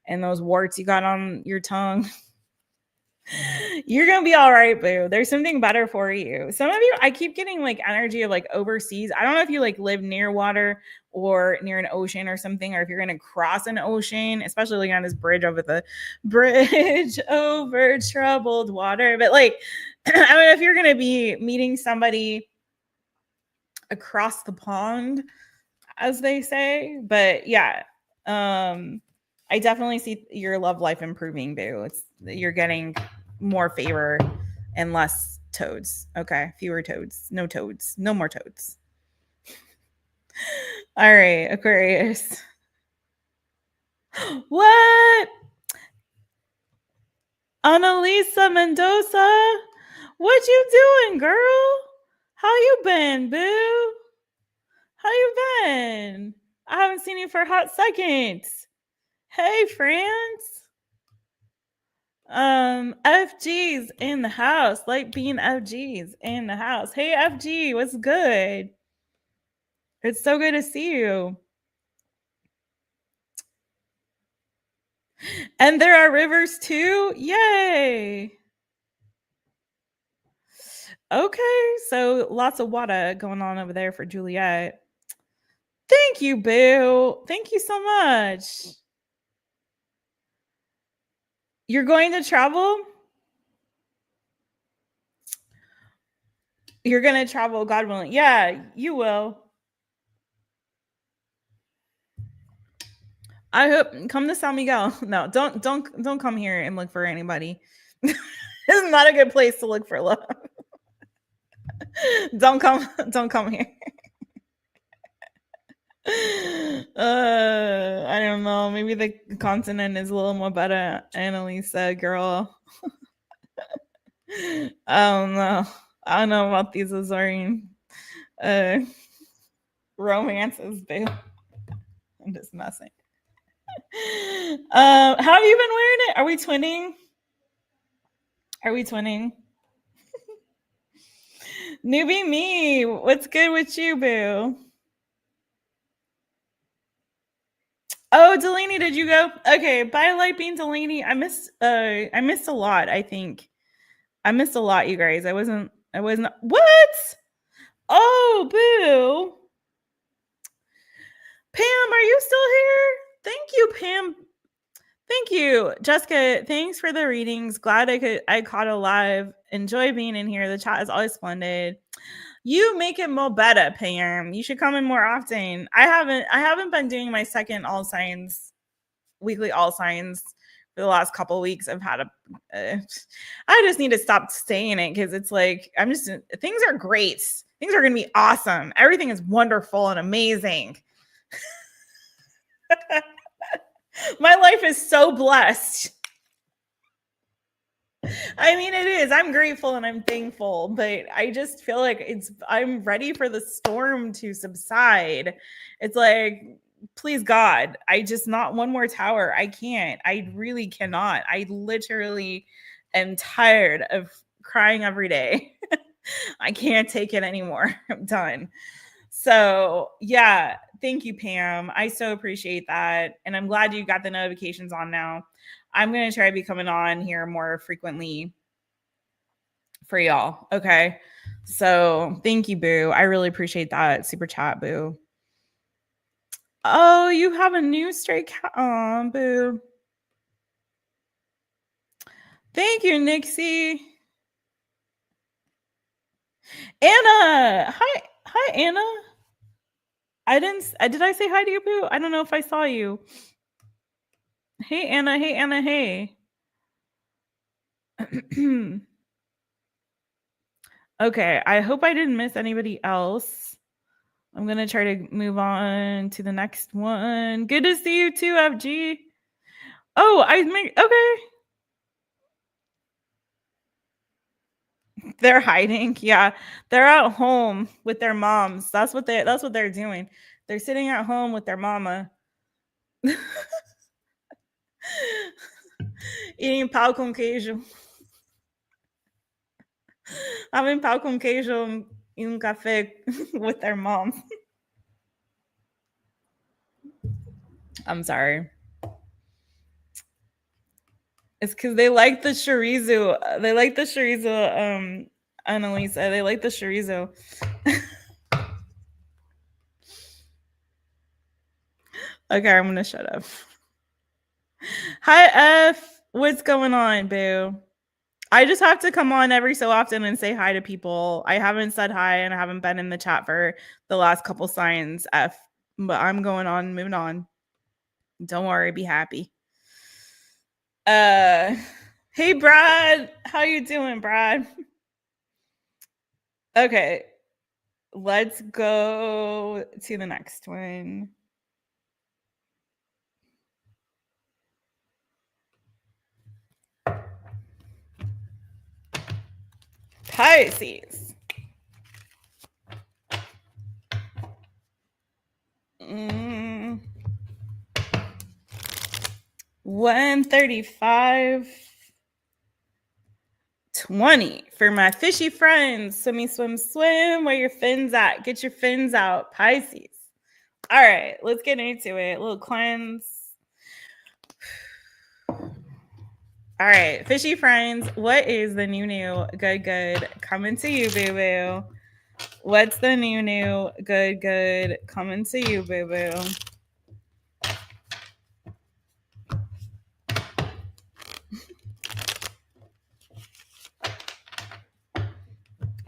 and those warts you got on your tongue. You're gonna be all right, boo. There's something better for you. Some of you, I keep getting like energy of like overseas. I don't know if you like live near water or near an ocean or something, or if you're gonna cross an ocean, especially like on this bridge over the bridge over troubled water. But like, I don't know if you're gonna be meeting somebody across the pond, as they say. But yeah, I definitely see your love life improving, boo. You're getting more favor and less toads. Okay, fewer toads. No toads. No more toads. All right, Aquarius. What? Annalisa Mendoza? What you doing, girl? How you been, boo? How you been? I haven't seen you for a hot second. Hey, friends. FG's in the house. Like being FG's in the house. Hey, FG, what's good? It's so good to see you. And there are rivers too. Yay. Okay, so lots of water going on over there for Juliet. Thank you, Boo. Thank you so much. You're going to travel? You're going to travel, God willing. Yeah, you will. I hope come to San Miguel. No, don't come here and look for anybody. It's not a good place to look for love. don't come here. I don't know. Maybe the continent is a little more better, Annalisa, girl. I don't know. I don't know about these Azorian romances, babe. I'm just messing. How have you been wearing it? Are we twinning? Are we twinning? Newbie me. What's good with you, boo? Oh, Delaney, did you go? Okay, bye, Light Bean Delaney. I missed a lot, I think. I missed a lot, you guys. I wasn't what? Oh, boo. Pam, are you still here? Thank you, Pam. Thank you, Jessica. Thanks for the readings. Glad I caught a live. Enjoy being in here. The chat is always splendid. You make it more better, Pam. You should come in more often. I haven't been doing my second all signs weekly all signs for the last couple of weeks. I've had I just need to stop saying it because it's like things are great. Things are gonna be awesome. Everything is wonderful and amazing. My life is so blessed. I mean, it is. I'm grateful and I'm thankful, but I just feel like I'm ready for the storm to subside. It's like, please God, I just not one more tower. I can't. I really cannot. I literally am tired of crying every day. I can't take it anymore. I'm done. So yeah, thank you, Pam. I so appreciate that. And I'm glad you got the notifications on now. I'm going to try to be coming on here more frequently for y'all. Okay. So thank you, Boo. I really appreciate that super chat, Boo. Oh, you have a new stray cat. Oh, Boo. Thank you, Nixie. Anna. Hi, Anna. Did I say hi to you, Boo? I don't know if I saw you. Hey, Anna. Hey, Anna. Hey. Okay. I hope I didn't miss anybody else. I'm going to try to move on to the next one. Good to see you too, FG. Oh, okay. They're hiding. Yeah. They're at home with their moms. That's what they're doing. They're sitting at home with their mama. Eating pau com queijo. Having pão com queijo y un café with their mom. I'm sorry. It's because they like the chorizo. They like the chorizo, Annalisa. They like the chorizo. Okay, I'm gonna shut up. Hi, F. What's going on, boo? I just have to come on every so often and say hi to people. I haven't said hi and I haven't been in the chat for the last couple signs, F. But I'm going on, moving on. Don't worry, be happy. Hey, Brad. How you doing, Brad? Okay, let's go to the next one. Pisces. 135. 20 for my fishy friends. Swimmy, swim, swim. Where your fins at? Get your fins out, Pisces. All right, let's get into it. A little cleanse. All right, fishy friends, what is the new good coming to you, boo boo? What's the new good coming to you, boo boo?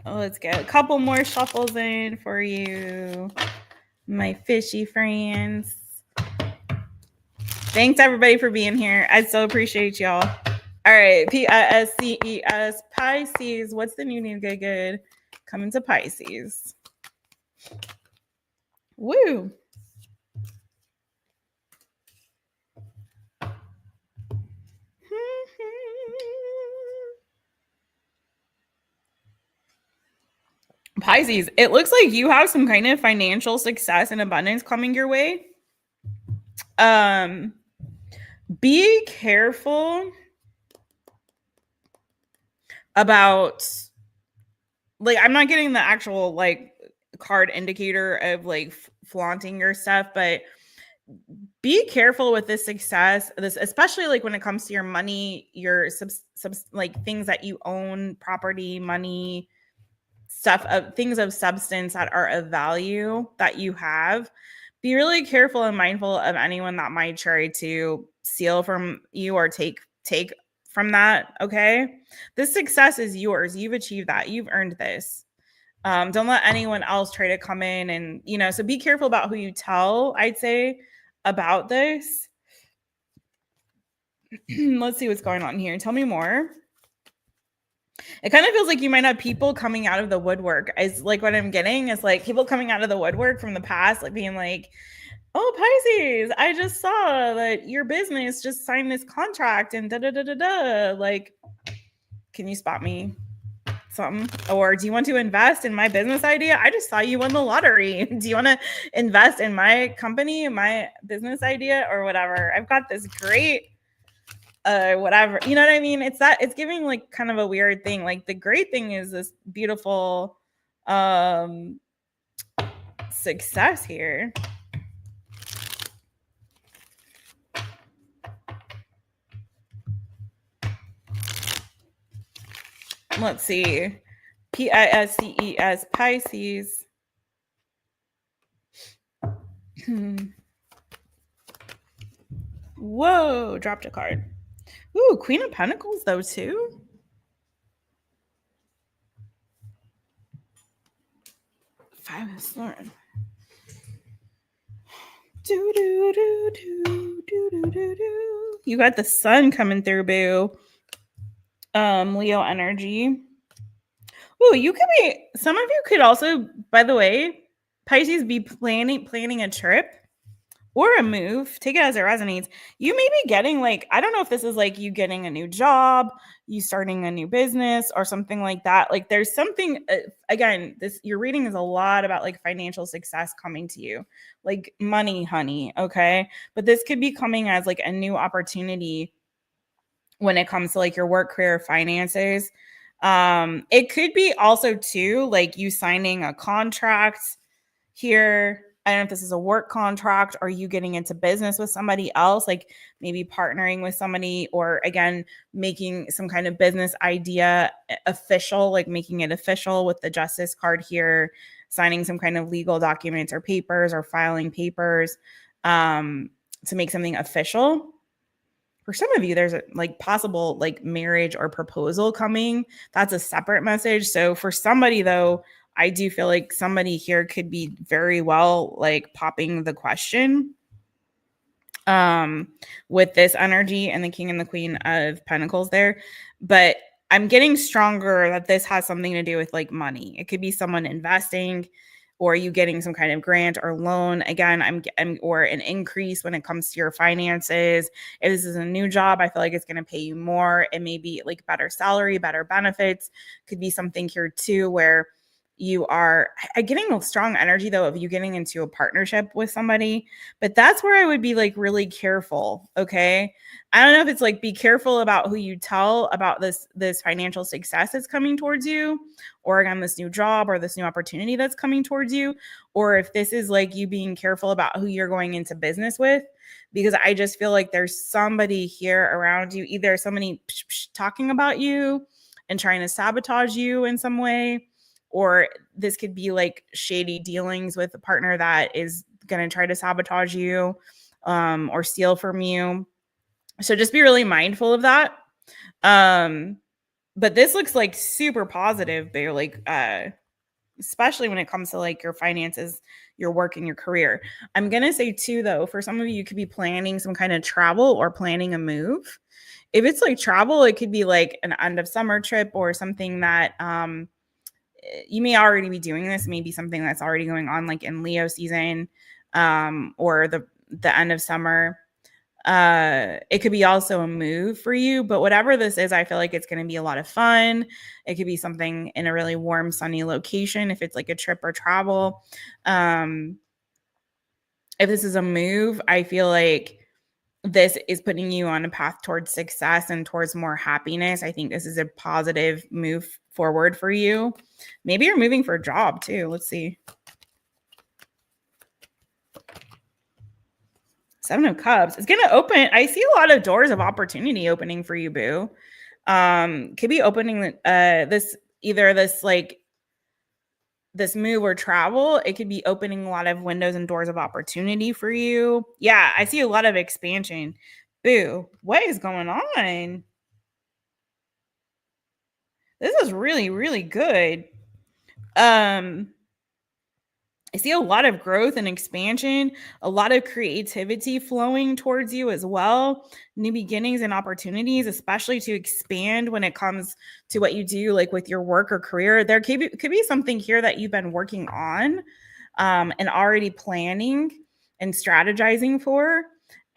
Let's get a couple more shuffles in for you, my fishy friends. Thanks everybody for being here. I so appreciate y'all. All right, PISCES, Pisces. What's the new good coming to Pisces? Woo. Pisces, it looks like you have some kind of financial success and abundance coming your way. Be careful about, like, I'm not getting the actual like card indicator of like flaunting your stuff, but be careful with this success, this especially like when it comes to your money, your like things that you own, property, money, stuff of things of substance that are of value that you have. Be really careful and mindful of anyone that might try to steal from you or take from that. Okay, this success is yours. You've achieved that. You've earned this. Don't let anyone else try to come in and, you know, so be careful about who you tell, I'd say, about this. Let's see what's going on here. Tell me more. It kind of feels like you might have people coming out of the woodwork. Is like what I'm getting is like people coming out of the woodwork from the past, like being like, oh, Pisces, I just saw that your business just signed this contract and da da da da da. Like, can you spot me something? Or do you want to invest in my business idea? I just saw you won the lottery. Do you want to invest in my company, my business idea, or whatever? I've got this great whatever, you know what I mean? It's that it's giving like kind of a weird thing. Like the great thing is this beautiful success here. Let's see. PISCES, Pisces. Whoa, dropped a card. Ooh, Queen of Pentacles though too. Five of Swords. You got the sun coming through, boo. Leo energy. Ooh, you could be, some of you could also, by the way, Pisces, be planning a trip or a move. Take it as it resonates. You may be getting like, I don't know if this is like you getting a new job, you starting a new business or something like that. Like there's something, again, your reading is a lot about like financial success coming to you, like money, honey. Okay. But this could be coming as like a new opportunity when it comes to like your work, career, finances. It could be also too like you signing a contract here. I don't know if this is a work contract or you getting into business with somebody else, like maybe partnering with somebody, or again, making some kind of business idea official, like making it official with the justice card here, signing some kind of legal documents or papers or filing papers to make something official. For some of you, there's a like possible like marriage or proposal coming. That's a separate message. So for somebody though, I do feel like somebody here could be very well like popping the question with this energy and the king and the queen of pentacles there. But I'm getting stronger that this has something to do with like money. It could be someone investing or you getting some kind of grant or loan. Again, I'm or an increase when it comes to your finances. If this is a new job, I feel like it's going to pay you more. It may be like better salary, better benefits. Could be something here too where you are getting a strong energy though of you getting into a partnership with somebody, but that's where I would be like really careful. Okay, I don't know if it's like be careful about who you tell about this financial success that's coming towards you, or again this new job or this new opportunity that's coming towards you, or if this is like you being careful about who you're going into business with, because I just feel like there's somebody here around you, either somebody talking about you and trying to sabotage you in some way, or this could be like shady dealings with a partner that is going to try to sabotage you or steal from you. So just be really mindful of that. But this looks like super positive, but like especially when it comes to like your finances, your work, and your career. I'm going to say too, though, for some of you, you could be planning some kind of travel or planning a move. If it's like travel, it could be like an end of summer trip or something that you may already be doing this, maybe something that's already going on like in Leo season or the end of summer. It could be also a move for you, but whatever this is, I feel like it's going to be a lot of fun. It could be something in a really warm, sunny location if it's like a trip or travel. If this is a move, I feel like this is putting you on a path towards success and towards more happiness. I think this is a positive move forward for you. Maybe you're moving for a job too. Let's see. Seven of Cups. It's going to open. I see a lot of doors of opportunity opening for you, boo. Could be opening this either this like this move or travel. It could be opening a lot of windows and doors of opportunity for you. Yeah, I see a lot of expansion. Boo, what is going on? This is really, really good. I see a lot of growth and expansion, a lot of creativity flowing towards you as well. New beginnings and opportunities, especially to expand when it comes to what you do, like with your work or career. There could be something here that you've been working on and already planning and strategizing for.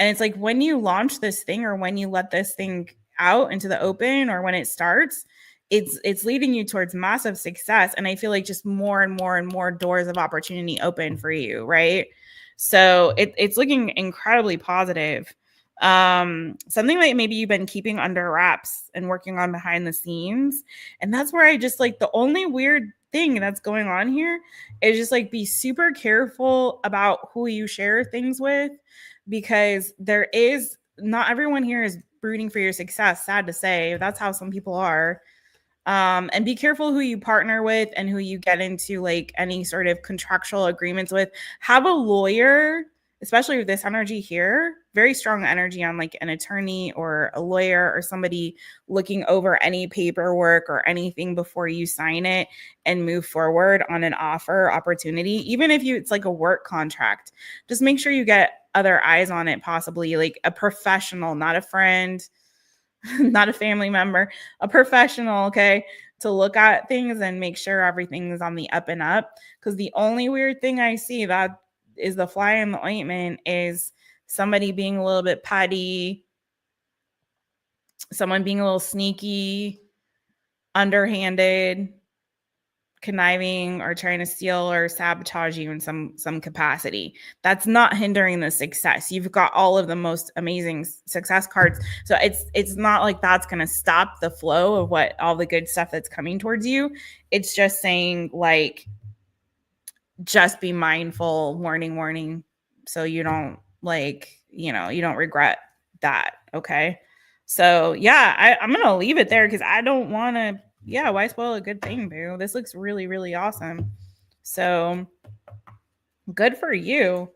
And it's like when you launch this thing or when you let this thing out into the open or when it starts, it's leading you towards massive success. And I feel like just more and more and more doors of opportunity open for you, right? So it's looking incredibly positive. Something that maybe you've been keeping under wraps and working on behind the scenes. And that's where I just like the only weird thing that's going on here is just like be super careful about who you share things with, because there is not everyone here is rooting for your success. Sad to say, that's how some people are. And be careful who you partner with and who you get into like any sort of contractual agreements with. Have a lawyer, especially with this energy here, very strong energy on like an attorney or a lawyer or somebody looking over any paperwork or anything before you sign it and move forward on an offer opportunity. Even if it's like a work contract, just make sure you get other eyes on it, possibly like a professional, not a friend, not a family member, a professional, okay, to look at things and make sure everything is on the up and up. Because the only weird thing I see that is the fly in the ointment is somebody being a little bit petty, someone being a little sneaky, underhanded, conniving or trying to steal or sabotage you in some capacity. That's not hindering the success. You've got all of the most amazing success cards. So it's not like that's going to stop the flow of what all the good stuff that's coming towards you. It's just saying, like, just be mindful, warning, so you don't, like, you don't regret that. Okay. So yeah, I'm gonna leave it there because I don't want to. Yeah, why spoil a good thing, boo? This looks really, really awesome. So good for you.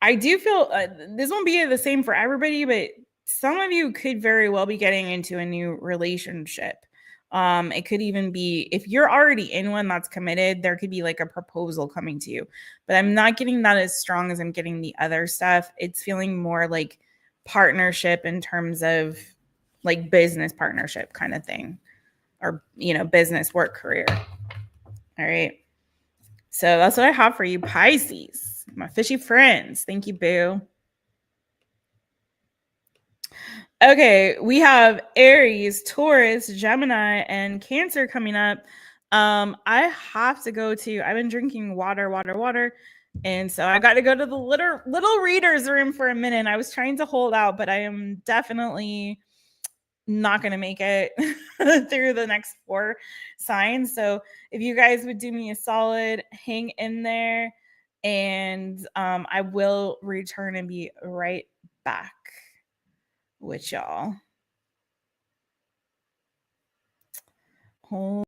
I do feel this won't be the same for everybody, but some of you could very well be getting into a new relationship. It could even be, if you're already in one that's committed, there could be like a proposal coming to you. But I'm not getting that as strong as I'm getting the other stuff. It's feeling more like partnership in terms of like business partnership kind of thing, or business, work, career. All right. So that's what I have for you, Pisces, my fishy friends. Thank you, boo. Okay, we have Aries, Taurus, Gemini, and Cancer coming up. I have to go to, I've been drinking water. And so I got to go to the little reader's room for a minute. I was trying to hold out, but I am definitely not going to make it through the next 4 signs. So if you guys would do me a solid, hang in there, and I will return and be right back with y'all. Hold.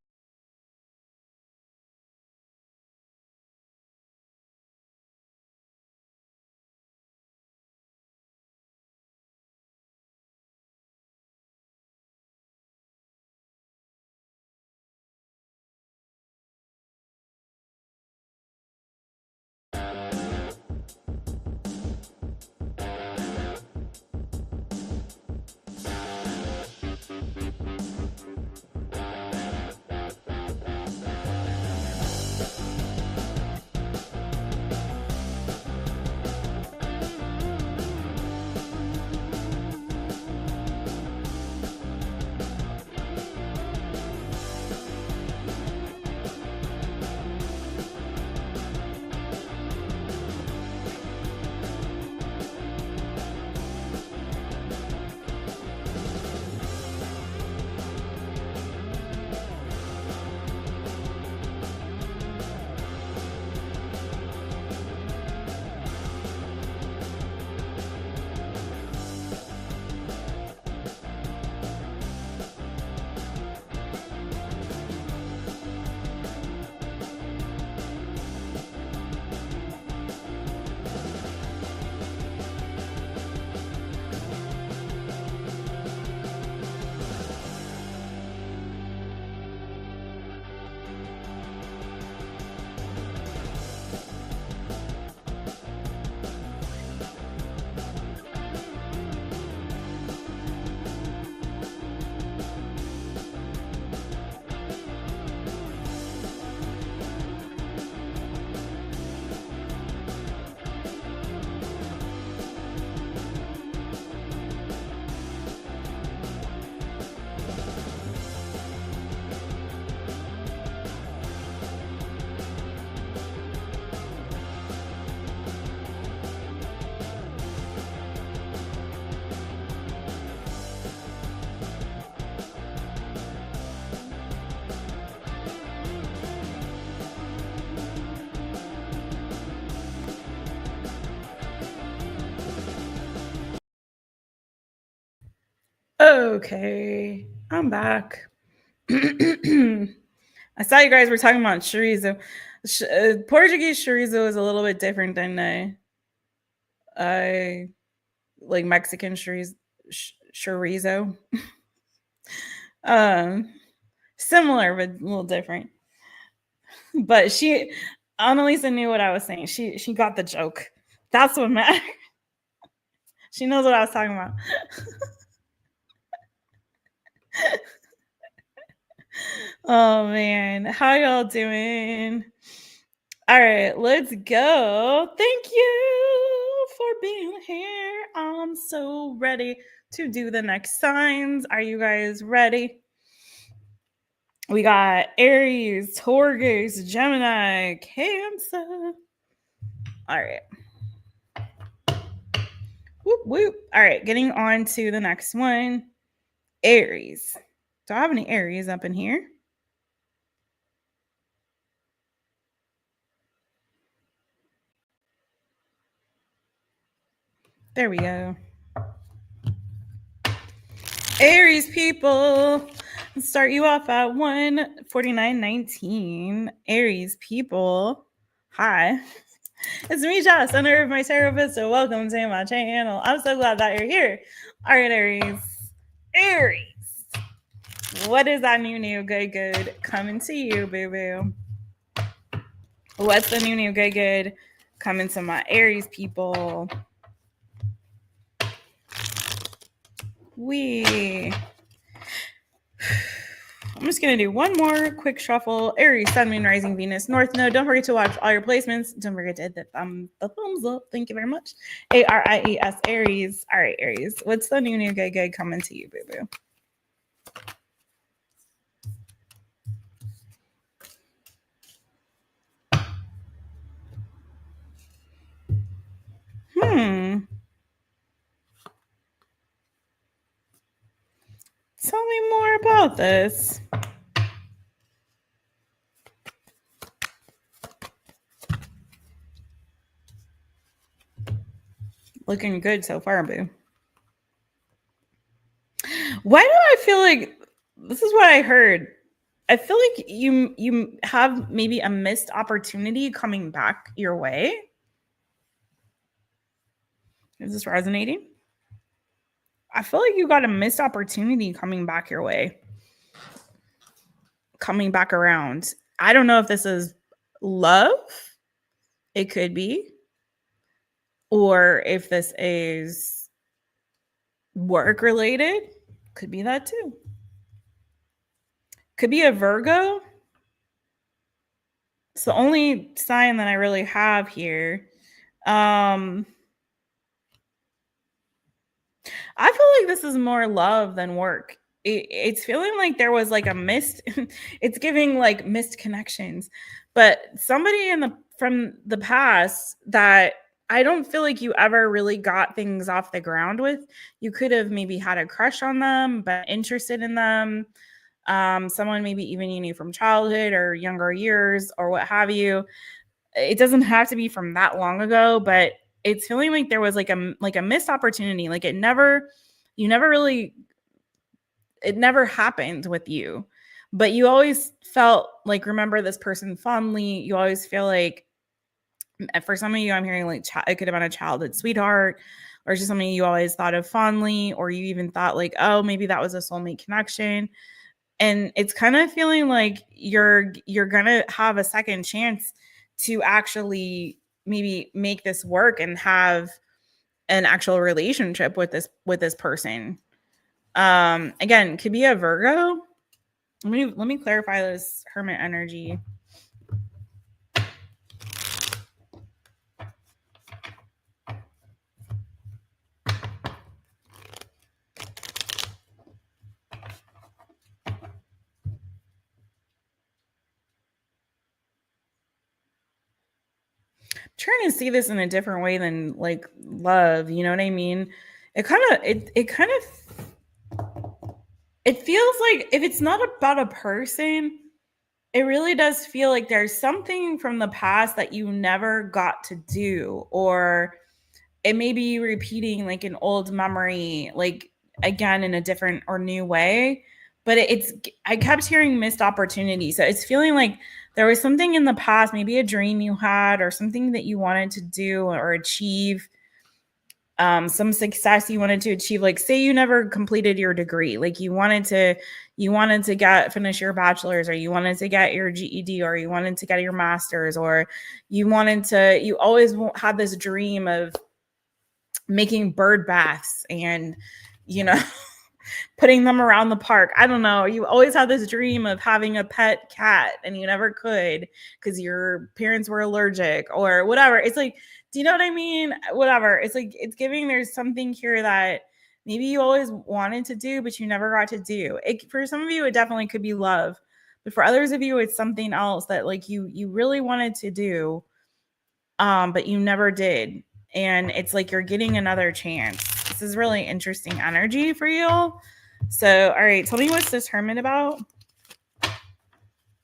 Okay, I'm back. I saw you guys were talking about chorizo. Portuguese chorizo is a little bit different than like Mexican chorizo. Similar but a little different. But Annalisa knew what I was saying. She got the joke. That's what matters. She knows what I was talking about. Oh man, how y'all doing? All right, let's go. Thank you for being here. I'm so ready to do the next signs. Are you guys ready? We got Aries, Taurus, Gemini, Cancer. All right. Whoop, whoop. All right, getting on to the next one. Aries. Do I have any Aries up in here? There we go. Aries people. Let's start you off at 149.19. Aries people. Hi. It's me, Jess, owner of My Taropist, so welcome to my channel. I'm so glad that you're here. All right, Aries. Aries. What is that new good coming to you, boo-boo? What's the new good coming to my Aries people? I'm just going to do one more quick shuffle. Aries, Sun, Moon, Rising, Venus, North Node. Don't forget to watch all your placements. Don't forget to hit the thumbs up. Thank you very much. ARIES, Aries. All right, Aries. What's the new good coming to you, boo-boo? Tell me more about this. Looking good so far, boo. Why do I feel like this is what I heard? I feel like you have maybe a missed opportunity coming back your way. Is this resonating? I feel like you got a missed opportunity coming back your way. Coming back around. I don't know if this is love. It could be. Or if this is work related. Could be that too. Could be a Virgo. It's the only sign that I really have here. I feel like this is more love than work. It's feeling like there was like a missed, it's giving like missed connections, but somebody from the past that I don't feel like you ever really got things off the ground with. You could have maybe had a crush on them, but interested in them. Someone maybe even you knew from childhood or younger years or what have you. It doesn't have to be from that long ago, but it's feeling like there was like a missed opportunity. Like it never happened with you, but you always felt like, remember this person fondly. You always feel like, for some of you, I'm hearing like it could have been a childhood sweetheart or just something you always thought of fondly, or you even thought like, oh, maybe that was a soulmate connection. And it's kind of feeling like you're going to have a second chance to actually maybe make this work and have an actual relationship with this person. Again, could be a Virgo. Let me clarify this Hermit energy. Trying to see this in a different way than like love, you know what I mean? It feels like if it's not about a person, it really does feel like there's something from the past that you never got to do, or it may be repeating like an old memory, like again in a different or new way. But I kept hearing missed opportunity. So it's feeling like there was something in the past, maybe a dream you had or something that you wanted to do or achieve, some success you wanted to achieve. Like say you never completed your degree, like you wanted to finish your bachelor's, or you wanted to get your GED, or you wanted to get your master's, or you always had this dream of making bird baths and putting them around the park. I don't know. You always had this dream of having a pet cat and you never could because your parents were allergic or whatever. It's like, do you know what I mean? Whatever. It's like, it's giving, there's something here that maybe you always wanted to do, but you never got to do. For some of you, it definitely could be love, But for others of you, it's something else that like you really wanted to do, but you never did. And it's like you're getting another chance. This is really interesting energy for you. So, all right, tell me what's this Hermit about?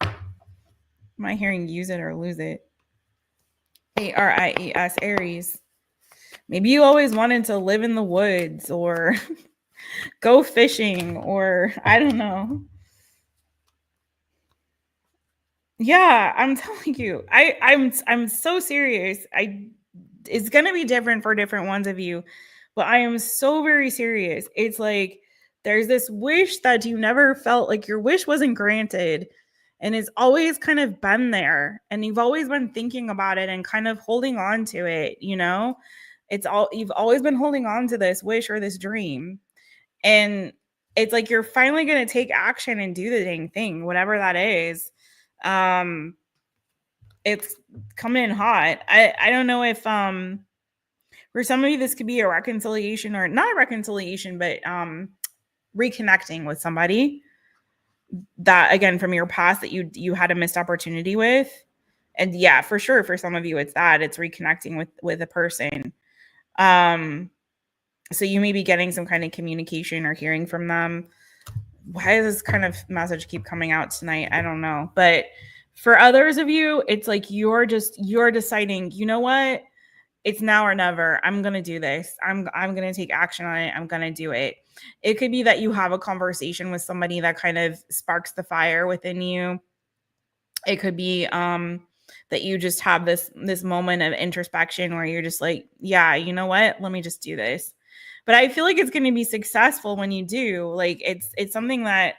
Am I hearing use it or lose it? ARIES, Aries. Maybe you always wanted to live in the woods or go fishing, or I don't know. Yeah, I'm telling you. I'm so serious. It's going to be different for different ones of you, but I am so very serious. It's like there's this wish that you never felt, like your wish wasn't granted, and it's always kind of been there, and you've always been thinking about it and kind of holding on to it, you know? You've always been holding on to this wish or this dream. And it's like you're finally going to take action and do the dang thing, whatever that is. It's coming in hot. I don't know if for some of you this could be a reconciliation, or not a reconciliation, but reconnecting with somebody that, again, from your past that you had a missed opportunity with. And yeah, for sure, for some of you it's reconnecting with a person. So you may be getting some kind of communication or hearing from them. Why does this kind of message keep coming out tonight? I don't know. But for others of you, it's like you're deciding, you know what? It's now or never. I'm going to do this. I'm going to take action on it. I'm going to do it. It could be that you have a conversation with somebody that kind of sparks the fire within you. It could be that you just have this moment of introspection where you're just like, yeah, you know what? Let me just do this. But I feel like it's going to be successful when you do. Like it's something that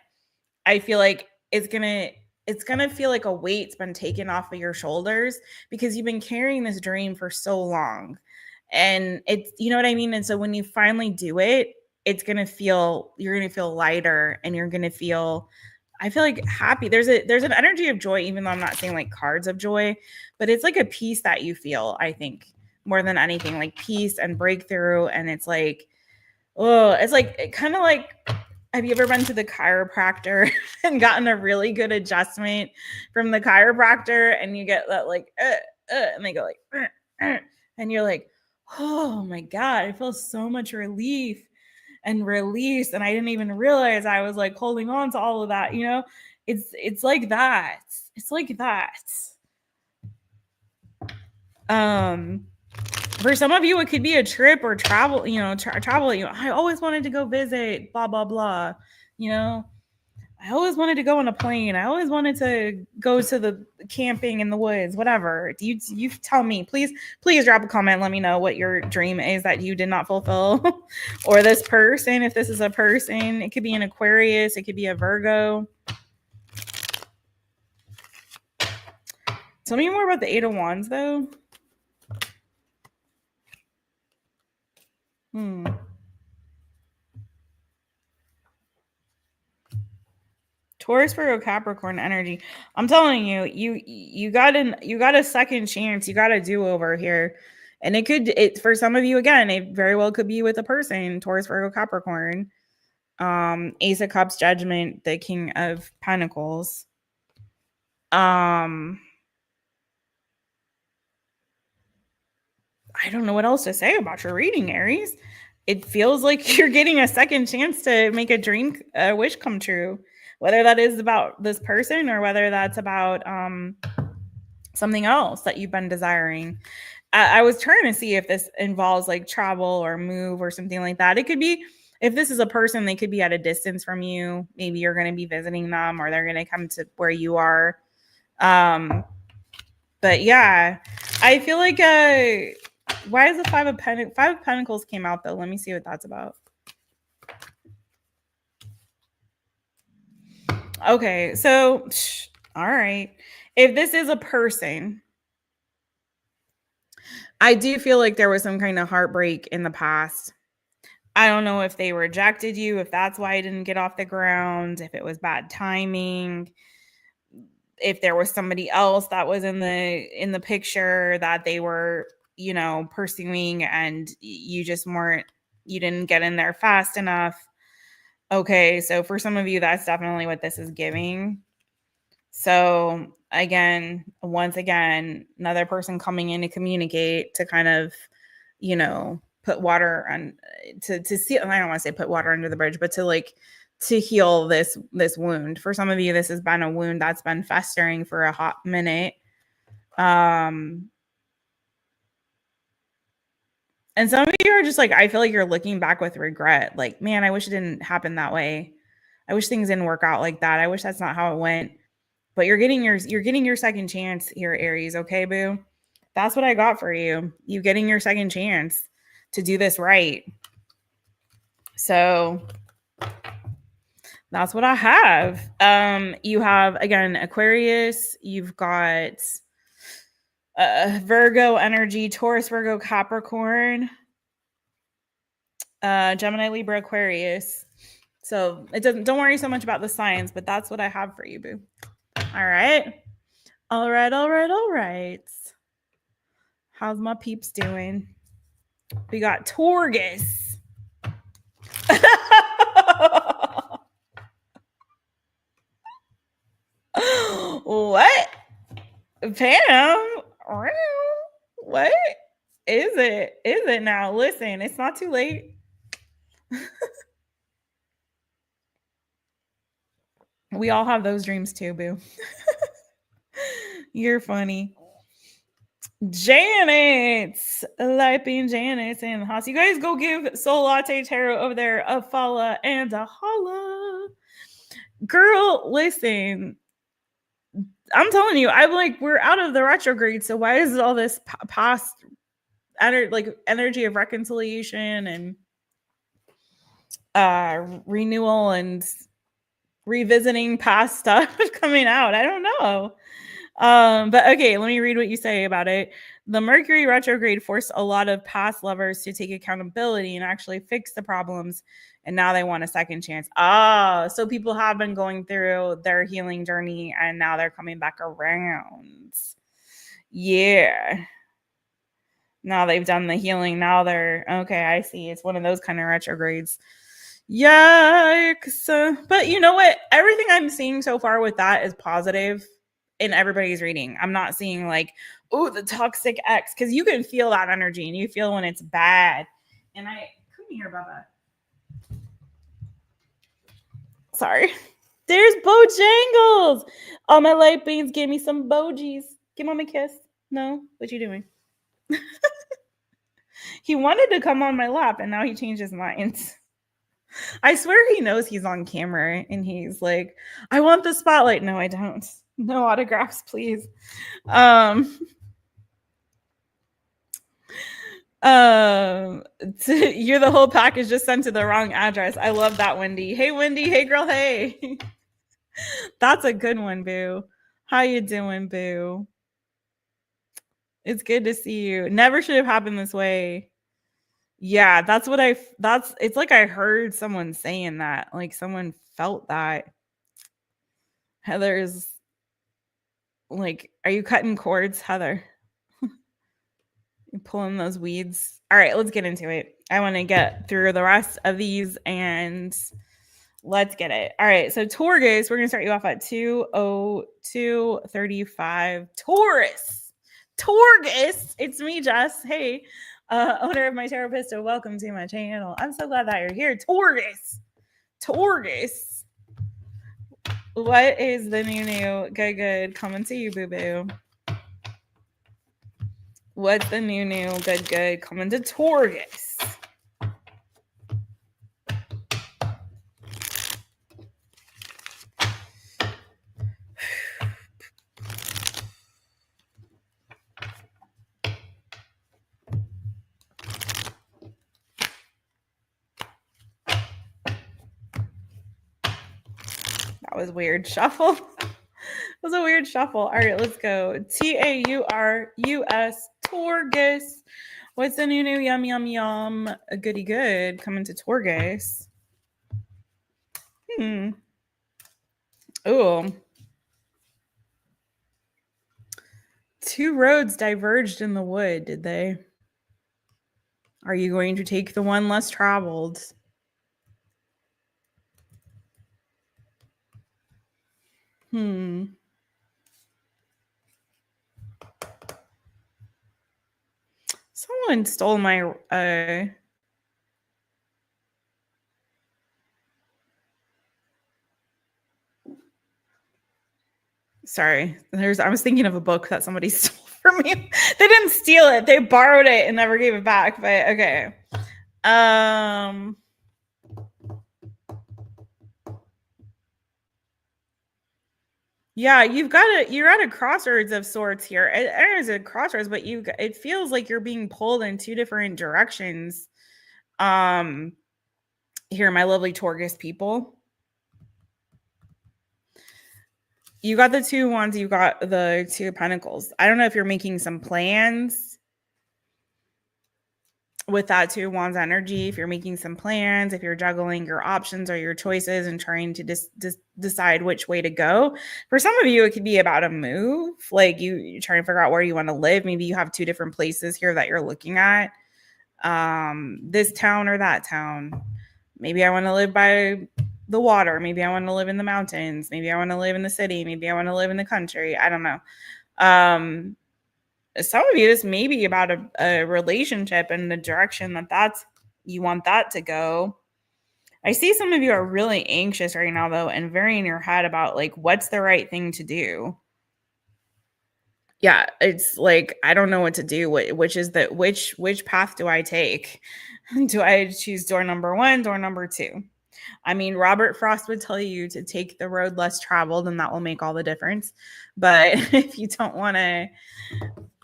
I feel like it's going to feel like a weight's been taken off of your shoulders, because you've been carrying this dream for so long. And it's, you know what I mean? And so when you finally do it, you're going to feel lighter, and you're going to feel, I feel like, happy. There's an energy of joy, even though I'm not saying like cards of joy, but it's like a peace that you feel, I think, more than anything, like peace and breakthrough. And it's like, oh, it's like kind of like, have you ever been to the chiropractor and gotten a really good adjustment from the chiropractor, and you get that like, and they go like, and you're like, oh my God, I feel so much relief and release. And I didn't even realize I was like holding on to all of that, you know? It's like that. It's like that. For some of you, it could be a trip or travel, travel. I always wanted to go visit, blah, blah, blah. I always wanted to go on a plane. I always wanted to go to the camping in the woods, whatever. You tell me, please drop a comment. Let me know what your dream is that you did not fulfill. Or this person, if this is a person, it could be an Aquarius. It could be a Virgo. Tell me more about the Eight of Wands, though. Taurus, Virgo, Capricorn energy. I'm telling you, you got a second chance. You got a do-over here. And for some of you, again, it very well could be with a person, Taurus, Virgo, Capricorn. Ace of Cups, Judgment, the King of Pentacles. I don't know what else to say about your reading, Aries. It feels like you're getting a second chance to make a wish come true, whether that is about this person or whether that's about something else that you've been desiring. I was trying to see if this involves like travel or move or something like that. It could be, if this is a person, they could be at a distance from you. Maybe you're going to be visiting them, or they're going to come to where you are. But yeah, I feel like why is the Five of Pentacles came out, though? Let me see what that's about. Okay, so, all right. If this is a person, I do feel like there was some kind of heartbreak in the past. I don't know if they rejected you, if that's why it didn't get off the ground, if it was bad timing, if there was somebody else that was in the picture that they were, pursuing, and you didn't get in there fast enough. Okay, so for some of you, that's definitely what this is giving. So again, once again, another person coming in to communicate, to kind of, you know, put water on, to see, I don't want to say put water under the bridge, but to like, to heal this wound. For some of you, this has been a wound that's been festering for a hot minute. And some of you are just like, I feel like you're looking back with regret. Like, man, I wish it didn't happen that way. I wish things didn't work out like that. I wish that's not how it went. But you're getting your second chance here, Aries. Okay, boo. That's what I got for you. You getting your second chance to do this right. So that's what I have. You have, again, Aquarius. You've got Virgo energy, Taurus, Virgo, Capricorn, Gemini, Libra, Aquarius. So don't worry so much about the signs, but that's what I have for you, boo. All right. All right. How's my peeps doing? We got Taurus. What? Pam? What is it? Is it now? Listen, it's not too late. We all have those dreams too, boo. You're funny. Janet, Light Being Janet in the house. You guys go give Soul Latte Tarot over there a follow and a holla. Girl, listen. I'm telling you, I'm like, we're out of the retrograde. So why is all this past energy of reconciliation and renewal and revisiting past stuff coming out? I don't know. But okay, let me read what you say about it. The Mercury retrograde forced a lot of past lovers to take accountability and actually fix the problems. And now they want a second chance. So people have been going through their healing journey and now they're coming back around. Yeah. Now they've done the healing. Now they're okay. I see. It's one of those kind of retrogrades. Yikes. But you know what? Everything I'm seeing so far with that is positive in everybody's reading. I'm not seeing like, oh, the toxic ex, because you can feel that energy and you feel when it's bad. And come here, Bubba. Sorry. There's Bojangles. All my light beans gave me some bojies. Give mom a kiss. No? What you doing? He wanted to come on my lap and now he changed his mind. I swear he knows he's on camera and he's like, I want the spotlight. No, I don't. No autographs, please. You're the whole package just sent to the wrong address. I love that, Wendy. Hey, Wendy. Hey, girl. Hey. That's a good one, boo. How you doing, boo? It's good to see you. Never should have happened this way. Yeah, it's like I heard someone saying that. Like someone felt that. Heather's like, are you cutting cords, Heather? You pulling those weeds. All right, let's get into it. I want to get through the rest of these and let's get it. All right, so Taurus, we're going to start you off at 20235. Taurus, it's me, Jess. Hey, owner of My Taropist, so welcome to my channel. I'm so glad that you're here. Taurus. What is the new good coming to you, boo-boo? What's the new good coming to Taurus? That was weird shuffle. That was a weird shuffle. All right, let's go. Taurus, Taurus. What's the new yum a goody good coming to Taurus? Oh. Two roads diverged in the wood, did they? Are you going to take the one less traveled? Someone stole my sorry. I was thinking of a book that somebody stole from me. They didn't steal it. They borrowed it and never gave it back. But okay. Yeah, you're at a crossroads of sorts here. It is a crossroads, but it feels like you're being pulled in two different directions. Here, my lovely Taurus people. You got the two wands, you got the two of pentacles. I don't know if you're making some plans with that two of wands energy, if you're making some plans, if you're juggling your options or your choices and trying to decide which way to go. For some of you, it could be about a move, like you're trying to figure out where you want to live. Maybe you have two different places here that you're looking at, this town or that town. Maybe I want to live by the water. Maybe I want to live in the mountains. Maybe I want to live in the city. Maybe I want to live in the country. I don't know. Some of you, this may be about a relationship and the direction that's you want that to go. I see some of you are really anxious right now, though, and very in your head about like what's the right thing to do. Yeah, it's like I don't know what to do. Which path do I take? Do I choose door number 1, door number 2? I mean, Robert Frost would tell you to take the road less traveled, and that will make all the difference. But if you don't want to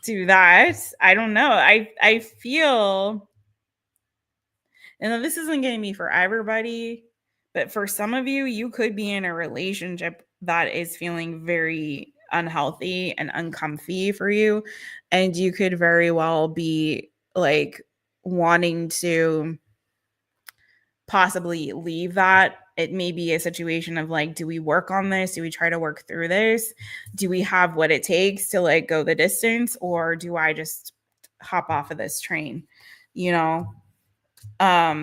do that, I don't know. I feel, and this isn't going to be for everybody, but for some of you, you could be in a relationship that is feeling very unhealthy and uncomfy for you, and you could very well be like wanting to possibly leave that. It may be a situation of like, do we work on this? Do we try to work through this? Do we have what it takes to like go the distance, or do I just hop off of this train? You know,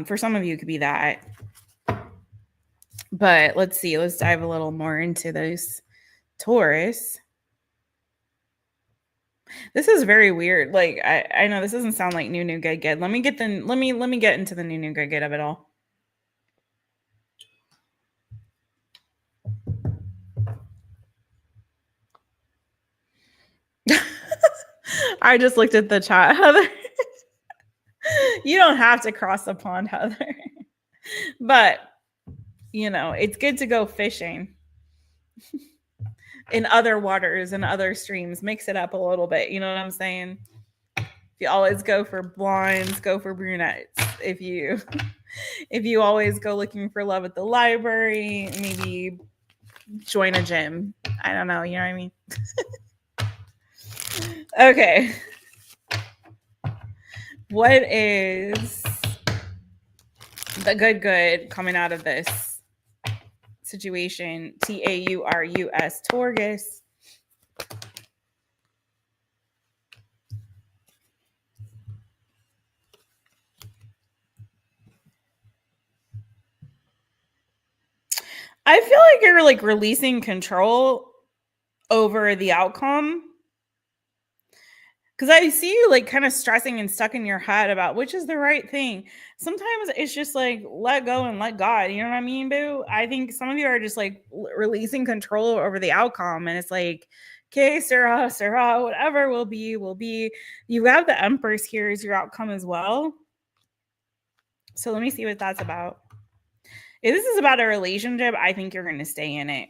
for some of you, it could be that. But let's see. Let's dive a little more into this Taurus. This is very weird. Like I know this doesn't sound like new good. Let me get into the new good of it all. I just looked at the chat, Heather. You don't have to cross the pond, Heather. But, you know, it's good to go fishing in other waters and other streams. Mix it up a little bit. You know what I'm saying? If you always go for blondes, go for brunettes. If you always go looking for love at the library, maybe join a gym. I don't know. You know what I mean? Okay. What is the good coming out of this situation? TAURUS, Taurus. I feel like you're like releasing control over the outcome. Because I see you like kind of stressing and stuck in your head about which is the right thing. Sometimes it's just like let go and let God. You know what I mean, boo? I think some of you are just like releasing control over the outcome. And it's like, okay, Sarah, whatever will be, will be. You have the Empress here as your outcome as well. So let me see what that's about. If this is about a relationship, I think you're going to stay in it.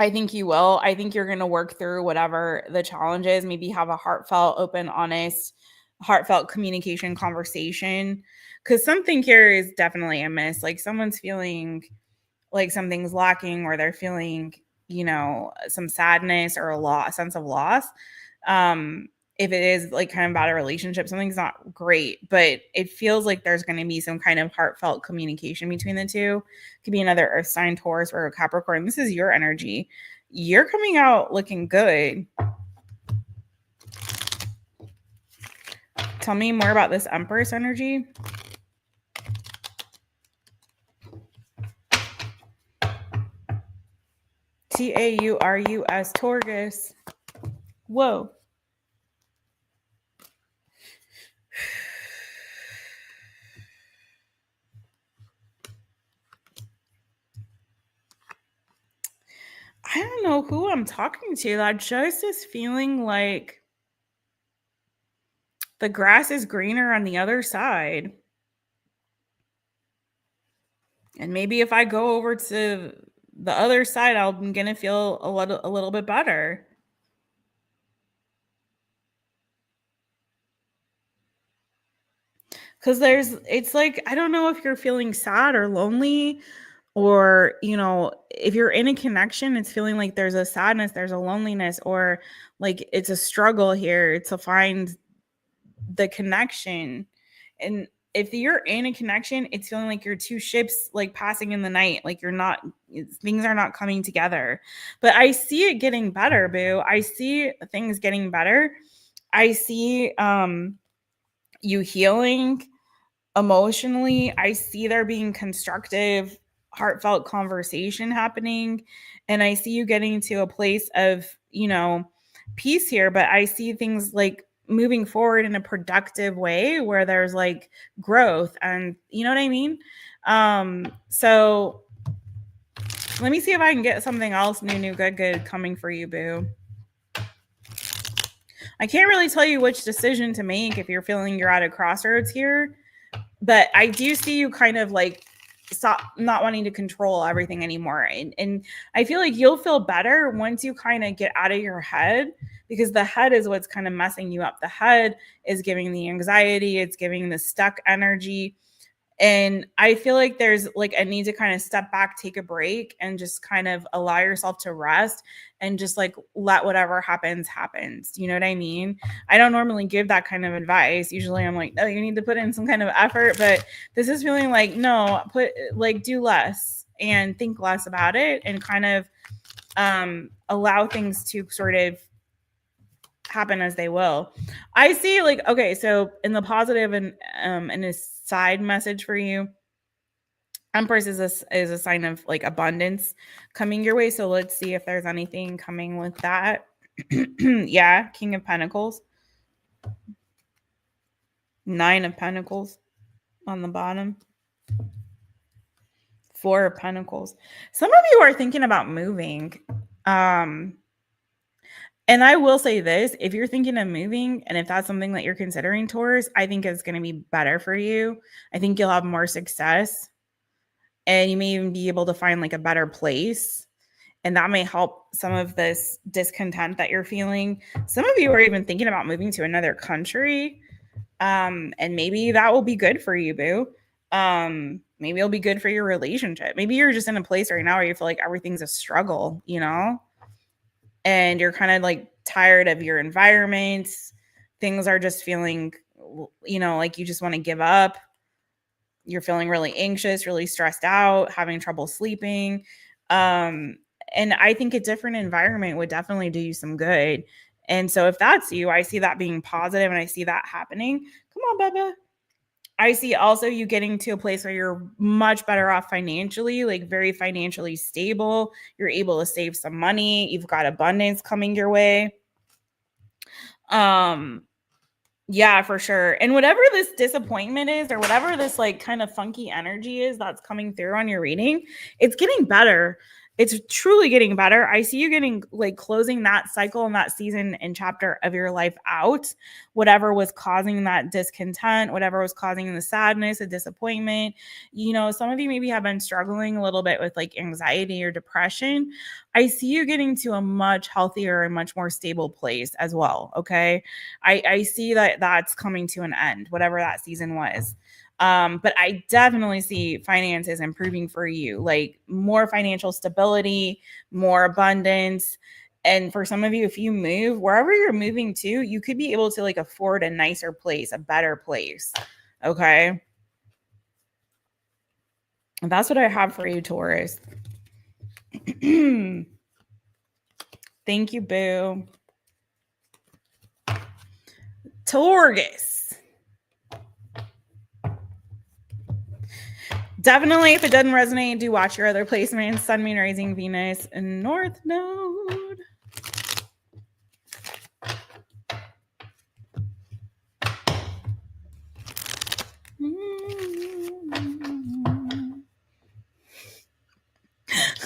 I think you will. I think you're going to work through whatever the challenge is. Maybe have a heartfelt, open, honest, heartfelt communication conversation. Because something here is definitely amiss. Like someone's feeling like something's lacking, or they're feeling, you know, some sadness or a sense of loss. If it is like kind of about a relationship, something's not great, but it feels like there's going to be some kind of heartfelt communication between the two. Could be another earth sign, Taurus or Capricorn. This is your energy. You're coming out looking good. Tell me more about this Empress energy. TAURUS, Taurus. Whoa. I don't know who I'm talking to. That just is feeling like the grass is greener on the other side. And maybe if I go over to the other side, I'm going to feel a little bit better. Cuz it's like I don't know if you're feeling sad or lonely, or if you're in a connection, it's feeling like there's a sadness, there's a loneliness, or like it's a struggle here to find the connection. And if you're in a connection, it's feeling like you're two ships like passing in the night, like you're not, things are not coming together. But I see it getting better, boo. I see things getting better. I see you healing emotionally. I see there being constructive, heartfelt conversation happening, and I see you getting to a place of peace here. But I see things like moving forward in a productive way where there's like growth, and you know what I mean. So let me see if I can get something else new, good coming for you, boo. I can't really tell you which decision to make if you're feeling you're at a crossroads here, but I do see you kind of like stop not wanting to control everything anymore. And I feel like you'll feel better once you kind of get out of your head, because the head is what's kind of messing you up. The head is giving the anxiety, it's giving the stuck energy. And I feel like there's like a need to kind of step back, take a break, and just kind of allow yourself to rest and just like let whatever happens. You know what I mean? I don't normally give that kind of advice. Usually I'm like, no, you need to put in some kind of effort. But this is feeling like, no, do less and think less about it, and kind of allow things to sort of happen as they will. I see like, okay, so in the positive and a side message for you, Empress is a sign of like abundance coming your way. So let's see if there's anything coming with that. Yeah, King of Pentacles. 9 of Pentacles on the bottom. 4 of Pentacles. Some of you are thinking about moving. And I will say this, if you're thinking of moving and if that's something that you're considering, Taurus, I think it's going to be better for you. I think you'll have more success, and you may even be able to find like a better place. And that may help some of this discontent that you're feeling. Some of you are even thinking about moving to another country. And maybe that will be good for you, boo. Maybe it'll be good for your relationship. Maybe you're just in a place right now where you feel like everything's a struggle, and you're kind of like tired of your environment. Things are just feeling, like you just want to give up. You're feeling really anxious, really stressed out, having trouble sleeping. And I think a different environment would definitely do you some good. And so if that's you, I see that being positive, and I see that happening. Come on, Bubba. I see also you getting to a place where you're much better off financially, like very financially stable. You're able to save some money. You've got abundance coming your way. Yeah, for sure. And whatever this disappointment is, or whatever this like kind of funky energy is that's coming through on your reading, it's getting better. It's truly getting better. I see you getting like closing that cycle and that season and chapter of your life out. Whatever was causing that discontent, whatever was causing the sadness, the disappointment. Some of you maybe have been struggling a little bit with like anxiety or depression. I see you getting to a much healthier and much more stable place as well. Okay. I see that that's coming to an end, whatever that season was. But I definitely see finances improving for you, like more financial stability, more abundance. And for some of you, if you move wherever you're moving to, you could be able to like afford a nicer place, a better place. Okay. And that's what I have for you, Taurus. Thank you, boo. Taurus. Definitely, if it doesn't resonate, do watch your other placements. Sun, Moon, Rising, Venus, and North Node.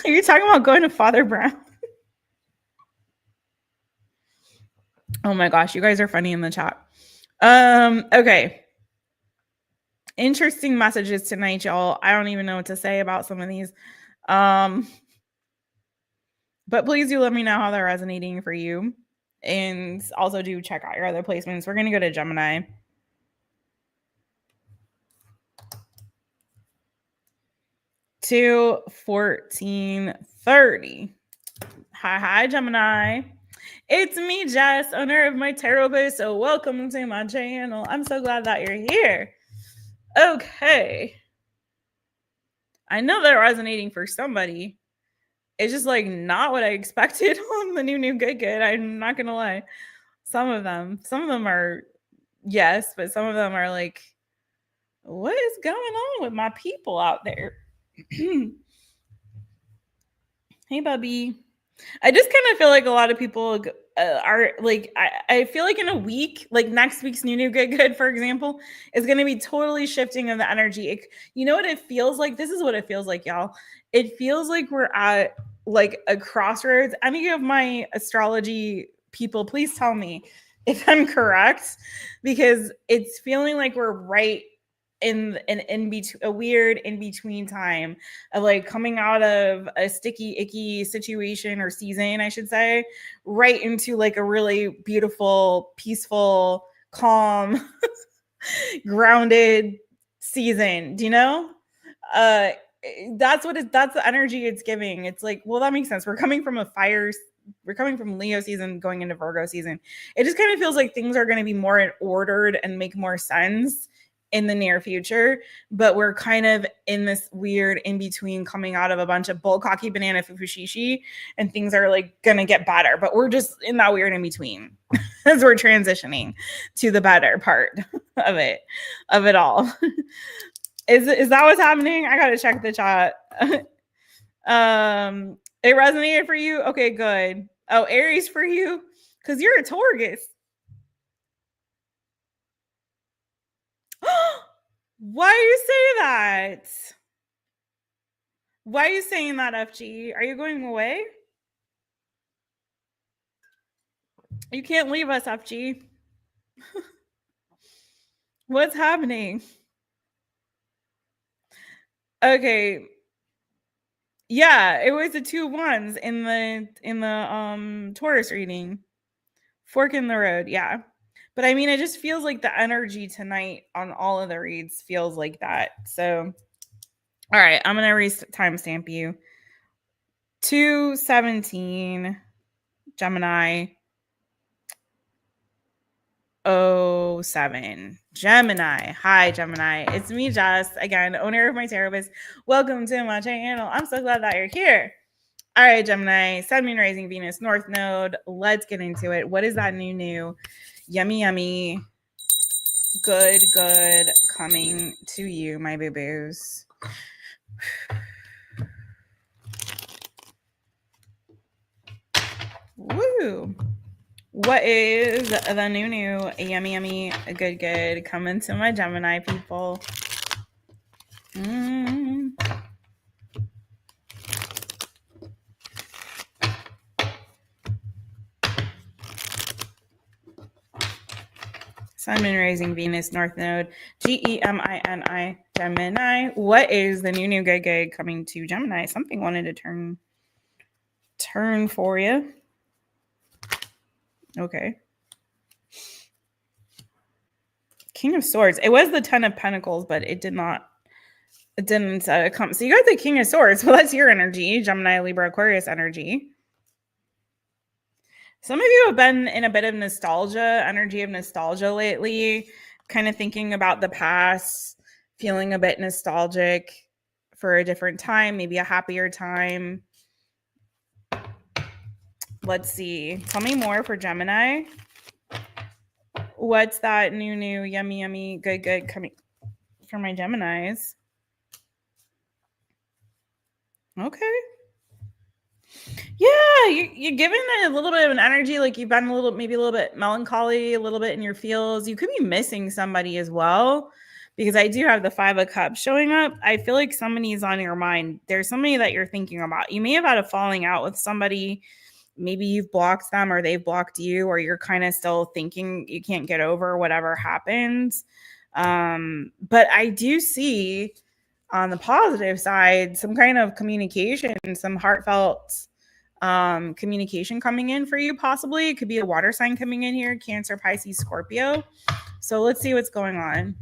Are you talking about going to Father Brown? Oh my gosh, you guys are funny in the chat. Okay. Interesting messages tonight, y'all. I don't even know what to say about some of these. But please do let me know how they're resonating for you. And also do check out your other placements. We're going to go to Gemini. To 1430. Hi, Gemini. It's me, Jess, owner of My Taropist. So welcome to my channel. I'm so glad that you're here. Okay. I know they're resonating for somebody. It's just like not what I expected on the new good. I'm not gonna lie. Some of them are yes, but some of them are like, what is going on with my people out there? Hey, Bubby. I just kind of feel like a lot of people are like, I feel like in a week, like next week's new good, for example, is going to be totally shifting of the energy. You know what it feels like? This is what it feels like, y'all. It feels like we're at like a crossroads. Any of my astrology people, please tell me if I'm correct, because it's feeling like we're right in between, a weird in between time of like coming out of a sticky icky situation or season, I should say, right into like a really beautiful, peaceful, calm, grounded season. Do you know? That's the energy it's giving. It's like, well, that makes sense. We're coming from Leo season going into Virgo season. It just kind of feels like things are going to be more ordered and make more sense in the near future, but we're kind of in this weird in between, coming out of a bunch of bullcocky banana fufushishi, and things are like gonna get better, but we're just in that weird in between as we're transitioning to the better part of it all. Is that what's happening? I gotta check the chat. It resonated for you? Okay, good. Oh, Aries for you? Because you're a Taurus. Why do you say that? Why are you saying that, FG? Are you going away? You can't leave us, FG. What's happening? Okay. Yeah, it was the 2 ones in the Taurus reading. Fork in the road, yeah. But I mean, it just feels like the energy tonight on all of the reads feels like that. So, all right, I'm going to timestamp you. 217 Gemini 07 Gemini. Hi, Gemini. It's me, Jess, again, owner of My Taropist. Welcome to my channel. I'm so glad that you're here. All right, Gemini, Sun, Moon, Rising, Venus, North Node. Let's get into it. What is that new? Yummy, good coming to you, my boo-boos? Woo! What is the new yummy, good coming to my Gemini people? Sun, Moon, Rising, Venus, North Node, Gemini, Gemini. What is the new good coming to Gemini? Something wanted to turn for you. Okay. King of Swords. It was the 10 of Pentacles, but it didn't come. So you got the King of Swords. Well, that's your energy, Gemini, Libra, Aquarius energy. Some of you have been in a bit of energy of nostalgia lately, kind of thinking about the past, feeling a bit nostalgic for a different time, maybe a happier time. Let's see. Tell me more for Gemini. What's that new, yummy, good coming for my Geminis? Okay. Yeah, you're giving it a little bit of an energy, like you've been maybe a little bit melancholy, a little bit in your feels. You could be missing somebody as well, because I do have the 5 of Cups showing up. I feel like somebody's on your mind. There's somebody that you're thinking about. You may have had a falling out with somebody maybe you've blocked them or they've blocked you, or you're kind of still thinking you can't get over whatever happened. But I do see on the positive side some kind of communication, some heartfelt communication coming in for you. Possibly it could be a water sign coming in here, Cancer, Pisces, Scorpio. So let's see what's going on.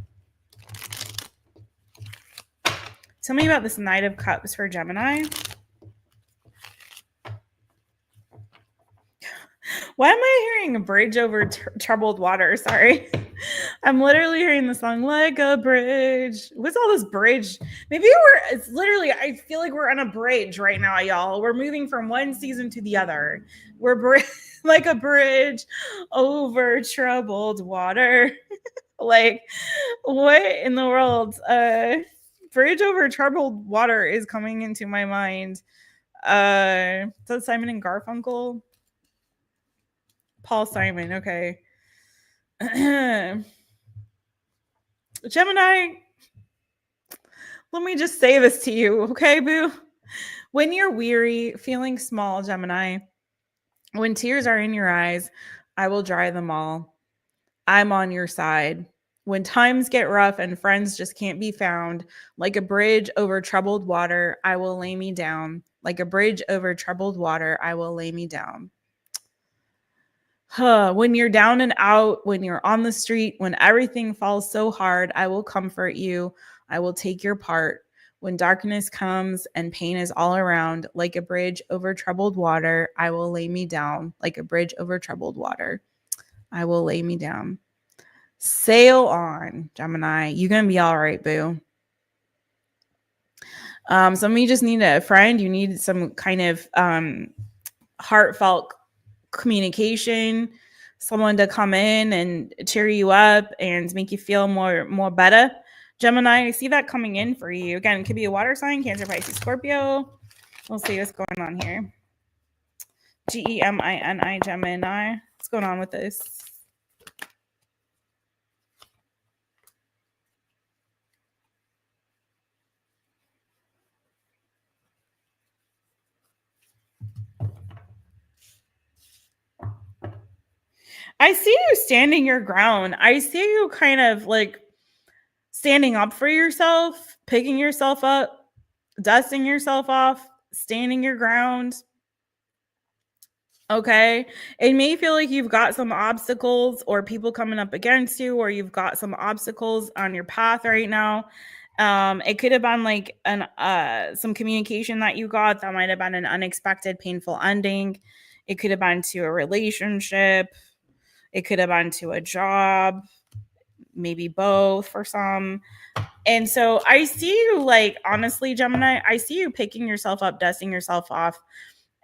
Tell me about this Knight of Cups for Gemini. Why am I hearing a bridge over troubled water? Sorry. I'm literally hearing the song like a bridge. What's all this bridge? Maybe it's literally, I feel like we're on a bridge right now, y'all. We're moving from one season to the other. We're like a bridge over troubled water. Like, what in the world? Bridge over troubled water is coming into my mind. So Simon and Garfunkel. Paul Simon, okay. Gemini, let me just say this to you, okay, boo? When you're weary, feeling small, Gemini, when tears are in your eyes, I will dry them all. I'm on your side. When times get rough and friends just can't be found, like a bridge over troubled water, I will lay me down. Like a bridge over troubled water, I will lay me down. When you're down and out, when you're on the street, when everything falls so hard, I will comfort you. I will take your part. When darkness comes and pain is all around, like a bridge over troubled water, I will lay me down. Like a bridge over troubled water, I will lay me down. Sail on, Gemini. You're going to be all right, boo. Some of you just need a friend. You need some kind of heartfelt communication, someone to come in and cheer you up and make you feel more better. Gemini, I see that coming in for you. Again, it could be a water sign, Cancer, Pisces, Scorpio. We'll see what's going on here. Gemini, Gemini. What's going on with this? I see you standing your ground. I see you kind of like standing up for yourself, picking yourself up, dusting yourself off, standing your ground. Okay. It may feel like you've got some obstacles or people coming up against you, or you've got some obstacles on your path right now. It could have been like some communication that you got that might have been an unexpected, painful ending. It could have been to a relationship. It could have been to a job, maybe both for some. And so I see you, like, honestly, Gemini, I see you picking yourself up, dusting yourself off,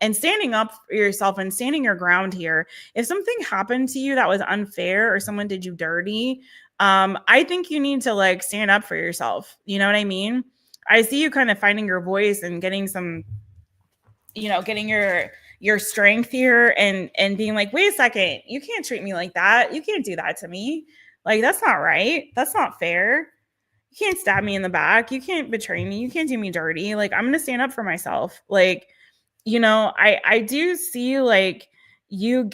and standing up for yourself and standing your ground here. If something happened to you that was unfair or someone did you dirty, I think you need to like stand up for yourself. You know what I mean? I see you kind of finding your voice and getting some, getting your strength here and being like, wait a second, you can't treat me like that. You can't do that to me. Like, that's not right. That's not fair. You can't stab me in the back. You can't betray me. You can't do me dirty. Like, I'm going to stand up for myself. Like, I do see like you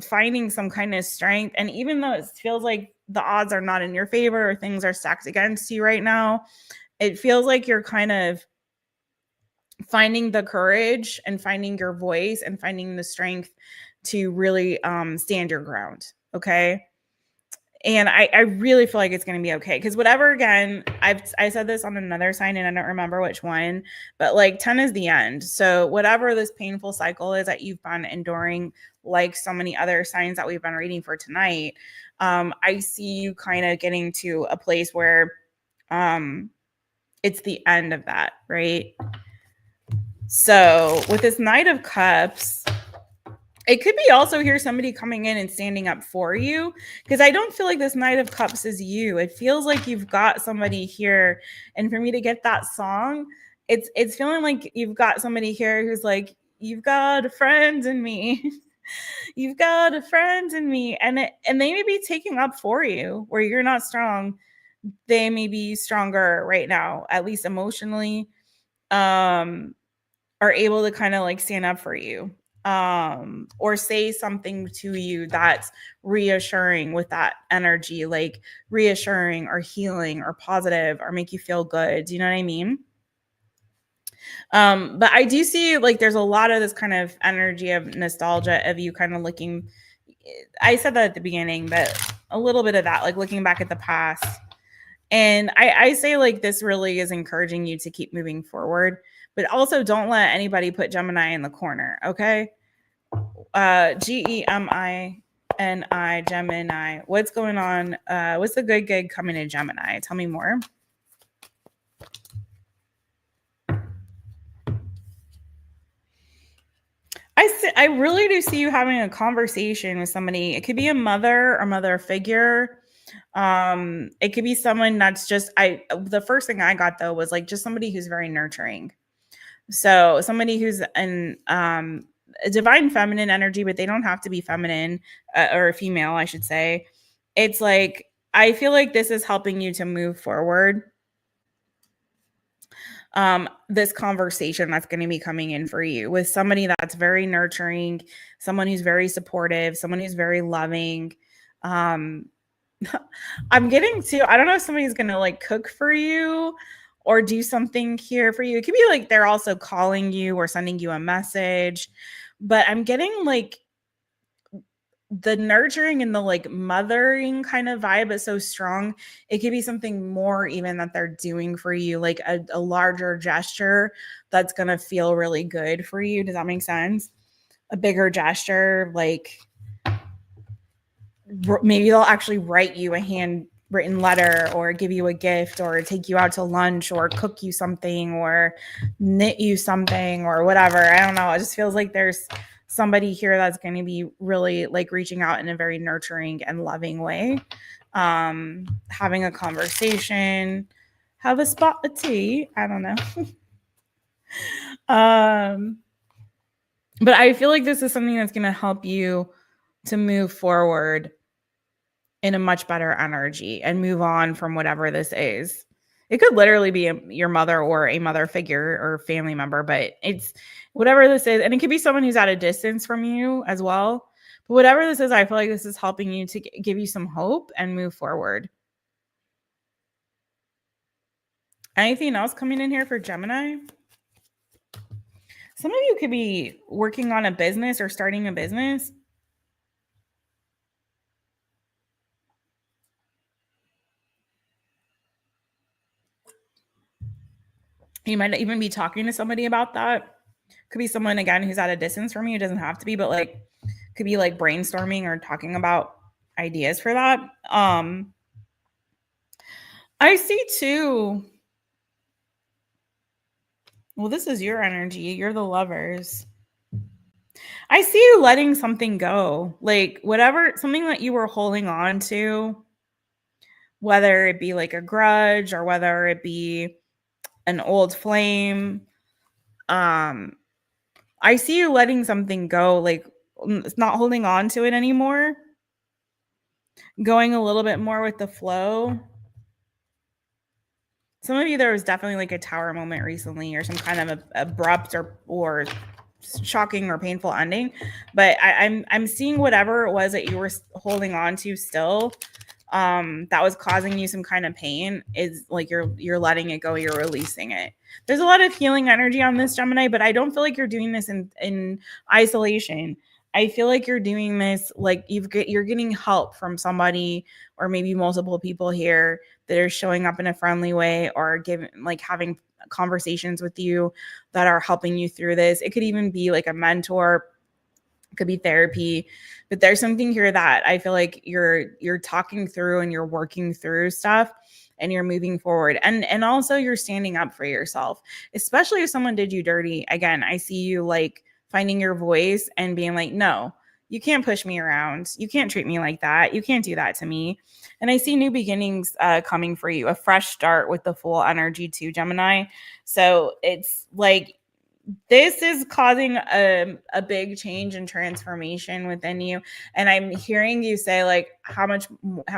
finding some kind of strength. And even though it feels like the odds are not in your favor or things are stacked against you right now, it feels like you're kind of finding the courage and finding your voice and finding the strength to really stand your ground. Okay. And I really feel like it's going to be okay. Because whatever, again, I said this on another sign and I don't remember which one, but like 10 is the end. So whatever this painful cycle is that you've been enduring, like so many other signs that we've been reading for tonight, I see you kind of getting to a place where it's the end of that, right? So with this Knight of Cups, it could be also here somebody coming in and standing up for you, because I don't feel like this Knight of Cups is you. It feels like you've got somebody here. And for me to get that song, it's feeling like you've got somebody here who's like, you've got a friend in me. You've got a friend in me. And they may be taking up for you where you're not strong. They may be stronger right now, at least emotionally, are able to kind of like stand up for you. or say something to you that's reassuring with that energy, like reassuring or healing or positive or make you feel good. Do you know what I mean? But I do see like there's a lot of this kind of energy of nostalgia of you kind of looking. I said that at the beginning, but a little bit of that, like looking back at the past. And I say like this really is encouraging you to keep moving forward, but also don't let anybody put Gemini in the corner. Okay. GEMINI, Gemini. What's going on? What's the good gig coming to Gemini? Tell me more. I really do see you having a conversation with somebody. It could be a mother or mother figure. It could be someone that's just the first thing I got though was like just somebody who's very nurturing. So somebody who's in a divine feminine energy, but they don't have to be feminine or female, I should say. It's like I feel like this is helping you to move forward. This conversation that's going to be coming in for you with somebody that's very nurturing, someone who's very supportive, someone who's very loving. I'm getting to, I don't know if somebody's going to like cook for you or do something here for you. It could be like they're also calling you or sending you a message, but I'm getting like the nurturing and the like mothering kind of vibe is so strong. It could be something more even that they're doing for you, like a larger gesture that's going to feel really good for you. Does that make sense? A bigger gesture, like maybe they'll actually write you a handwritten letter or give you a gift or take you out to lunch or cook you something or knit you something or whatever. I don't know. It just feels like there's somebody here that's going to be really like reaching out in a very nurturing and loving way, having a conversation, have a spot of tea. I don't know. But I feel like this is something that's going to help you to move forward in a much better energy and move on from whatever this is. It could literally be your mother or a mother figure or family member, but it's whatever this is. And it could be someone who's at a distance from you as well. But whatever this is, I feel like this is helping you to give you some hope and move forward. Anything else coming in here for Gemini? Some of you could be working on a business or starting a business. You might even be talking to somebody about that. Could be someone, again, who's at a distance from you. It doesn't have to be, but like could be like brainstorming or talking about ideas for that. I see too. Well, this is your energy. You're the lovers. I see you letting something go. Like whatever, something that you were holding on to, whether it be like a grudge or whether it be an old flame. I see you letting something go, like not holding on to it anymore, going a little bit more with the flow. Some of you, there was definitely like a tower moment recently or some kind of abrupt or shocking or painful ending. But I'm seeing whatever it was that you were holding on to still, that was causing you some kind of pain is like you're letting it go, you're releasing it. There's a lot of healing energy on this, Gemini, but I don't feel like you're doing this in isolation. I feel like you're doing this like you're getting help from somebody or maybe multiple people here that are showing up in a friendly way or having conversations with you that are helping you through this. It could even be like a mentor, it could be therapy, but there's something here that I feel like you're talking through and you're working through stuff and you're moving forward. And also you're standing up for yourself, especially if someone did you dirty. Again, I see you like finding your voice and being like, no, you can't push me around. You can't treat me like that. You can't do that to me. And I see new beginnings coming for you, a fresh start with the full energy too, Gemini. So it's like this is causing a big change and transformation within you. And I'm hearing you say, like, how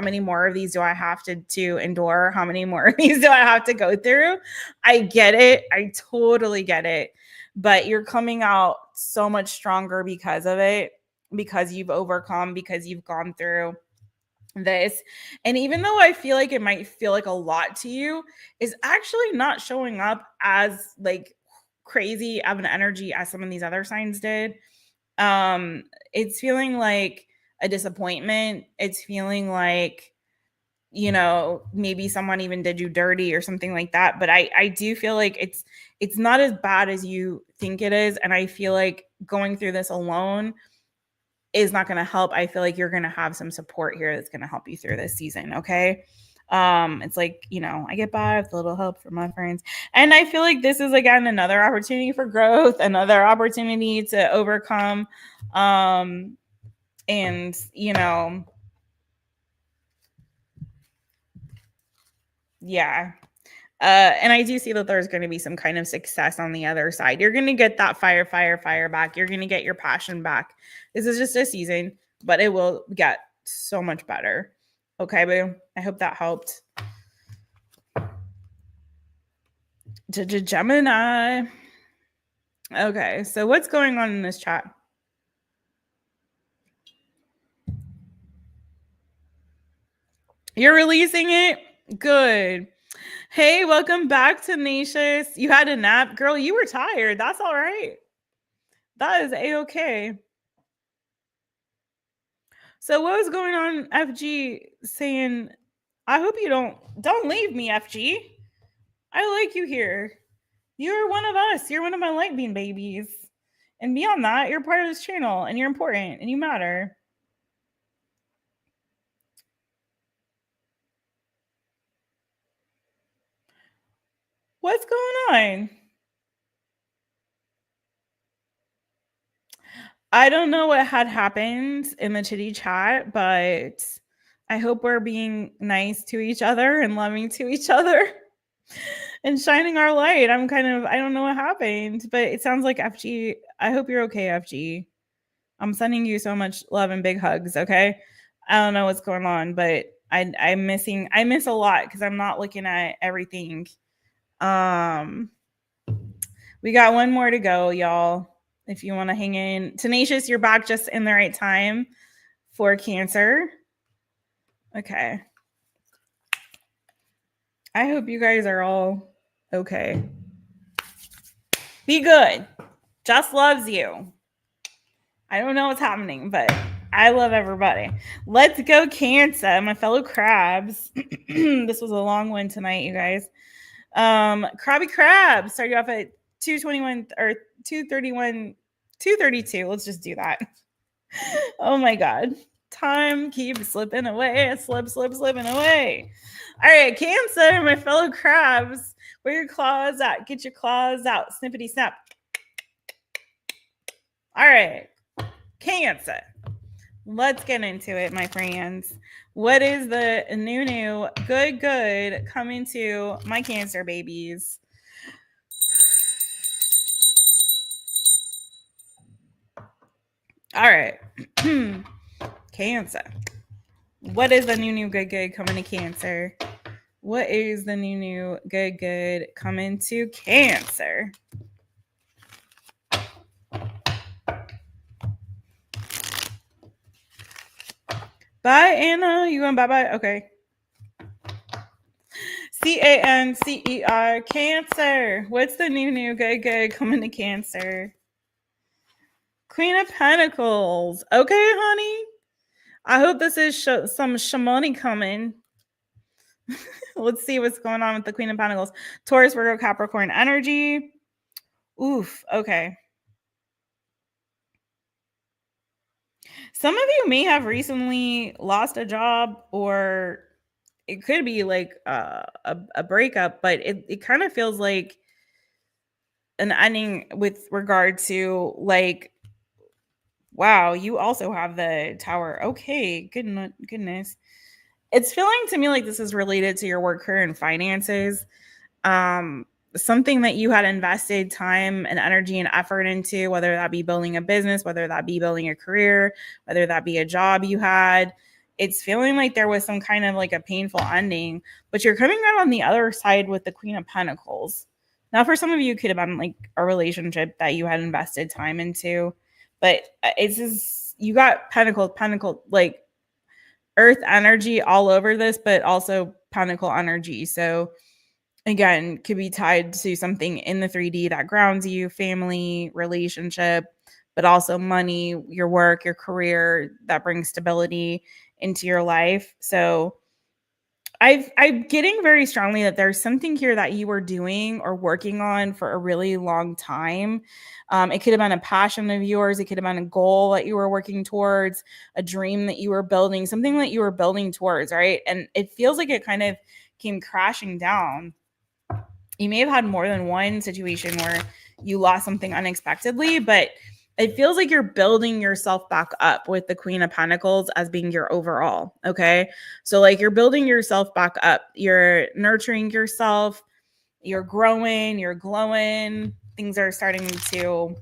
many more of these do I have to endure? How many more of these do I have to go through? I get it. I totally get it. But you're coming out so much stronger because of it, because you've overcome, because you've gone through this. And even though I feel like it might feel like a lot to you, is actually not showing up as like crazy of an energy as some of these other signs did. It's feeling like a disappointment. It's feeling like, you know, maybe someone even did you dirty or something like that. But I do feel like it's not as bad as you think it is. And I feel like going through this alone is not going to help. I feel like you're going to have some support here that's going to help you through this season. Okay. It's like, you know, I get by with a little help from my friends. And I feel like this is, again, another opportunity for growth, another opportunity to overcome. And, you know, yeah. And I do see that there's going to be some kind of success on the other side. You're going to get that fire back. You're going to get your passion back. This is just a season, but it will get so much better. Okay, boo. I hope that helped. Gemini. Okay, so what's going on in this chat? You're releasing it? Good. Hey, welcome back, Tenacious. You had a nap? Girl, you were tired. That's all right. That is A-okay. So what was going on, FG, saying, I hope you don't leave me, FG. I like you here. You're one of us. You're one of my light beam babies. And beyond that, you're part of this channel and you're important and you matter. What's going on? I don't know what had happened in the chitty chat, but I hope we're being nice to each other and loving to each other and shining our light. I don't know what happened, but it sounds like FG. I hope you're okay, FG. I'm sending you so much love and big hugs, okay? I don't know what's going on, but I miss a lot because I'm not looking at everything. We got one more to go, y'all. If you want to hang in. Tenacious, you're back just in the right time for Cancer. Okay. I hope you guys are all okay. Be good. Jess loves you. I don't know what's happening, but I love everybody. Let's go, Cancer, my fellow crabs. This was a long one tonight, you guys. Crabby Crab started off at 221 or 231, 232. Let's just do that. Oh my God. Time keeps slipping away. Slipping away. All right, Cancer, my fellow crabs. Where your claws at? Get your claws out. Snippity snap. All right, Cancer. Let's get into it, my friends. What is the new good coming to my Cancer babies? All right. Cancer. What is the new good coming to Cancer? What is the new good coming to Cancer? Bye, Anna. You going bye-bye? Okay. Cancer. Cancer. What's the new good coming to Cancer? Queen of Pentacles. Okay, honey. I hope this is some shamani coming. Let's see what's going on with the Queen of Pentacles. Taurus, Virgo, Capricorn energy. Oof. Okay. Some of you may have recently lost a job, or it could be like a breakup, but it kind of feels like an ending with regard to, like, wow, you also have the Tower. Okay, goodness. It's feeling to me like this is related to your work, career, and finances. something that you had invested time and energy and effort into, whether that be building a business, whether that be building a career, whether that be a job you had. It's feeling like there was some kind of like a painful ending, but you're coming out on the other side with the Queen of Pentacles. Now, for some of you, it could have been like a relationship that you had invested time into, but it's just, you got pentacle, like earth energy all over this, but also pentacle energy. So again, could be tied to something in the 3D that grounds you, family, relationship, but also money, your work, your career that brings stability into your life. So I'm getting very strongly that there's something here that you were doing or working on for a really long time. It could have been a passion of yours. It could have been a goal that you were working towards, a dream that you were building, something that you were building towards, right? And it feels like it kind of came crashing down. You may have had more than one situation where you lost something unexpectedly, but it feels like you're building yourself back up with the Queen of Pentacles as being your overall. Okay. So, like, you're building yourself back up, you're nurturing yourself, you're growing, you're glowing. Things are starting to,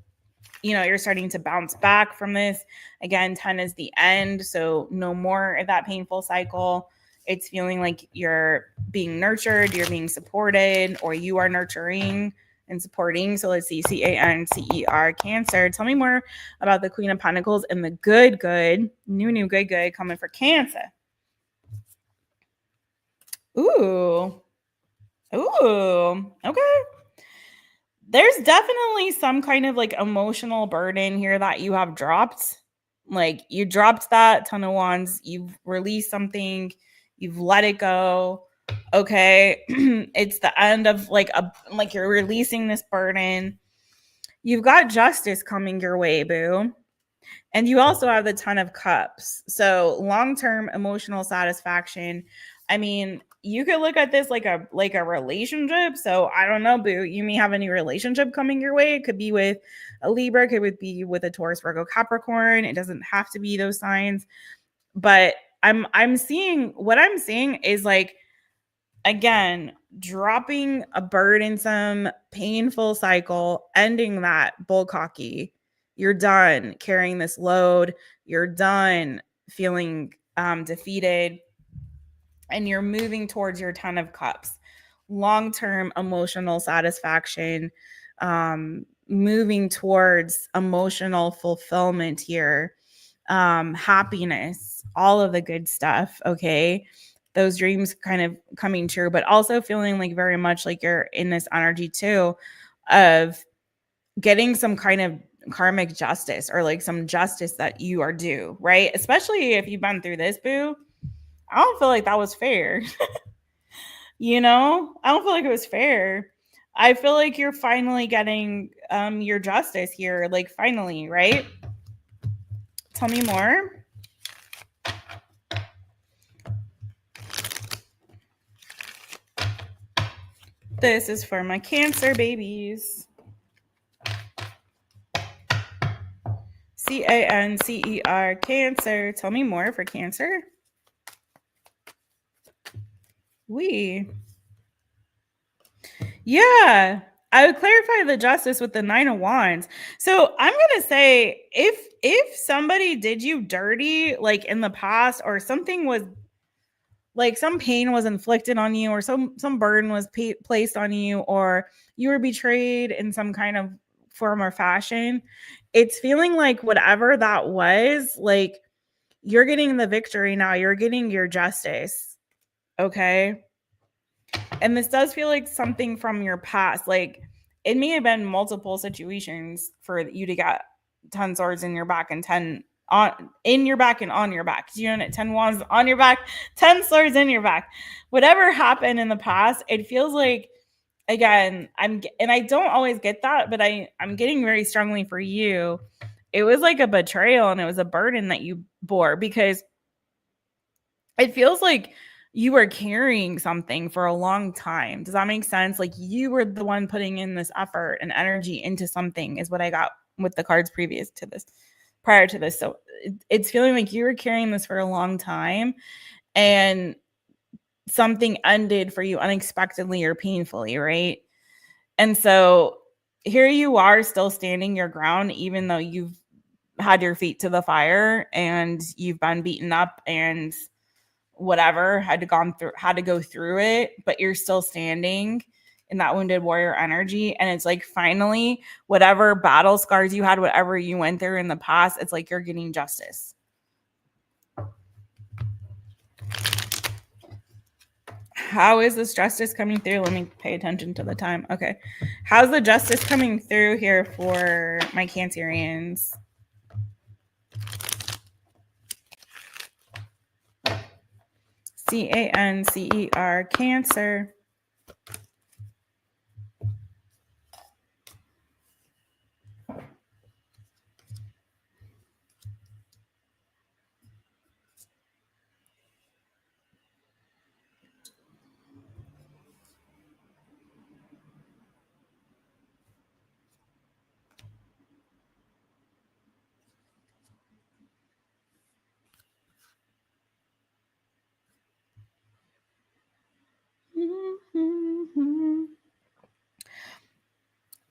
you're starting to bounce back from this. Again, 10 is the end. So, no more of that painful cycle. It's feeling like you're being nurtured, you're being supported, or you are nurturing and supporting. So let's see, CANCER, Cancer. Tell me more about the Queen of Pentacles and the good, new, good coming for Cancer. Ooh, okay. There's definitely some kind of like emotional burden here that you have dropped. Like, you dropped that Ton of Wands, you've released something, you've let it go. Okay. It's the end of like you're releasing this burden. You've got justice coming your way, boo. And you also have the Ton of Cups. So long-term emotional satisfaction. I mean, you could look at this like a relationship. So I don't know, boo. You may have a new relationship coming your way. It could be with a Libra, it could be with a Taurus, Virgo, Capricorn. It doesn't have to be those signs. But I'm seeing is like, again, dropping a burdensome, painful cycle, ending that bullcocky. You're done carrying this load. You're done feeling defeated. And you're moving towards your Ton of Cups. Long-term emotional satisfaction, moving towards emotional fulfillment here, happiness, all of the good stuff, okay? Those dreams kind of coming true, but also feeling like very much like you're in this energy too of getting some kind of karmic justice, or like some justice that you are due, right? Especially if you've been through this, boo. I don't feel like that was fair. I don't feel like it was fair. I feel like you're finally getting your justice here, like finally, right? Tell me more. This is for my Cancer babies. CANCER, Cancer. Tell me more for Cancer. Yeah, I would clarify the justice with the 9 of Wands. So I'm gonna say, if somebody did you dirty, like in the past, or something was like some pain was inflicted on you, or some burden was placed on you, or you were betrayed in some kind of form or fashion, it's feeling like whatever that was, like, you're getting the victory now. You're getting your justice. Okay. And this does feel like something from your past. Like, it may have been multiple situations for you to get 10 swords in your back and 10 in your back and on your back. You know, 10 wands on your back, 10 swords in your back. Whatever happened in the past, it feels like, again, and I don't always get that, but I'm getting very strongly for you. It was like a betrayal, and it was a burden that you bore, because it feels like you were carrying something for a long time. Does that make sense? Like, you were the one putting in this effort and energy into something, is what I got with the cards prior to this. So it's feeling like you were carrying this for a long time, and something ended for you unexpectedly or painfully, right? And so here you are still standing your ground, even though you've had your feet to the fire and you've been beaten up and whatever, had to go through it, but you're still standing in that wounded warrior energy. And it's like, finally, whatever battle scars you had, whatever you went through in the past, it's like you're getting justice. How is this justice coming through? Let me pay attention to the time. Okay. How's the justice coming through here for my Cancerians? Cancer, Cancer.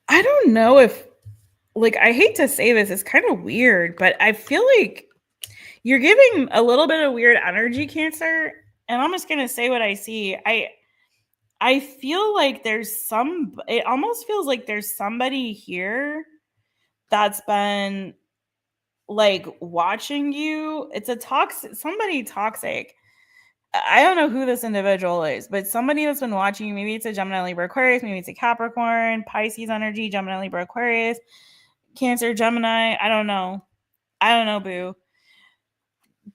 I don't know if, like, I hate to say this, it's kind of weird, but I feel like you're giving a little bit of weird energy, Cancer. And I'm just going to say what I see. I feel like it almost feels like there's somebody here that's been like watching you. It's somebody toxic. I don't know who this individual is, but somebody that's been watching you. Maybe it's a Gemini, Libra, Aquarius. Maybe it's a Capricorn, Pisces energy, Gemini, Libra, Aquarius, Cancer, Gemini. I don't know, boo.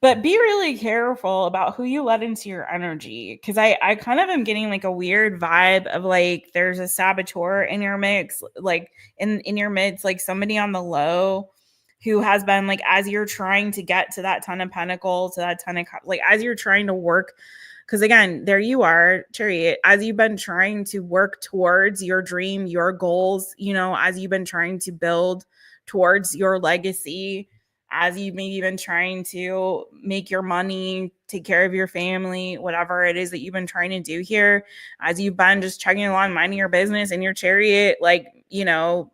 But be really careful about who you let into your energy, because I kind of am getting like a weird vibe of like there's a saboteur in your mix, like in your midst, like somebody on the low who has been like, as you're trying to get to that 10 of pentacles, to that 10 of, like, as you're trying to work, because again, there you are, Chariot, as you've been trying to work towards your dream, your goals, you know, as you've been trying to build towards your legacy, as you've maybe been trying to make your money, take care of your family, whatever it is that you've been trying to do here, as you've been just chugging along, minding your business in your Chariot, like, you know,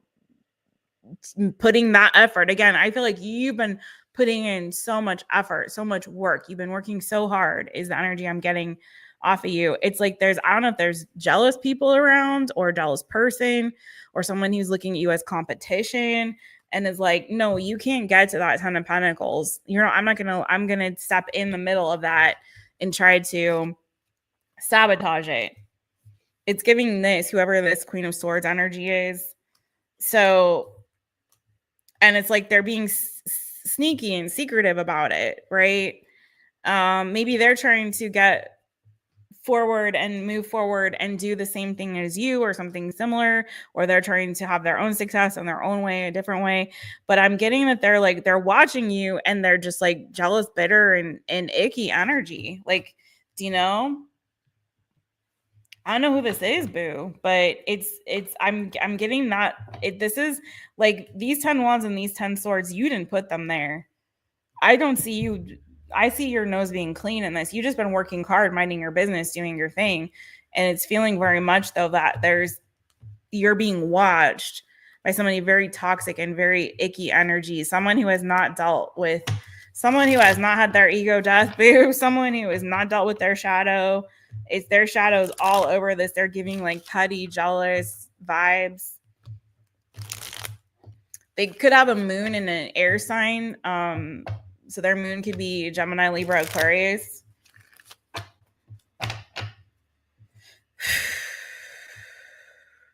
putting that effort. Again, I feel like you've been putting in so much effort, so much work. You've been working so hard, is the energy I'm getting off of you. It's like I don't know if there's jealous people around or a jealous person or someone who's looking at you as competition and is like, no, you can't get to that 10 of pentacles. You know, I'm going to step in the middle of that and try to sabotage it. It's giving this, whoever this Queen of Swords energy is. So, and it's like they're being sneaky and secretive about it, right? Maybe they're trying to get forward and move forward and do the same thing as you or something similar, or they're trying to have their own success in their own way, a different way. But I'm getting that they're watching you and they're just like jealous, bitter, and icky energy. Like, do you know? I don't know who this is, boo, but I'm getting that this is like these 10 wands and these 10 swords, you didn't put them there. I don't see you. I see your nose being clean in this. You've just been working hard, minding your business, doing your thing. And it's feeling very much though that you're being watched by somebody very toxic and very icky energy. Someone who has not had their ego death, boo. Someone who has not dealt with their shadow. It's their shadows all over this. They're giving like petty, jealous vibes. They could have a moon in an air sign. So their moon could be Gemini, Libra, Aquarius.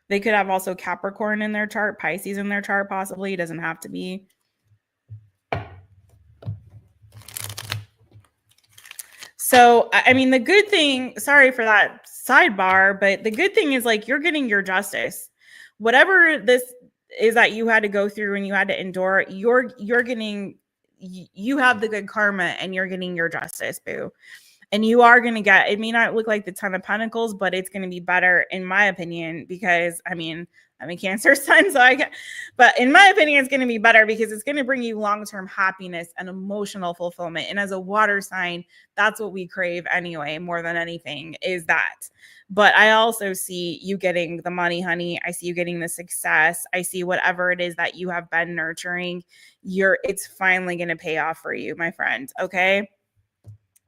They could have also Capricorn in their chart, Pisces in their chart, possibly. It doesn't have to be. So, I mean, the good thing, sorry for that sidebar, but the good thing is like you're getting your justice. Whatever this is that you had to go through and you had to endure, you have the good karma and you're getting your justice, boo. And you are going to it may not look like the 10 of pentacles, but it's going to be better in my opinion, because I mean, I'm a Cancer sun, so but in my opinion, it's going to be better because it's going to bring you long-term happiness and emotional fulfillment. And as a water sign, that's what we crave anyway, more than anything, is that. But I also see you getting the money, honey. I see you getting the success. I see whatever it is that you have been nurturing, it's finally going to pay off for you, my friend. Okay.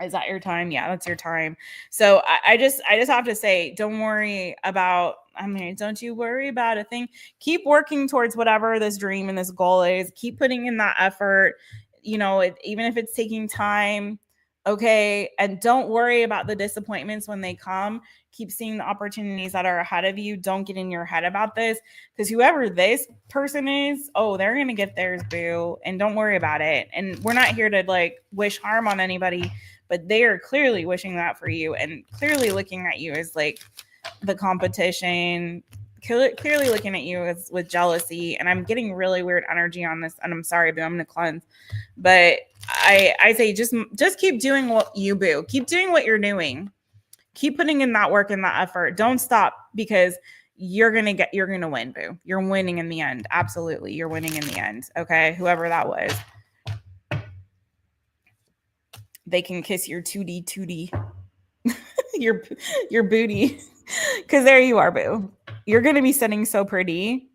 Is that your time? Yeah, that's your time. So I just have to say, don't worry about, don't you worry about a thing. Keep working towards whatever this dream and this goal is. Keep putting in that effort, even if it's taking time. Okay. And don't worry about the disappointments when they come. Keep seeing the opportunities that are ahead of you. Don't get in your head about this, because whoever this person is, they're going to get theirs, boo. And don't worry about it. And we're not here to wish harm on anybody, but they are clearly wishing that for you and clearly looking at you as the competition, clearly looking at you as with jealousy. And I'm getting really weird energy on this, and I'm sorry, but I'm going to cleanse. But I say just keep doing what you do. Keep doing what you're doing. Keep putting in that work and that effort. Don't stop, because you're going to win, boo. You're winning in the end. Absolutely. You're winning in the end. Okay. Whoever that was. They can kiss your 2D, your booty, because there you are, boo. You're going to be sitting so pretty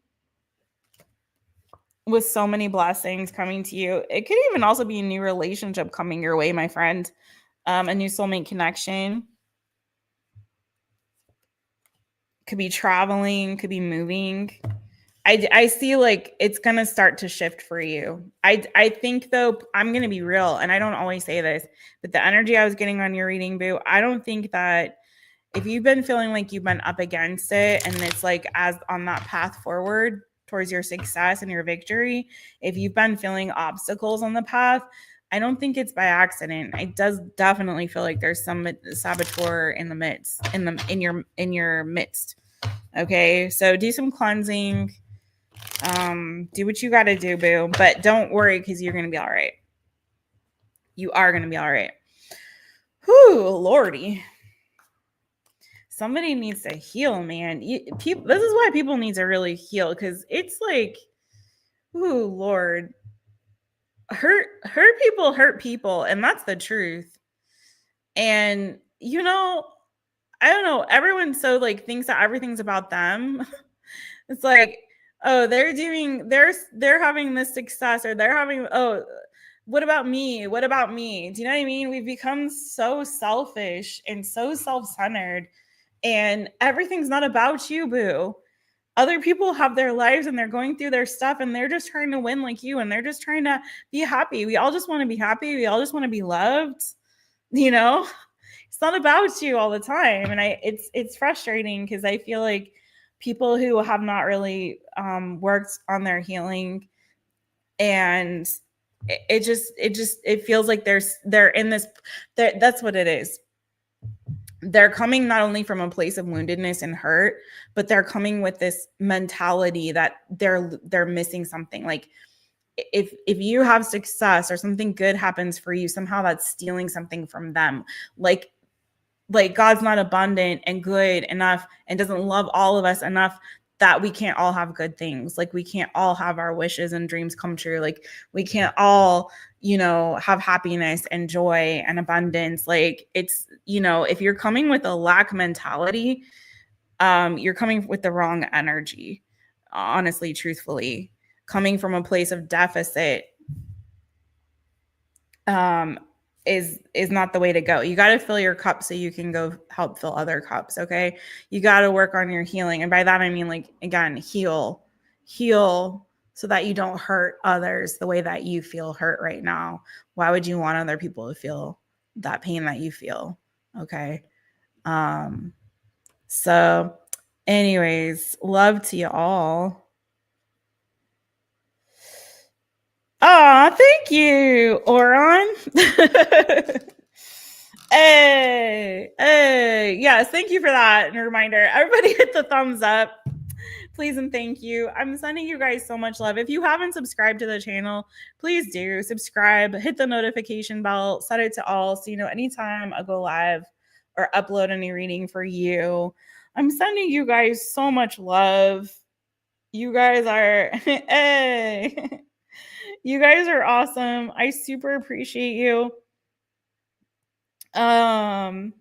with so many blessings coming to you. It could even also be a new relationship coming your way, my friend. A new soulmate connection. Could be traveling, could be moving. I see it's going to start to shift for you. I think, though, I'm going to be real, and I don't always say this, but the energy I was getting on your reading, boo, I don't think that if you've been feeling like you've been up against it and it's as on that path forward towards your success and your victory, if you've been feeling obstacles on the path, I don't think it's by accident. It does definitely feel like there's some saboteur in the midst, in your midst. Okay, so do some cleansing. Do what you got to do, boo. But don't worry, because you're going to be all right. You are going to be all right. Whew, Lordy. Somebody needs to heal, man. This is why people need to really heal, because it's ooh, Lord. Hurt people hurt people, and that's the truth. And, I don't know. Everyone thinks that everything's about them. It's they're having this success, or they're having, what about me? What about me? Do you know what I mean? We've become so selfish and so self-centered, and everything's not about you, boo. Other people have their lives and they're going through their stuff, and they're just trying to win like you, and they're just trying to be happy. We all just want to be happy. We all just want to be loved. It's not about you all the time. And it's frustrating, because I feel like people who have not really worked on their healing, and it feels like they're in this, that's what it is. They're coming not only from a place of woundedness and hurt, but they're coming with this mentality that they're missing something. If you have success or something good happens for you, somehow that's stealing something from them. Like God's not abundant and good enough and doesn't love all of us enough that we can't all have good things. We can't all have our wishes and dreams come true. We can't all, have happiness and joy and abundance. It's, if you're coming with a lack mentality, you're coming with the wrong energy, honestly, truthfully. Coming from a place of deficit is not the way to go. You got to fill your cup so you can go help fill other cups. Okay. You got to work on your healing. And by that, I mean, again, heal so that you don't hurt others the way that you feel hurt right now. Why would you want other people to feel that pain that you feel? Okay. So anyways, love to you all. Oh, thank you, Oron. Hey, yes, thank you for that. And a reminder, everybody hit the thumbs up, please and thank you. I'm sending you guys so much love. If you haven't subscribed to the channel, please do subscribe, hit the notification bell, set it to all so you know anytime I go live or upload any reading for you. I'm sending you guys so much love. You guys are, hey, you guys are awesome. I super appreciate you. I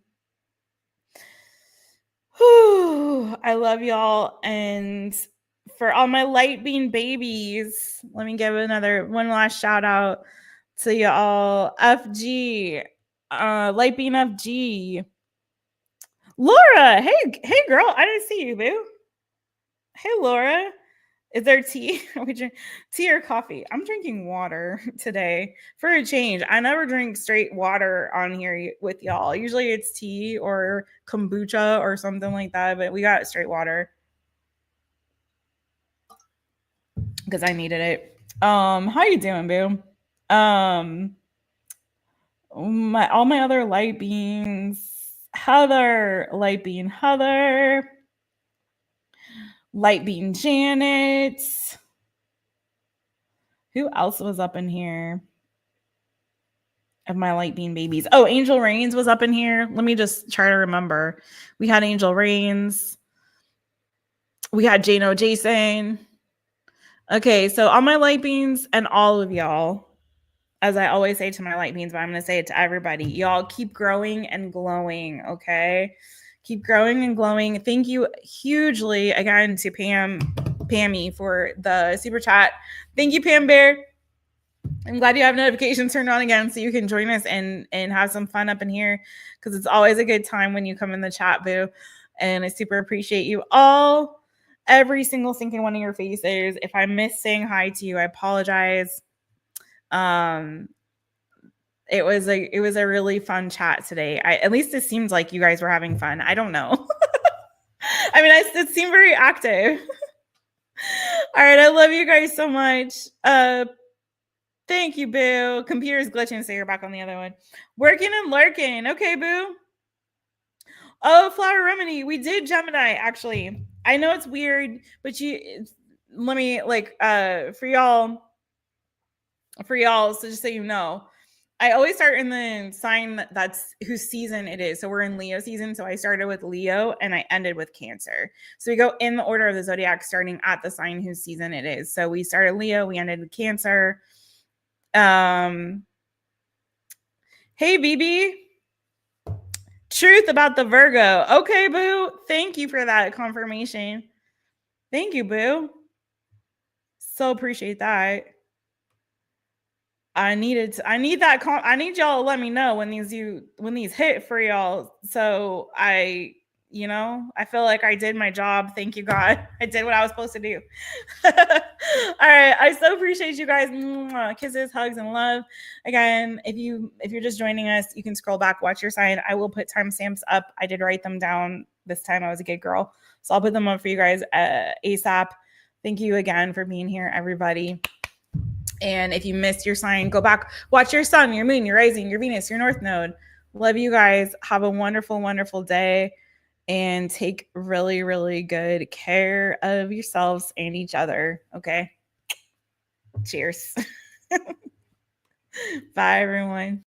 love y'all. And for all my light beam babies, let me give one last shout out to y'all. FG, light beam FG. Laura, hey girl, I didn't see you, boo. Hey Laura. Is there tea? We drink tea or coffee? I'm drinking water today for a change. I never drink straight water on here with y'all. Usually it's tea or kombucha or something like that, but we got straight water because I needed it. How you doing, boo? All my other light beings. Heather, light being Heather, light being Janet. Who else was up in here? Of my light beam babies. Oh, Angel Reigns was up in here. Let me just try to remember. We had Angel Reigns. We had Jano Jason. Okay, so all my light beams and all of y'all, as I always say to my light beams, but I'm going to say it to everybody. Y'all keep growing and glowing, okay? Keep growing and glowing. Thank you hugely again to Pammy for the super chat. Thank you, Pam Bear. I'm glad you have notifications turned on again so you can join us and have some fun up in here because it's always a good time when you come in the chat, boo. And I super appreciate you all, every single sinking one of your faces. If I miss saying hi to you, I apologize. It was a really fun chat today. At least it seems like you guys were having fun. I don't know. I mean, it seemed very active. All right, I love you guys so much. Thank you, boo. Computer's glitching, so you're back on the other one. Working and lurking. Okay, boo. Oh, Flower Remedy. We did Gemini, actually. I know it's weird, but let me, for y'all, so just so you know, I always start in the sign that's whose season it is. So we're in Leo season. So I started with Leo and I ended with Cancer. So we go in the order of the zodiac, starting at the sign whose season it is. So we started Leo, we ended with Cancer. Hey, BB. Truth about the Virgo. Okay, boo. Thank you for that confirmation. Thank you, boo. So appreciate that. I need y'all to let me know when these hit for y'all. So I feel like I did my job. Thank you, God. I did what I was supposed to do. All right. I so appreciate you guys. Kisses, hugs, and love. Again, if you're just joining us, you can scroll back, watch your sign. I will put timestamps up. I did write them down this time. I was a good girl. So I'll put them up for you guys ASAP. Thank you again for being here, everybody. And if you missed your sign, go back, watch your sun, your moon, your rising, your Venus, your North Node. Love you guys. Have a wonderful, wonderful day. And take really, really good care of yourselves and each other. Okay. Cheers. Bye, everyone.